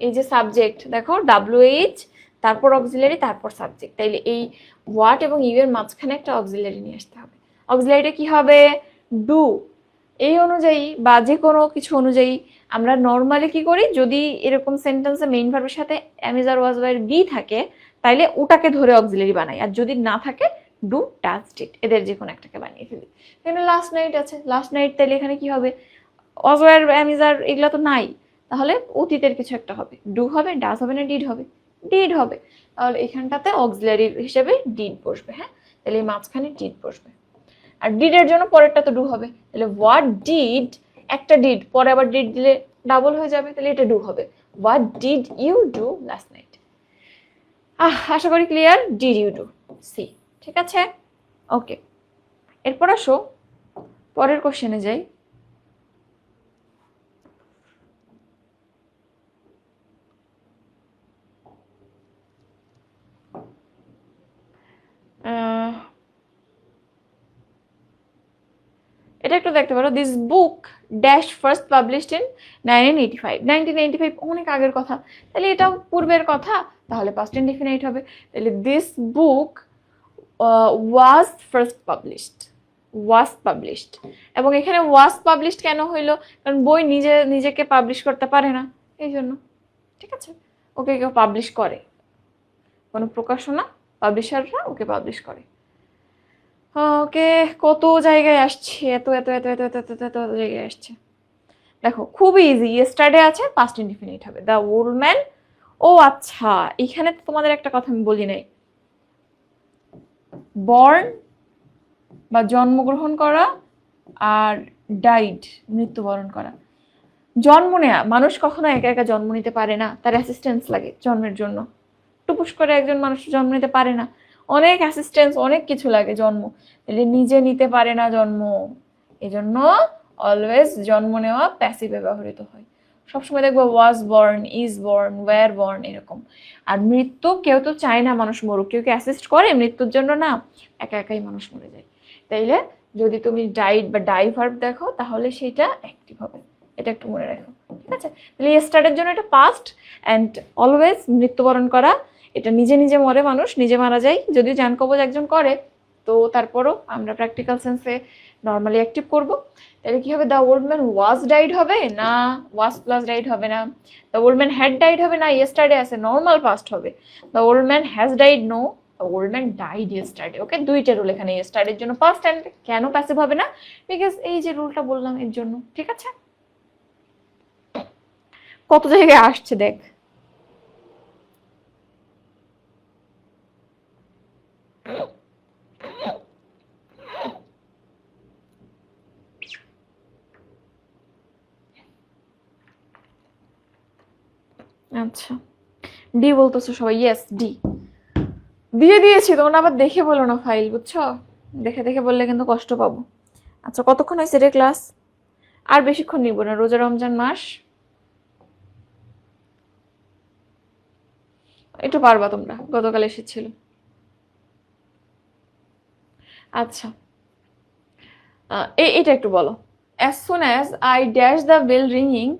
এই যে সাবজেক্ট দেখো, ডাব্লিউএইচ, তারপর অক্সিলারি, তারপর সাবজেক্ট। তাইলে এই হোয়াট এবং ইউ এর মাঝখানে একটা অক্সিলারি নিয়ে আসতে হবে। অক্সিলারিটা কি হবে? ডু। এই অনুযায়ী বা যে কোনো কিছু অনুযায়ী আমরা নর্মালি কি করি, যদি এরকম সেন্টেন্সে মেইন ভার্বের সাথে অ্যাম আর ওয়াজ ওয়ার বি থাকে, তাইলে ওটাকে ধরে অক্সিলারি বানাই, আর যদি না থাকে ডু, ডাজ, ডিড, এদের যে কোনো একটাকে বানিয়ে ফেলি। এখানে লাস্ট নাইট আছে, লাস্ট নাইট, তাহলে এখানে কি হবে? ওয়াজ ওয়ার, অ্যাম আর এগুলা তো নাই, তাহলে অতীতের কিছু একটা হবে, ডু হবে, ডাজ হবে না ডিড হবে? ডিড হবে। তাহলে এখানটাতে অক্সিলারি হিসেবে ডিড বসবে। হ্যাঁ, তাহলে এই মাঝখানে ডিড বসবে, আর ডিডের জন্য পরেরটা তো ডু হবে। তাহলে হোয়াট ডিড একটা ডিড পরে আবার ডিড দিলে ডাবল হয়ে যাবে, তাহলে এটা ডু হবে। What did you do last night. আশা করি clear. Did you do, see. ঠিক আছে, ওকে। এরপর আসো পরের কোশ্চেনে যাই। এটা একটু দেখতে পারো। This book dash first published in 1985। 1985 অনেক আগের কথা, তাহলে এটাও পূর্বের কথা, তাহলে পাস্ট ইনডিফিনাইট হবে। তাহলে this book was first published, was published. এবং এখানে ওয়াজ পাবলিশড কেন হইলো? কারণ বই নিজেকে পাবলিশ করতে পারে না, এই জন্য। ঠিক আছে, ওকে কেউ পাবলিশ করে, কোনো প্রকাশনা পাবলিশাররা ওকে পাবলিশ করে। ওকে, কত জায়গায় আসছে, এত এত এত এত এত এত এত জায়গায় আসছে। দেখো খুবই ইজি, ইয়েস্টারডে আছে, পাস্ট ইনডিফিনিট হবে। The old man. ও আচ্ছা, এখানে তো তোমাদের একটা কথা আমি বলি নাই। বর্ন বা জন্মগ্রহণ করা আর ডাইড মৃত্যুবরণ করা। জন্ম নেয়া, মানুষ কখনো একা একা জন্ম নিতে পারে না, তার অ্যাসিস্ট্যান্স লাগে জন্মের জন্য। টুপুস করে একজন মানুষ জন্ম নিতে পারে না, অনেক অ্যাসিস্ট্যান্স, অনেক কিছু লাগে জন্ম, তাহলে নিজে নিতে পারে না জন্ম। এজন্য অলওয়েজ জন্ম নেওয়া প্যাসিভে ব্যবহৃত হয়। সবসময় দেখবো was born, is born, were born এরকম। আর মৃত্যু, কেউ তো চায় না মানুষ মরুক, কেউ অ্যাসিস্ট করে মৃত্যুর জন্য না, একা একাই মানুষ মরে যায়। তাইলে যদি তুমি ডাইড বা ডাই ভার্ব দেখো তাহলে সেটা অ্যাক্টিভ হবে, এটা একটু মনে রাখো। ঠিক আছে, তাহলে ইয়েস্টারডের জন্য এটা পাস্ট, অ্যান্ড অলওয়েজ মৃত্যুবরণ করা, এটা নিজে নিজে মরে মানুষ, নিজে মারা যায়। যদিও জান কবজ একজন করে, তো তারপরও আমরা প্র্যাকটিক্যাল সেন্সে নর্মালি অ্যাক্টিভ করব। তাহলে কি হবে? The old man was died হবে না, ওয়াজ প্লাস ডাইড হবে না। The old man had died হবে না, ইয়েস্টারডে আছে, নর্মাল পাস্ট হবে। The old man has died, no, the old man died yesterday. Okay, দুইটা রুল এখানে। ইয়েস্টারডের জন্য পাস্ট, অ্যান্ড কেন প্যাসিভ হবে না? বিকজ এই যে রুলটা বললাম এর জন্য। ঠিক আছে, কত জায়গায় আসছে দেখ। আচ্ছা, ডি বলতেছো সবাই? ইয়েস, ডি দিয়ে দিয়েছি। তোমরা আবার দেখে বলো না ফাইল, বুঝছো? দেখে দেখে বললে কিন্তু কষ্ট পাবো। আচ্ছা, কতক্ষণ হয়েছে রে ক্লাস? আর বেশিক্ষণ নিব না, রোজা রমজান মাস, একটু পারবা তোমরা, গতকাল এসেছিল। আচ্ছা, এটা একটু বলো। as soon as I dash the bell ringing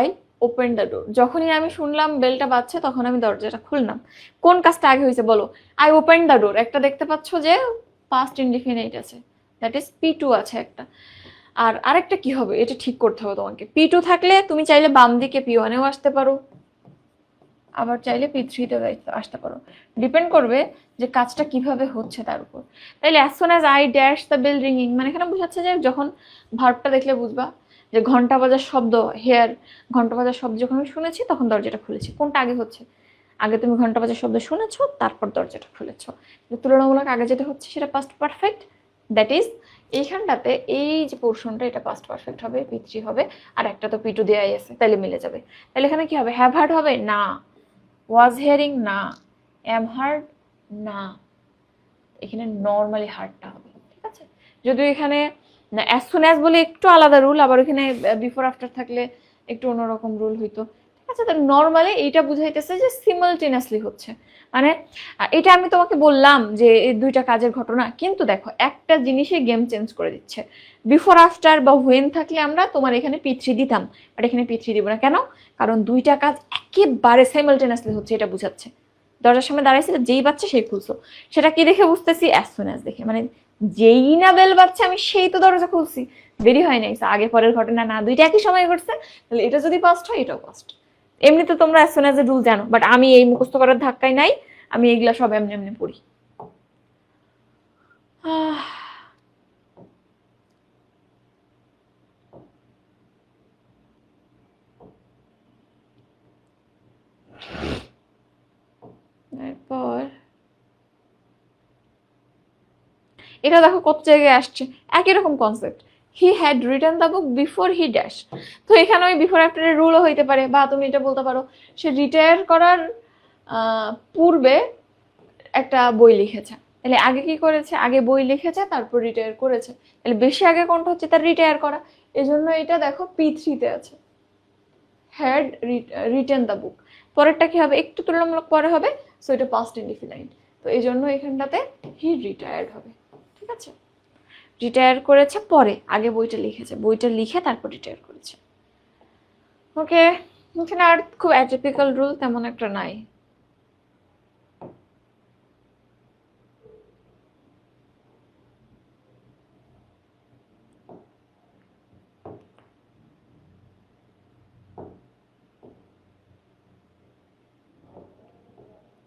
I open the door. যখনই আমি শুনলাম বেলটা বাজছে তখন আমি দরজাটা খুললাম। কোন কাজটা আগে হয়েছে বলো? I open the door. একটা দেখতে পাচ্ছ যে পাস্ট ইনডিফিনিট আছে, দ্যাট ইজ P2 আছে একটা। আর আরেকটা কি হবে, এটা ঠিক করতে হবে তোমাকে। P2 থাকলে তুমি চাইলে বাম দিকে P1-এও আসতে পারো, আবার চাইলে P3-তে আসতে পারো, ডিপেন্ড করবে যে কাজটা কিভাবে হচ্ছে তার উপর। তাইলে as soon as I dash the bell ringing, মানে এখানে বোঝাচ্ছে যে যখন ভার্বটা দেখলে বুঝবা যে ঘন্টা বাজার শব্দ, হেয়ার ঘন্টা বাজার শব্দ যখন আমি শুনেছি তখন দরজাটা খুলেছি। কোনটা আগে হচ্ছে? আগে তুমি ঘন্টা বাজার শব্দ শুনেছো, তারপর দরজাটা খুলেছো। তুলনামূলক আগে যেটা হচ্ছে সেটা পাস্ট পারফেক্ট, দ্যাট ইজ এইখানটাতে এই যে পোর্শনটা এটা পাস্ট পারফেক্ট হবে, P3 হবে, আর একটা তো P2 দেয়াই আছে, তাহলে মিলে যাবে। তাহলে এখানে কি হবে? হ্যাভ হার্ড হবে না, ওয়াজ হিয়ারিং না, এম হার্ড না, এখানে নর্মালি হার্ডটা হবে। ঠিক আছে, যদিও এখানে অ্যাজ সুন অ্যাজ বলে একটু আলাদা রুল, আবার এখানে বিফোর আফটার থাকলে একটু অন্যরকম রুল হইতো। ঠিক আছে, তো নর্মালি এইটা বুঝাইতেছে যে সিমালটেনিয়াসলি হচ্ছে। মানে এটা আমি তোমাকে বললাম যে এই দুইটা কাজের ঘটনা, কিন্তু দেখো একটা জিনিসে গেম চেঞ্জ করে দিচ্ছে। বিফোর আফটার বা হোয়েন থাকলে আমরা তোমার এখানে P3 দিতাম, বাট এখানে P3 দিব না। কেন? কারণ দুইটা কাজ একেবারে সাইমালটেনিয়াসলি হচ্ছে, এটা বুঝাচ্ছে। দরজার সামনে দাঁড়াইছিল, যেই বাচ্চা সেই খুলছো। সেটা কি দেখে বুঝতেছি? অ্যাজ সুন অ্যাজ দেখে, মানে যেই না বেল বাচ্চা আমি সেই তো দরজা খুলছি, দেরি হয় নাই। আগে পরের ঘটনা না, দুইটা একই সময় ঘটছে, তাহলে এটা যদি পাস্ট হয় এটাও পাস্ট। এমনিতে তোমরা অ্যাজ সুন অ্যাজ এর রুল জানো, বাট আমি এই মুখস্থ করার ধাক্কায় নাই, আমি এগুলা সব এমনি এমনি পড়ি। এরপর এটা দেখো কত জায়গায় আসছে, একই রকম concept. He had written the book before he dash. তো এখানে ওই বিফোর আফটারের রুলও হইতে পারে, বা তুমি এটা বলতে পারো সে রিটায়ার করার পূর্বে একটা বই লিখেছে। তাহলে আগে কি করেছে, আগে বই লিখেছে তারপর রিটায়ার করেছে, তাহলে বেশি আগে কোনটা হচ্ছে তার রিটায়ার করা। এজন্য এটা দেখো P3-তে আছে, হ্যাড রিটেন দ্য বুক। পরেরটা কি হবে, একটু তুলনামূলক পরে হবে, সো এটা পাস্ট ইনডিফিনাইট, তো এই জন্য এখানটাতে হি রিটায়ার্ড হবে। ঠিক আছে, রিটায়ার করেছে পরে, আগে বইটা লিখেছে, বইটা লিখে তারপর রিটায়ার করেছে। ওকে, এখানে আর খুব অ্যাটিপিক্যাল রুল তেমন একটা নাই।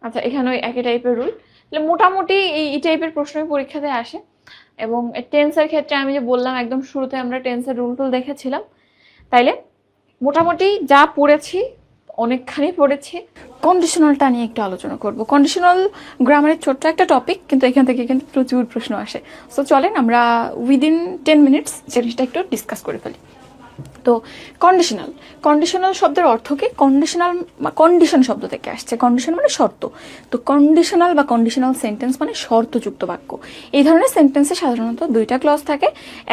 আচ্ছা, এখানে ওই একই টাইপের রুল, তাহলে মোটামুটি এই টাইপের প্রশ্নই পরীক্ষাতে আসে। এবং টেন্সের ক্ষেত্রে আমি যে বললাম একদম শুরুতে আমরা টেন্সের রুল টুল দেখেছিলাম, তাইলে মোটামুটি যা পড়েছি অনেকখানি পড়েছি। কন্ডিশনালটা নিয়ে একটু আলোচনা করব। কন্ডিশনাল গ্রামারের ছোট্ট একটা টপিক, কিন্তু এখান থেকে কিন্তু প্রচুর প্রশ্ন আসে। সো চলেন আমরা উইদিন 10 মিনিটস জিনিসটা একটু ডিসকাস করে ফেলি। তো কন্ডিশনাল, কন্ডিশনাল শব্দের অর্থ কি? কন্ডিশনাল কন্ডিশন শব্দ থেকে আসছে, কন্ডিশন মানে শর্ত। তো কন্ডিশনাল বা কন্ডিশনাল সেন্টেন্স মানে শর্তযুক্ত বাক্য। এই ধরনের সেন্টেন্সে সাধারণত দুইটা ক্লজ থাকে।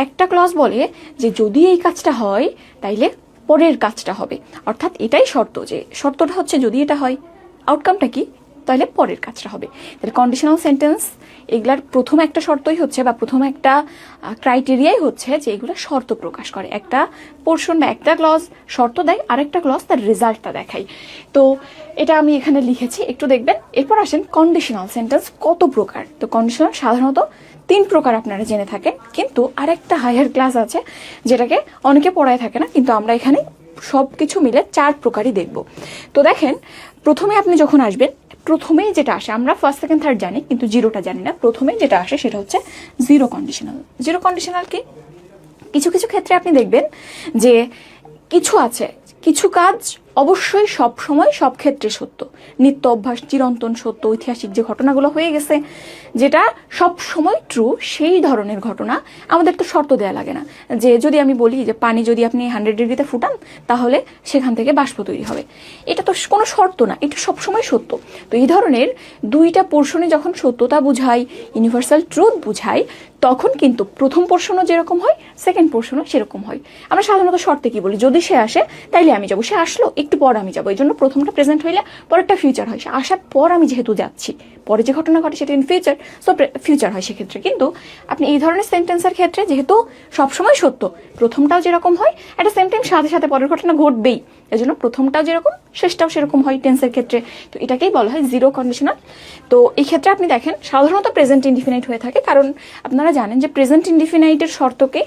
একটা ক্লজ বলে যে যদি এই কাজটা হয় তাইলে পরের কাজটা হবে, অর্থাৎ এটাই শর্ত, যে শর্তটা হচ্ছে যদি এটা হয়, আউটকামটা কি, তাহলে পরের কাজটা হবে। তাহলে কন্ডিশনাল সেন্টেন্স এগুলার প্রথম একটা শর্তই হচ্ছে, বা প্রথম একটা ক্রাইটেরিয়াই হচ্ছে যে এগুলো শর্ত প্রকাশ করে। একটা পোর্শন বা একটা ক্লজ শর্ত দেয়, আরেকটা ক্লজ তার রেজাল্টটা দেখায়। তো এটা আমি এখানে লিখেছি, একটু দেখবেন। এরপর আসেন কন্ডিশনাল সেন্টেন্স কত প্রকার। তো কন্ডিশনাল সাধারণত 3 প্রকার আপনারা জেনে থাকেন, কিন্তু আরেকটা হায়ার ক্লাস আছে যেটাকে অনেকে পড়ায় থাকে না, কিন্তু আমরা এখানে সব কিছু মিলে 4 প্রকারই দেখব। তো দেখেন, প্রথমে আপনি যখন আসবেন, প্রথমেই যেটা আসে, আমরা ফার্স্ট সেকেন্ড থার্ড জানি কিন্তু জিরোটা জানি না, প্রথমেই যেটা আসে সেটা হচ্ছে জিরো কন্ডিশনাল। জিরো কন্ডিশনাল কি? কিছু কিছু ক্ষেত্রে আপনি দেখবেন যে কিছু আছে, কিছু কাজ অবশ্যই সব সময় সব ক্ষেত্রে সত্য, নিত্য অভ্যাস, চিরন্তন সত্য, ঐতিহাসিক যে ঘটনাগুলো হয়ে গেছে যেটা সব সময় ট্রু, সেই ধরনের ঘটনা আমাদের তো শর্ত দেয়া লাগে না। যে যদি আমি বলি যে পানি যদি আপনি 100 ডিগ্রিতে ফুটান তাহলে সেখান থেকে বাষ্প তৈরি হবে, এটা তো কোনো শর্ত না, এটা সবসময় সত্য। তো এই ধরনের দুইটা পোর্শনে যখন সত্যতা বুঝায়, ইউনিভার্সাল ট্রুথ বুঝায়, তখন কিন্তু প্রথম পোর্শনও যেরকম হয় সেকেন্ড পোর্শনও সেরকম হয়। আমরা সাধারণত শর্তে কি বলি, যদি সে আসে তাইলে আমি যাবো, সে আসলো একটু পর আমি যাবো, এই জন্য প্রথমটা প্রেজেন্ট হইলে পরেরটা ফিউচার হয়। সে আসার পর আমি যেহেতু যাচ্ছি, পরে যে ঘটনা ঘটে সেটা ইন ফিউচার, সো ফিউচার হয় সেক্ষেত্রে। কিন্তু আপনি এই ধরনের সেন্টেন্সের ক্ষেত্রে যেহেতু সবসময় সত্য, প্রথমটাও যেরকম হয় একটা সেম টাইম সাথে সাথে পরের ঘটনা ঘটবেই, এই জন্য প্রথমটাও যেরকম শেষটাও সেরকম হয় টেন্সের ক্ষেত্রে। তো এটাকেই বলা হয় জিরো কন্ডিশনাল। তো এই ক্ষেত্রে আপনি দেখেন সাধারণত প্রেজেন্ট ইনডিফিনাইট হয়ে থাকে, কারণ আপনারা জানেন যে প্রেজেন্ট ইনডিফিনাইটের শর্তকে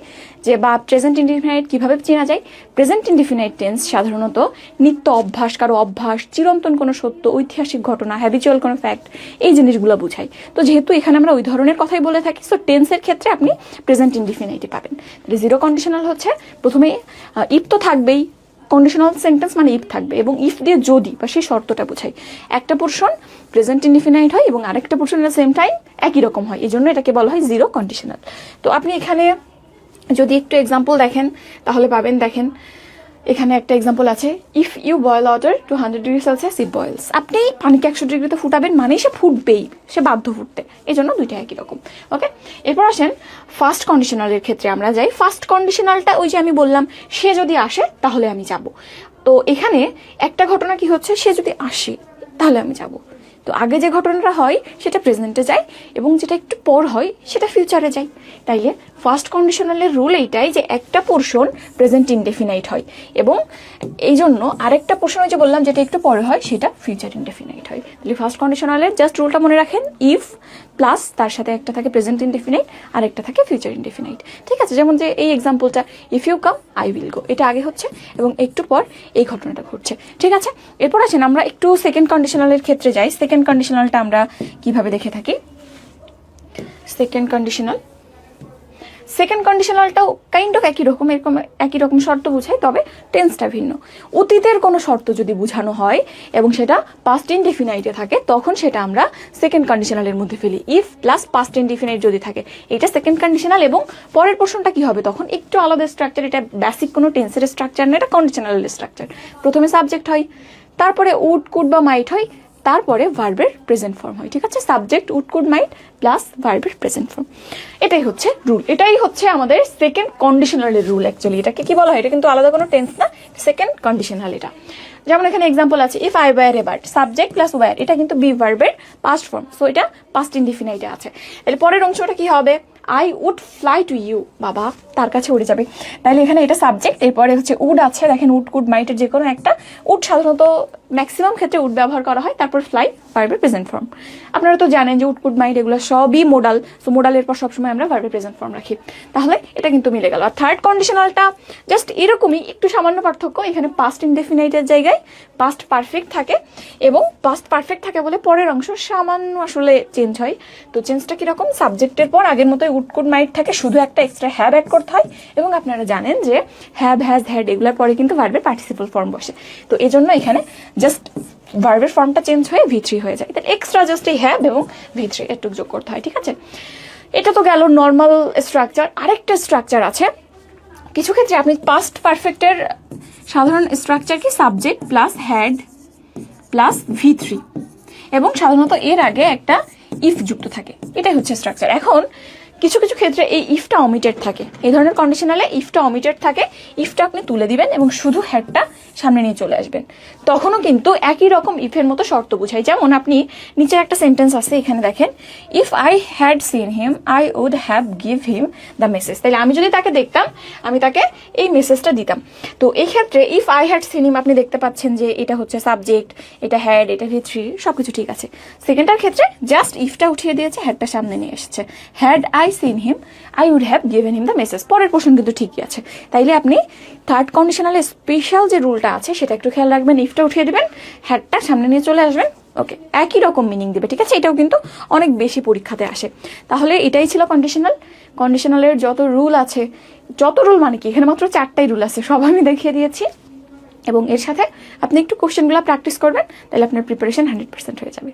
যে বা প্রেজেন্ট ইনডিফিনাইট কিভাবে চেনা যায়। প্রেজেন্ট ইনডিফিনাইট টেন্স সাধারণত নিত্য অভ্যাস, কারো অভ্যাস, চিরন্তন কোনো সত্য, ঐতিহাসিক ঘটনা, হ্যাবিচুয়াল কোনো ফ্যাক্ট, এই জিনিসগুলো বুঝায়। তো যেহেতু এখানে আমরা ওই ধরনের কথাই বলে থাকি, সো টেন্সের ক্ষেত্রে আপনি প্রেজেন্ট ইনডিফিনাইটে পাবেন। তাহলে জিরো কন্ডিশনাল হচ্ছে প্রথমে ইফ তো থাকবেই, কন্ডিশনাল সেন্টেন্স মানে ইফ থাকবে, এবং ইফ দিয়ে যদি বা সেই শর্তটা বোঝায়। একটা পোর্শন প্রেজেন্ট ইনডিফিনাইট হয় এবং আরেকটা পোর্শন এট সেম টাইম একই রকম হয়, এই জন্য এটাকে বলা হয় জিরো কন্ডিশনাল। তো আপনি এখানে যদি একটু এক্সাম্পল দেখেন তাহলে পাবেন। দেখেন এখানে একটা এক্সাম্পল আছে, if you boil water to 100 degree Celsius it boils. আপনি পানিকে 100 ডিগ্রিতে ফুটাবেন মানেই সে ফুটবেই, সে বাধ্য ফুটতে, এই জন্য দুইটা একই রকম। ওকে, এরপর আসেন ফার্স্ট কন্ডিশনালের ক্ষেত্রে আমরা যাই। ফার্স্ট কন্ডিশনালটা ওই যে আমি বললাম সে যদি আসে তাহলে আমি যাব। তো এখানে একটা ঘটনা কি হচ্ছে, সে যদি আসে তাহলে আমি যাব। তো আগে যে ঘটনাটা হয় সেটা প্রেজেন্টে যায়, এবং যেটা একটু পর হয় সেটা ফিউচারে যায়। তাইলে ফার্স্ট কন্ডিশনালের রুল এইটাই যে একটা পোর্শন প্রেজেন্ট ইনডেফিনাইট হয়, এবং এই জন্য আরেকটা পোর্শন যে বললাম যেটা একটু পরে হয় সেটা ফিউচার ইনডেফিনাইট হয়। তাহলে ফার্স্ট কন্ডিশনালের জাস্ট রুলটা মনে রাখেন, ইফ প্লাস তার সাথে একটা থাকে প্রেজেন্ট ইনডেফিনাইট আর একটা থাকে ফিউচার ইনডেফিনাইট। ঠিক আছে, যেমন যে এই এক্সাম্পলটা, if you come I will go, এটা আগে হচ্ছে এবং একটু পর এই ঘটনাটা ঘটছে। ঠিক আছে, এরপর আসেন আমরা একটু সেকেন্ড কন্ডিশনালের ক্ষেত্রে যাই। সেকেন্ড কন্ডিশনালটা আমরা কিভাবে দেখে থাকি। সেকেন্ড কন্ডিশনাল, সেকেন্ড কন্ডিশনালটাও কাইন্ড অফ একই রকম শর্ত বোঝায়, তবে টেন্সটা ভিন্ন। অতীতের কোনো শর্ত যদি বোঝানো হয় এবং সেটা পাস্ট ইনডিফিনাইটে থাকে, তখন সেটা আমরা সেকেন্ড কন্ডিশনালের মধ্যে ফেলি। ইফ প্লাস পাস্ট ইনডিফিনাইট যদি থাকে, এটা সেকেন্ড কন্ডিশনাল, এবং পরের পোর্শনটা কি হবে তখন একটু আলাদা স্ট্রাকচার। এটা বেসিক কোনো টেন্সের স্ট্রাকচার না, এটা কন্ডিশনালের স্ট্রাকচার। প্রথমে সাবজেক্ট হয়, তারপরে উড কুড বা মাইট হয়, তারপরে ভার্বের প্রেজেন্ট ফর্ম হয়। ঠিক আছে, subject would could might plus ভার্বের প্রেজেন্ট ফর্ম, এটাই হচ্ছে রুল। এটাই হচ্ছে আমাদের সেকেন্ড কন্ডিশনালের রুল। অ্যাকচুয়ালি এটাকে কি বলা হয়, এটা কিন্তু আলাদা কোনো টেন্স না, সেকেন্ড কন্ডিশনাল এটা। যেমন এখানে এক্সাম্পল আছে, if I were a bird, subject plus were, এটা কিন্তু বি ভার্বের পাস্ট ফর্ম, সো এটা পাস্ট ইনডিফিনাইটে আছে। তাহলে পরের অংশটা কি হবে, I would fly to you, বাবা তার কাছে উড়ে যাবে। তাহলে এখানে এটা সাবজেক্ট, এরপরে হচ্ছে উড আছে, দেখেন উড কুড মাইটের যে কোনো একটা। উড সাধারণত ম্যাক্সিমাম ক্ষেত্রে উড ব্যবহার করা হয়, তারপর ফ্লাই ভার্বের প্রেজেন্ট ফর্ম। আপনারা তো জানেন যে উড কুড মাইট এগুলো সবই মোডাল, সো মোডালের পর সবসময় আমরা ভার্বের প্রেজেন্ট ফর্ম রাখি। তাহলে এটা কিন্তু মিলে গেল। আর থার্ড কন্ডিশনালটা জাস্ট এরকমই, একটু সামান্য পার্থক্য। এখানে পাস্ট ইনডেফিনাইটের জায়গায় পাস্ট পারফেক্ট থাকে, এবং পাস্ট পারফেক্ট থাকে বলে পরের অংশ সামান্য আসলে চেঞ্জ হয়। তো চেঞ্জটা কিরকম, সাবজেক্টের পর আগের মতোই উড কুড মাইট থাকে, শুধু একটা এক্সট্রা হ্যাভ অ্যাড করতে হয়। এবং আপনারা জানেন যে হ্যাভ, হ্যাজ, হ্যাড এগুলোর পরে কিন্তু ভার্বের পার্টিসিপল ফর্ম বসে। তো এই জন্য এখানে জাস্ট ভার্বের ফর্মটা চেঞ্জ হয়ে V3 হয়ে যায়। তাহলে এক্সট্রা জাস্ট এই হ্যাভ এবং V3 একটু যোগ করতে হয়। ঠিক আছে, এটা তো গেল নর্মাল স্ট্রাকচার। আরেকটা স্ট্রাকচার আছে, কিছু ক্ষেত্রে আপনি পাস্ট পারফেক্টের সাধারণ স্ট্রাকচার কি, subject plus had plus V3, এবং সাধারণত এর আগে একটা ইফ যুক্ত থাকে, এটাই হচ্ছে স্ট্রাকচার। এখন কিছু কিছু ক্ষেত্রে এই ইফটা অমিটেড থাকে, এই ধরনের কন্ডিশনালে ইফটা অমিটেড থাকে। ইফটা আপনি তুলে দিবেন এবং শুধু হ্যাডটা সামনে নিয়ে চলে আসবেন, তখনও কিন্তু একই রকম ইফের মতো শর্ত বোঝায়। যেমন আপনি নিচে একটা সেন্টেন্স আছে, এখানে দেখেন, if I had seen him I would have give him the message. তাহলে আমি যদি তাকে দেখতাম, আমি তাকে এই মেসেজটা দিতাম। তো এই ক্ষেত্রে ইফ আই হ্যাড সিন হিম, আপনি দেখতে পাচ্ছেন যে এটা হচ্ছে সাবজেক্ট, এটা হ্যাড, এটা V3, সবকিছু ঠিক আছে। সেকেন্ডটার ক্ষেত্রে জাস্ট ইফটা উঠিয়ে দিয়েছে, হ্যাডটা সামনে নিয়ে এসেছে। Had I seen him I would have given him the message, পরের পোর্শন কিন্তু ঠিকই আছে। তাইলে আপনি থার্ড কন্ডিশনালে স্পেশাল যে রুলটা আছে সেটা একটু খেয়াল রাখবেন, ইফটা উঠিয়ে দিবেন, হ্যাডটা সামনে নিয়ে চলে আসবেন, ওকে, একই রকম মিনিং দেবে। ঠিক আছে, এটাও কিন্তু অনেক বেশি পরীক্ষাতে আসে। তাহলে এটাই ছিল কন্ডিশনাল। কন্ডিশনালের যত রুল আছে, যত রুল মানে কি, এখানে মাত্র 4টাই রুল আছে, সব আমি দেখিয়ে দিয়েছি। এবং এর সাথে আপনি একটু কোশ্চেনগুলো প্র্যাকটিস করবেন, তাহলে আপনার প্রিপারেশন 100% হয়ে যাবে।